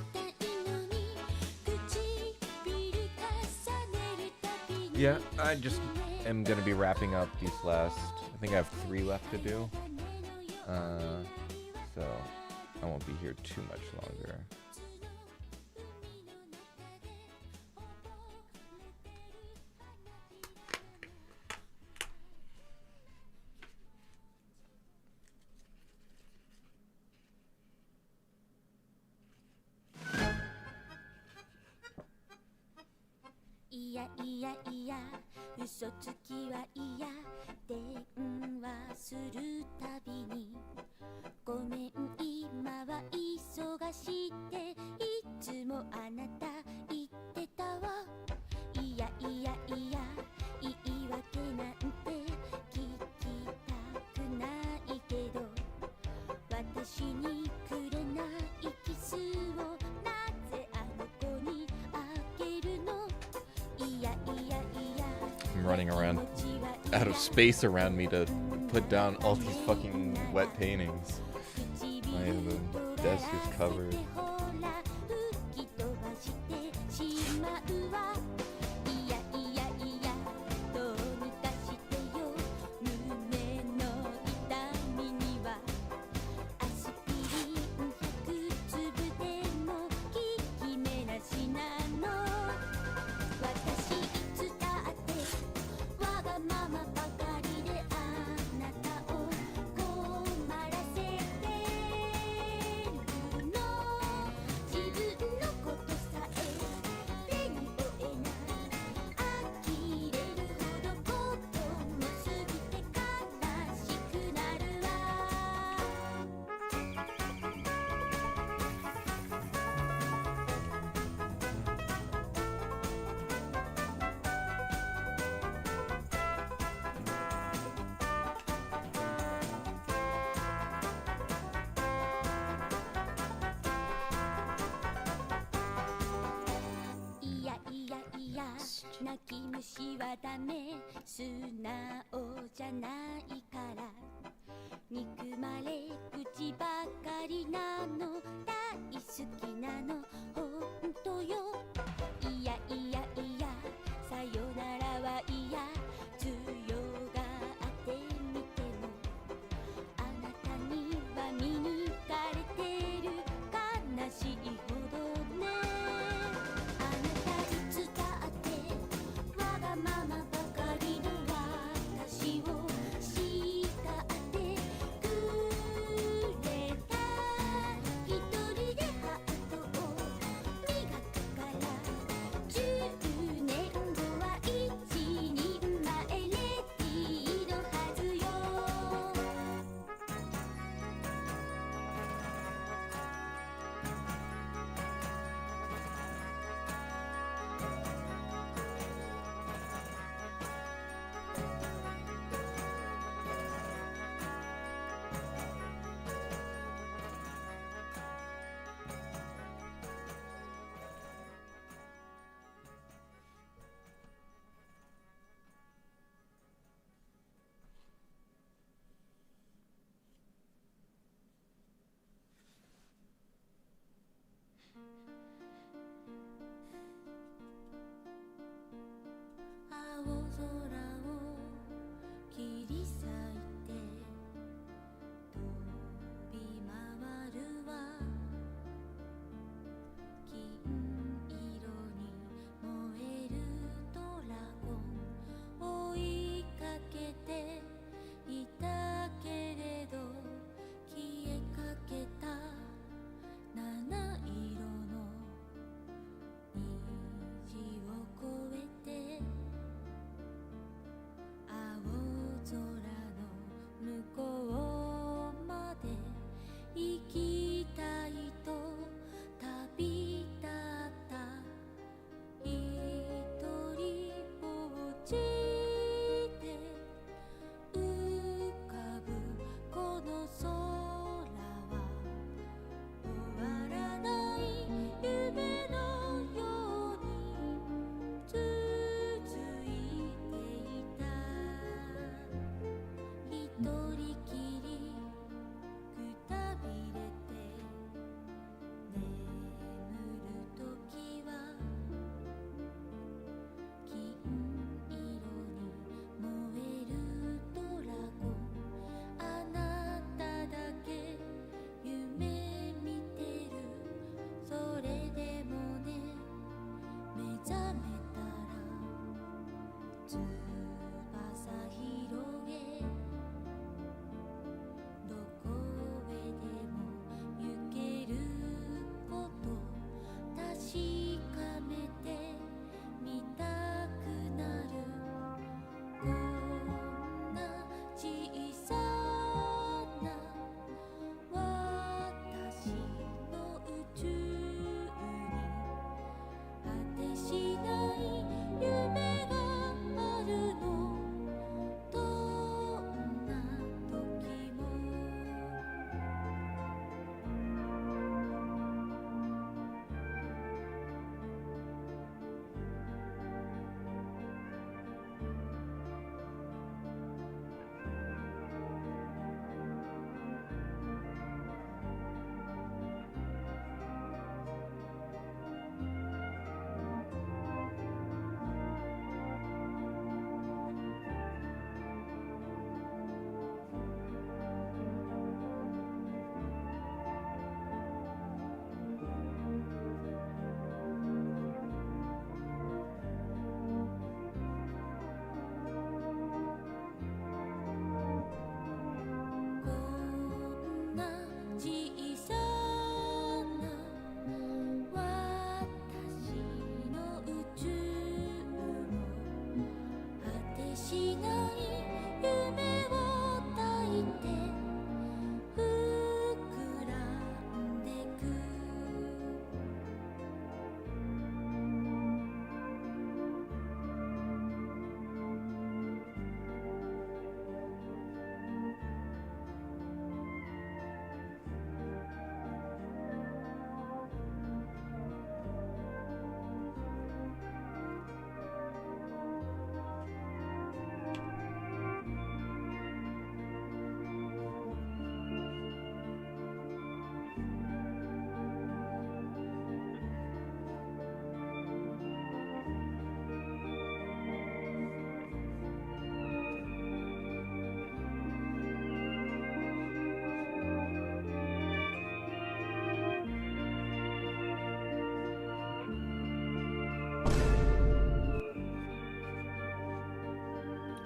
B: Yeah, I just am gonna be wrapping up these last. I think I have 3 left to do. So I won't be here too much longer.
C: いやいやいや嘘つきは嫌電話するたびにごめん今は忙しくていつもあなた言ってたわいやいやいや言い訳なんて聞きたくないけど私にくれないキスをなぜあの子にあげるの
B: I'm running around out of space around me to put down all these fucking wet paintings. The desk is covered.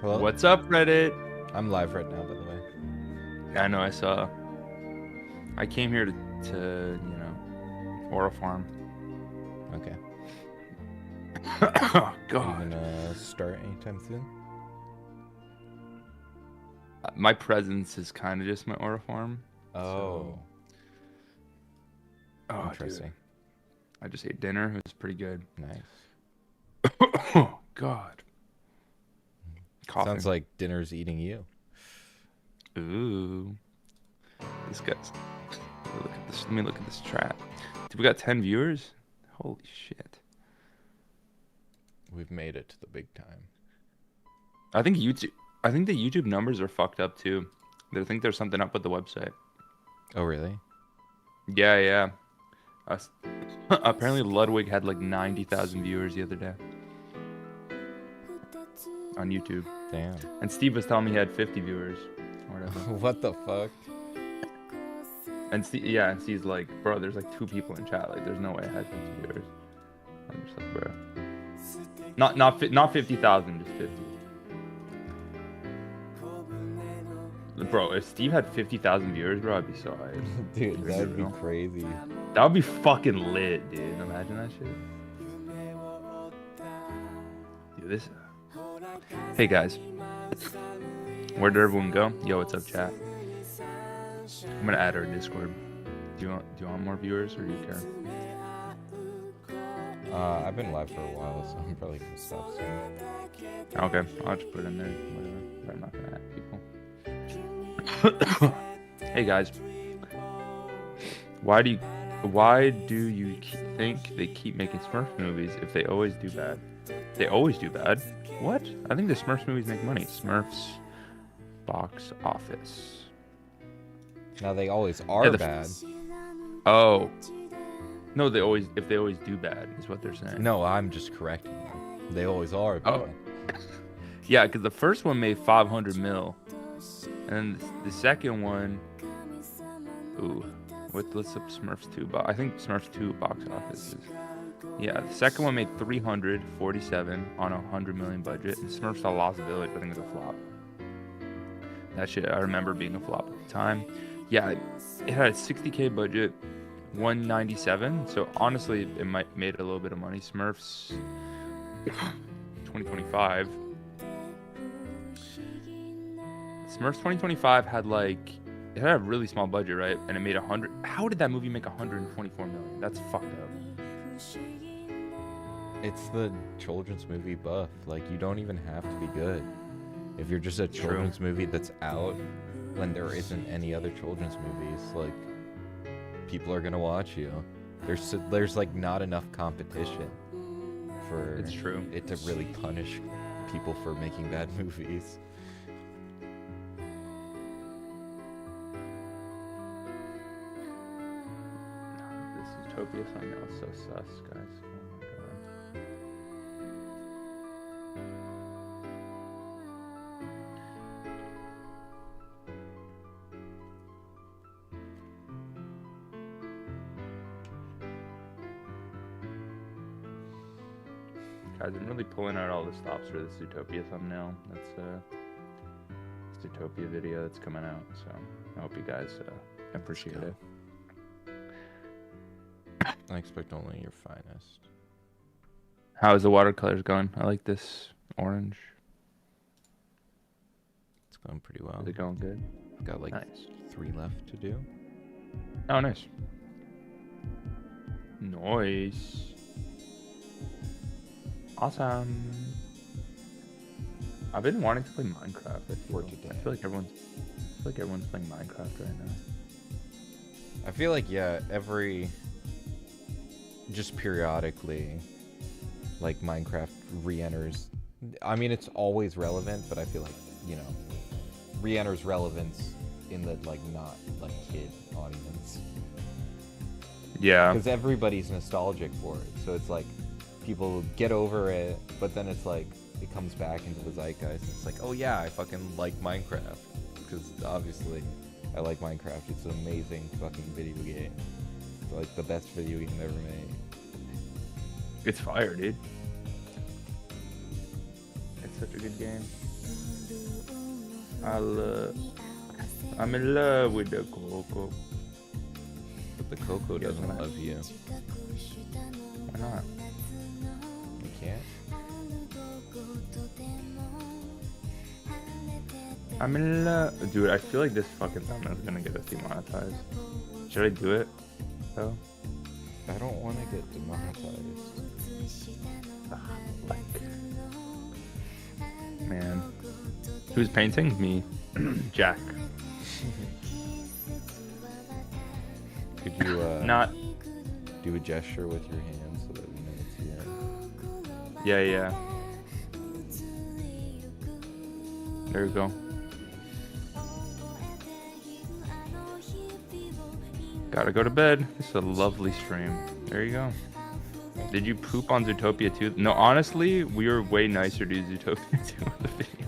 B: Hello?
D: What's up, Reddit?
B: I'm live right now, by the way.
D: Yeah, I know. I saw. I came here to Aura Farm.
B: Okay.
D: Oh
B: Are you
D: God.
B: gonna start anytime soon?
D: My presence is kind of just my Aura Farm.
B: Oh,
D: Oh,
B: interesting.
D: dude. I just ate dinner. It was pretty good.
B: Nice.
D: Oh God. Coughing.
B: Sounds like dinner's eating you.
D: Ooh. This guy's. Look at this. Let me look at this chat. Dude, we got 10 viewers. Holy shit.
B: We've made it to the big time.
D: I think the YouTube numbers are fucked up too. I think there's something up with the website.
B: Oh, really?
D: Yeah. Apparently Ludwig had like 90,000 viewers the other day on YouTube.
B: Damn.
D: And Steve was telling me he had 50 viewers or whatever.
B: What the fuck?
D: And Steve's like, bro, there's like 2 people in chat. Like, there's no way I had 50 viewers. I'm just like, bro. Not 50,000, just 50. Bro, if Steve had 50,000 viewers, bro, I'd be so hyped.
B: Dude, that would be crazy.
D: That would be fucking lit, dude. Imagine that shit. Dude, this. Hey guys, where did everyone go? Yo, what's up, chat? I'm gonna add our Discord. Do you want more viewers, or do you care?
B: I've been live for a while, so I'm probably gonna stop soon.
D: Okay, I'll just put it in there. Whatever. But I'm not gonna add people. Hey guys, why do you think they keep making Smurf movies if they always do bad? They always do bad? What? I think the Smurfs movies make money. Smurfs box office.
B: Now they always are bad.
D: Oh. No, if they always do bad is what they're saying.
B: No, I'm just correcting them. They always are bad.
D: Oh. Yeah, because the first one made 500 mil. And the second one, let's up Smurfs 2. But I think Smurfs 2 box office is. Yeah, the second one made 347 on a 100 million budget, and Smurfs The Lost Village I think was a flop. That shit I remember being a flop at the time. Yeah, it had a 60K budget, 197. So honestly, it made a little bit of money. Smurfs 2025. Smurfs 2025 had it had a really small budget, right? And it made 100. How did that movie make 124 million? That's fucked up.
B: It's the children's movie buff. Like, you don't even have to be good. If you're just a children's movie that's out when there isn't any other children's movies, like, people are gonna watch you. There's like not enough competition for
D: It's true.
B: it to really punish people for making bad movies.
D: This Utopia thing that was so sus, guys. Oh my god. Guys, I'm really pulling out all the stops for this Utopia thumbnail. That's this Utopia video that's coming out. So I hope you guys appreciate it.
B: I expect only your finest.
D: How is the watercolors going? I like this orange.
B: It's going pretty well.
D: Is it going good?
B: I've got like
D: Nice.
B: 3 left to do.
D: Oh, nice. Nice. Awesome. I've been wanting to play Minecraft. I feel like everyone's playing Minecraft right now.
B: I feel like, yeah, just periodically, like, Minecraft re-enters. I mean, it's always relevant, but I feel like, re-enters relevance in the, like, not, like, kid audience.
D: Yeah.
B: Because everybody's nostalgic for it, so it's like, people get over it, but then it's like, it comes back into the zeitgeist, and it's like, oh yeah, I fucking like Minecraft. Because, obviously, I like Minecraft. It's an amazing fucking video game. It's like the best video game ever made.
D: It's fire, dude. It's such a good game. I'm in love with the cocoa.
B: But the cocoa doesn't love you.
D: Why not?
B: You can't?
D: I'm in love. Dude, I feel like this fucking thumbnail is gonna get us demonetized. Should I do it? Though?
B: I don't want to get demonetized.
D: Like, man. Who's painting? Me. Jack.
B: Could you
D: Not.
B: do a gesture with your hand so that we know it's you?
D: Yeah. There we go. Gotta go to bed. It's a lovely stream. There you go. Did you poop on Zootopia 2? No, honestly, we were way nicer to Zootopia 2 in the video.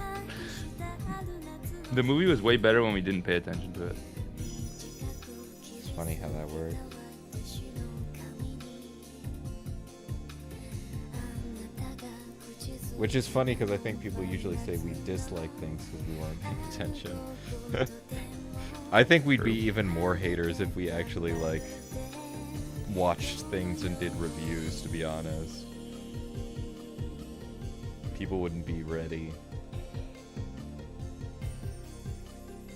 D: The movie was way better when we didn't pay attention to it.
B: It's funny how that works. Which is funny because I think people usually say we dislike things because we weren't paying attention. I think we'd be even more haters if we actually like watched things and did reviews, to be honest. People wouldn't be ready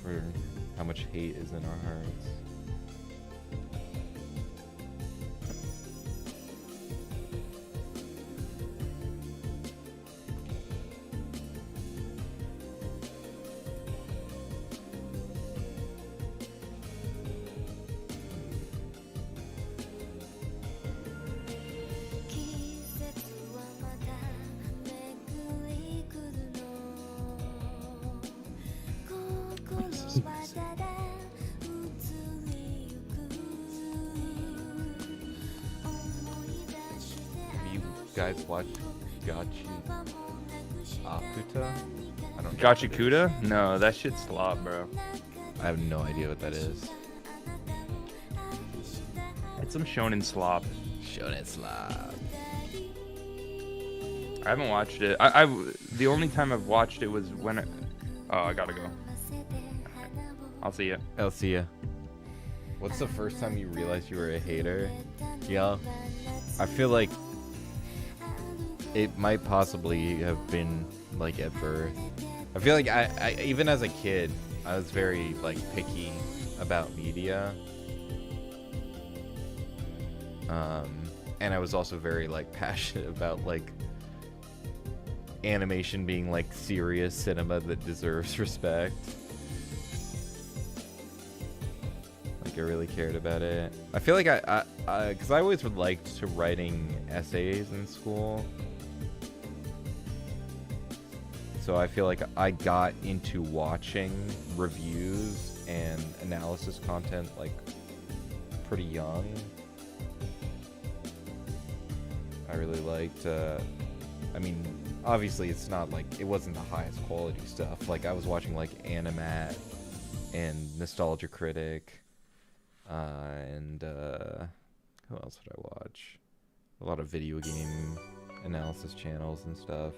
B: for how much hate is in our hearts. Guys watch Akuta? I don't know.
D: Gachikuta? No, that shit's slop, bro.
B: I have no idea what that is.
D: It's some shonen slop.
B: Shonen slap.
D: I haven't watched it. The only time I've watched it was when oh, I gotta go. I'll see ya.
B: I'll see ya. What's the first time you realized you were a hater? Yeah. I feel like it might possibly have been like at birth. I feel like I even as a kid, I was very like picky about media. And I was also very like passionate about like animation being like serious cinema that deserves respect. Like I really cared about it. I feel like because I always liked to writing essays in school. So I feel like I got into watching reviews and analysis content like pretty young. I really liked, I mean, obviously it's not like, it wasn't the highest quality stuff. Like I was watching like Animat and Nostalgia Critic, and who else would I watch? A lot of video game analysis channels and stuff.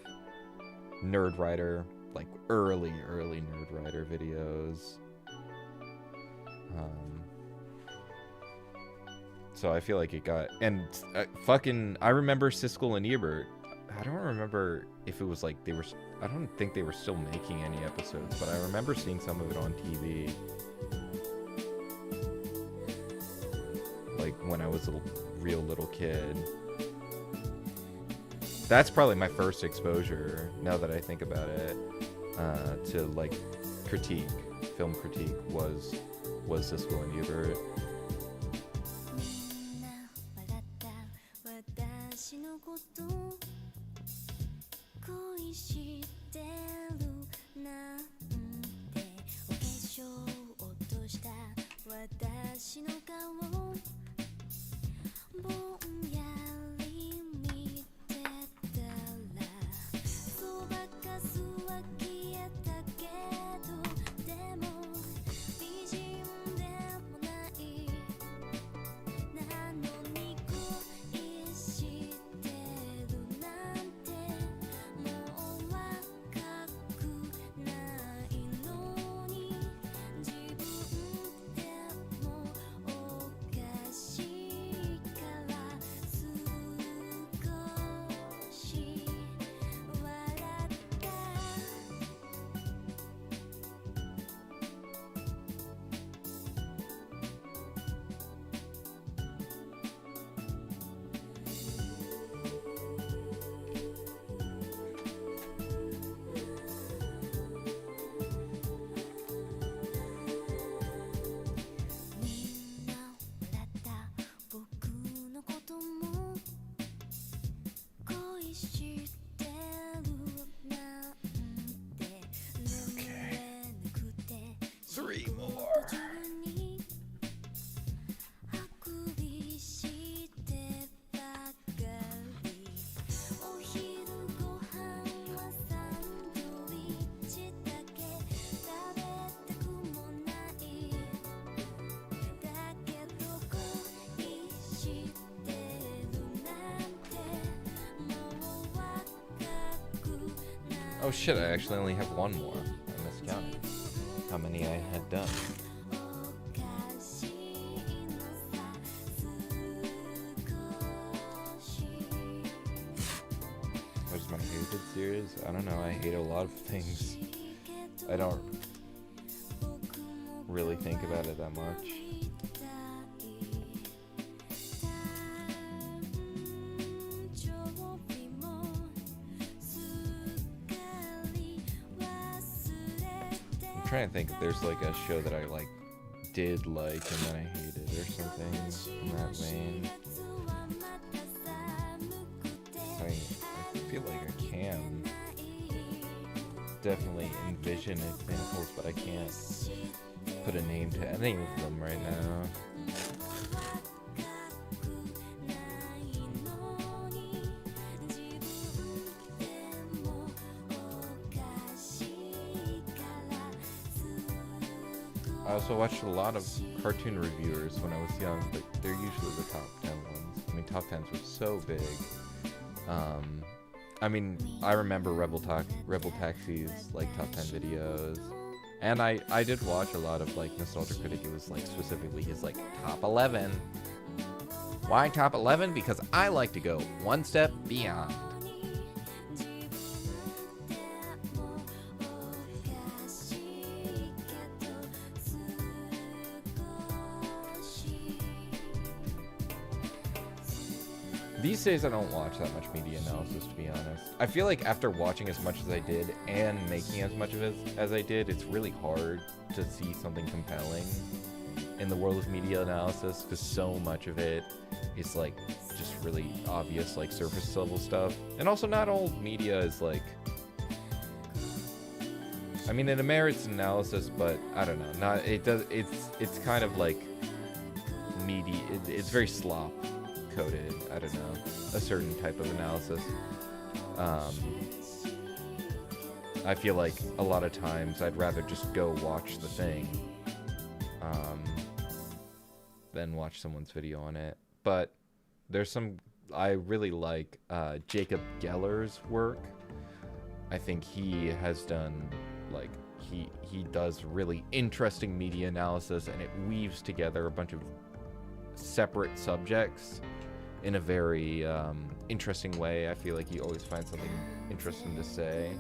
B: Nerd Writer, like early Nerd Writer videos. So I feel like it got, and I remember Siskel and Ebert. I don't remember if it was like I don't think they were still making any episodes, but I remember seeing some of it on TV. Like when I was a real little kid. That's probably my first exposure, now that I think about it, to like film critique was Siskel and Ebert. Oh shit, I actually only have one more. I miscounted how many I had done. What's my hated series? I don't know, I hate a lot of things. I don't really think about it that much. I'm trying to think if there's like a show that I like did like and then I hated or something in that vein. I feel like I can definitely envision examples, but I can't put a name to any of them right now. I also watched a lot of cartoon reviewers when I was young, but they're usually the top 10 ones. I mean, top 10s were so big. I mean, I remember Rebel Taxi's like top 10 videos, and I did watch a lot of like Nostalgia Critic. It was like specifically his like top 11. Why top 11? Because I like to go one step beyond. These days I don't watch that much media analysis, to be honest. I feel like after watching as much as I did and making as much of it as I did, it's really hard to see something compelling in the world of media analysis, because so much of it is like just really obvious, like surface level stuff. And also not all media is like, I mean, it merits analysis, but I don't know, it's kind of like media, it's very slop coded, I don't know, a certain type of analysis. I feel like a lot of times I'd rather just go watch the thing than watch someone's video on it. But there's some, I really like Jacob Geller's work. I think he has done like, he does really interesting media analysis, and it weaves together a bunch of separate subjects in a very interesting way. I feel like he always finds something interesting to say.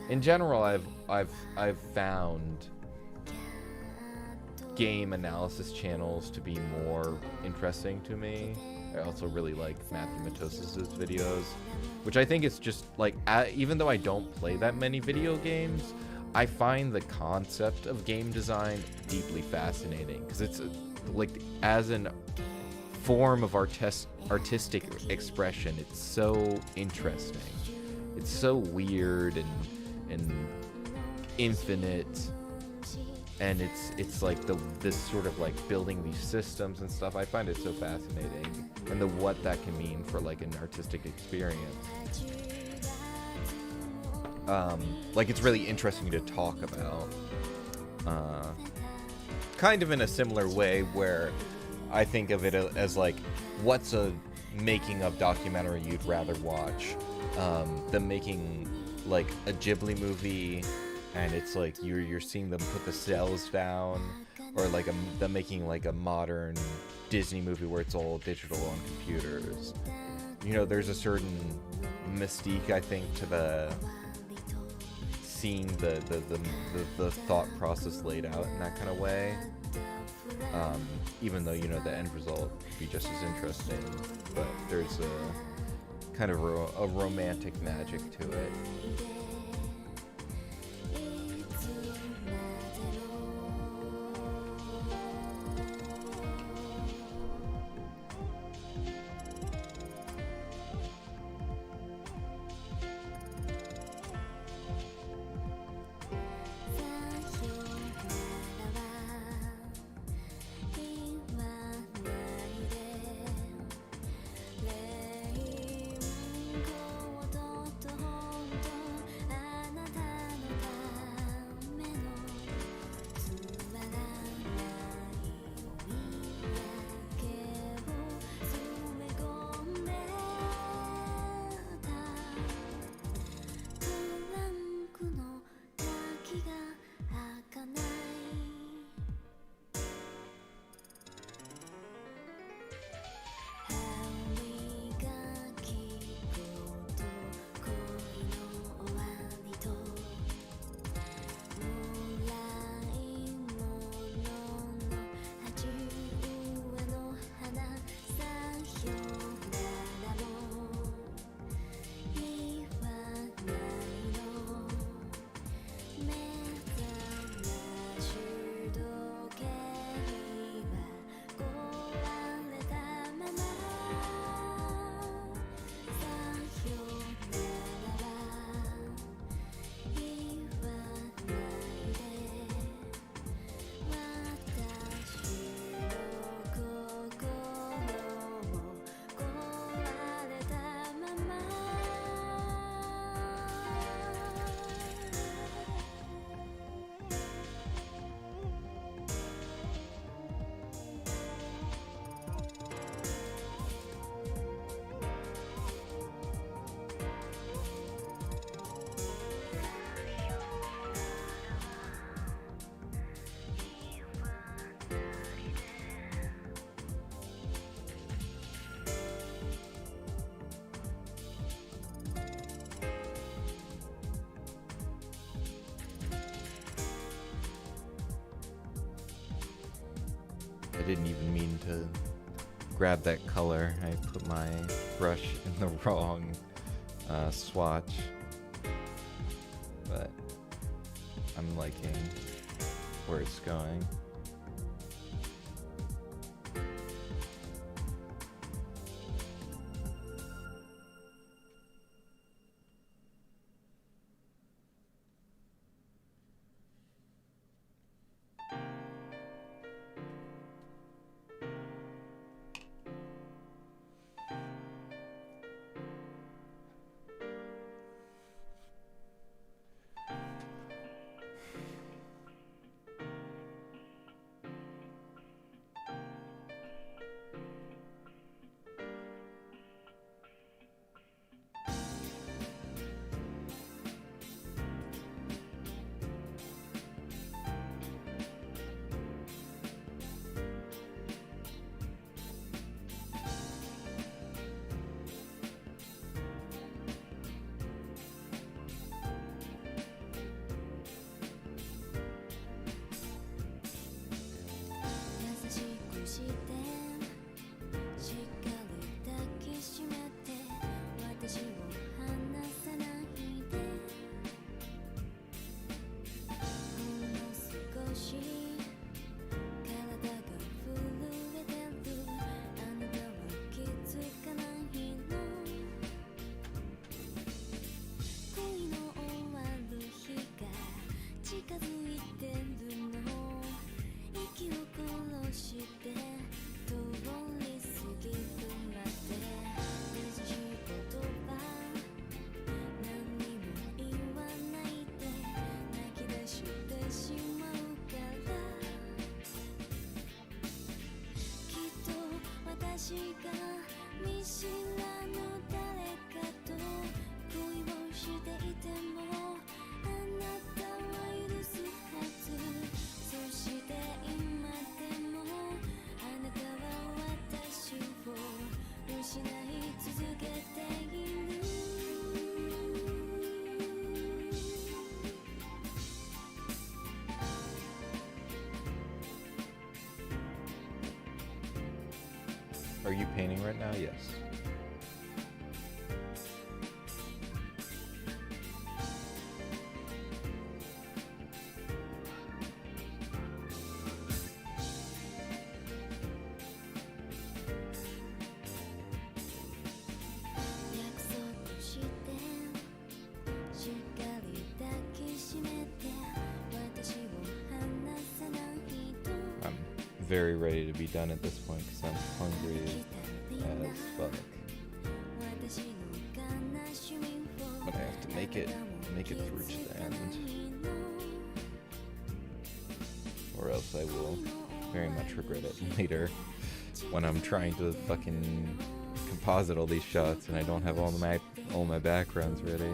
B: In general, I've found game analysis channels to be more interesting to me. I also really like Matthew Matosis's videos, which I think is just like, even though I don't play that many video games, I find the concept of game design deeply fascinating, because it's like, as an form of artistic expression, it's so interesting. It's so weird and infinite, and it's like this sort of like building these systems and stuff. I find it so fascinating, and what that can mean for like an artistic experience. Like, it's really interesting to talk about. Kind of in a similar way, where I think of it as like, what's a making of documentary you'd rather watch? Them making like a Ghibli movie, and it's like you're seeing them put the cells down, or like them making like a modern Disney movie where it's all digital on computers. You know, there's a certain mystique, I think, to the seeing the thought process laid out in that kind of way, even though, you know, the end result would be just as interesting, but there's a kind of a romantic magic to it. didn't even mean to grab that color. I put my brush in the wrong swatch. But I'm liking where it's going. Are you painting right now? Yes. I'm very ready to be done at this point because I'm hungry as fuck. But I have to make it through to the end, or else I will very much regret it later when I'm trying to fucking composite all these shots and I don't have all my backgrounds ready.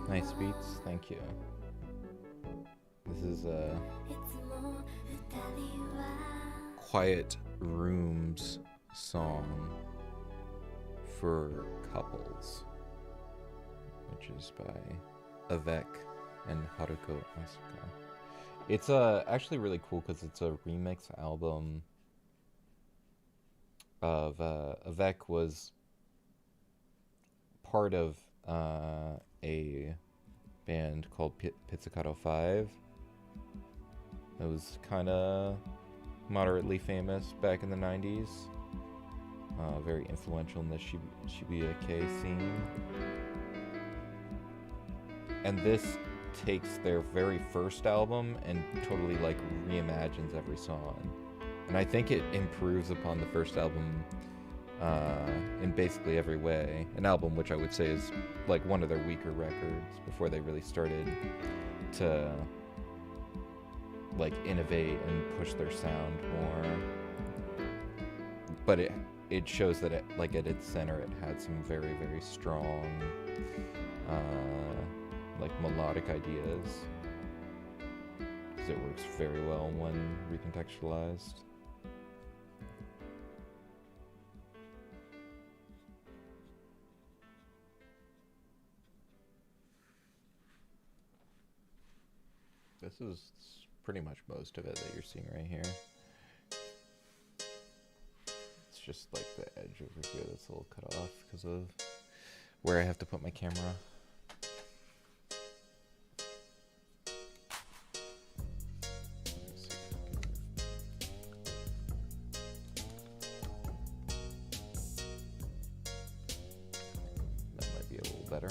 B: Nice beats, thank you. This is a Quiet Rooms song for couples, which is by Avec and Haruko Asuka. It's actually really cool because it's a remix album of Avec was part of a band called Pizzicato 5. It was kind of moderately famous back in the 90s. Very influential in the Shibuya K scene. And this takes their very first album and totally like reimagines every song. And I think it improves upon the first album in basically every way. An album which I would say is like one of their weaker records before they really started to like innovate and push their sound more. But it shows that like at its center it had some very, very strong like melodic ideas, because it works very well when recontextualized. This is pretty much most of it that you're seeing right here. It's just like the edge over here that's a little cut off because of where I have to put my camera. That might be a little better.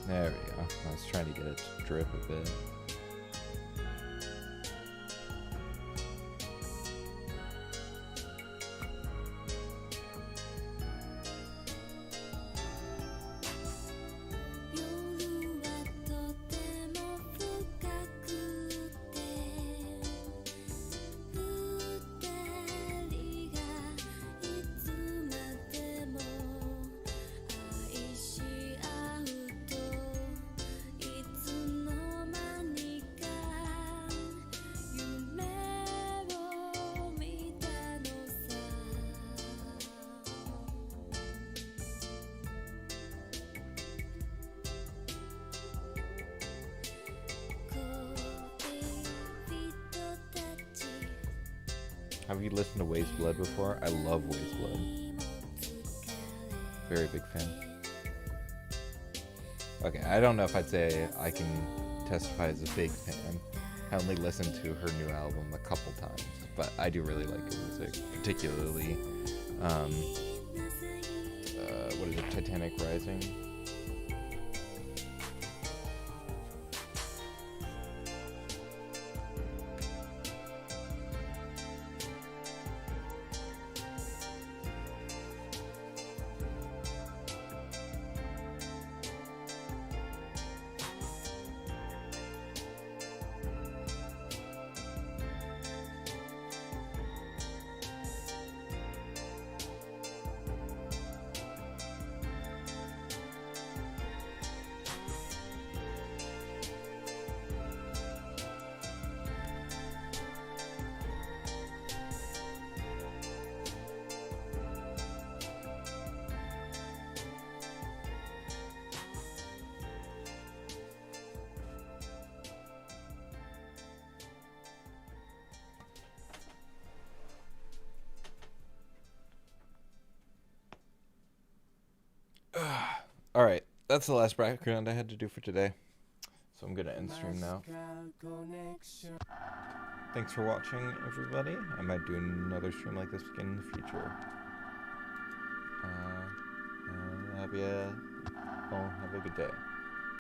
B: There we go. I was trying to get it to drip a bit. Have you listened to Waves Blood before? I love Waves Blood. Very big fan. Okay, I don't know if I'd say I can testify as a big fan. I only listened to her new album a couple times, but I do really like her music, particularly, what is it, Titanic Rising? Alright, that's the last background I had to do for today. So I'm gonna end stream now. Thanks for watching, everybody. I might do another stream like this again in the future. Have a good day.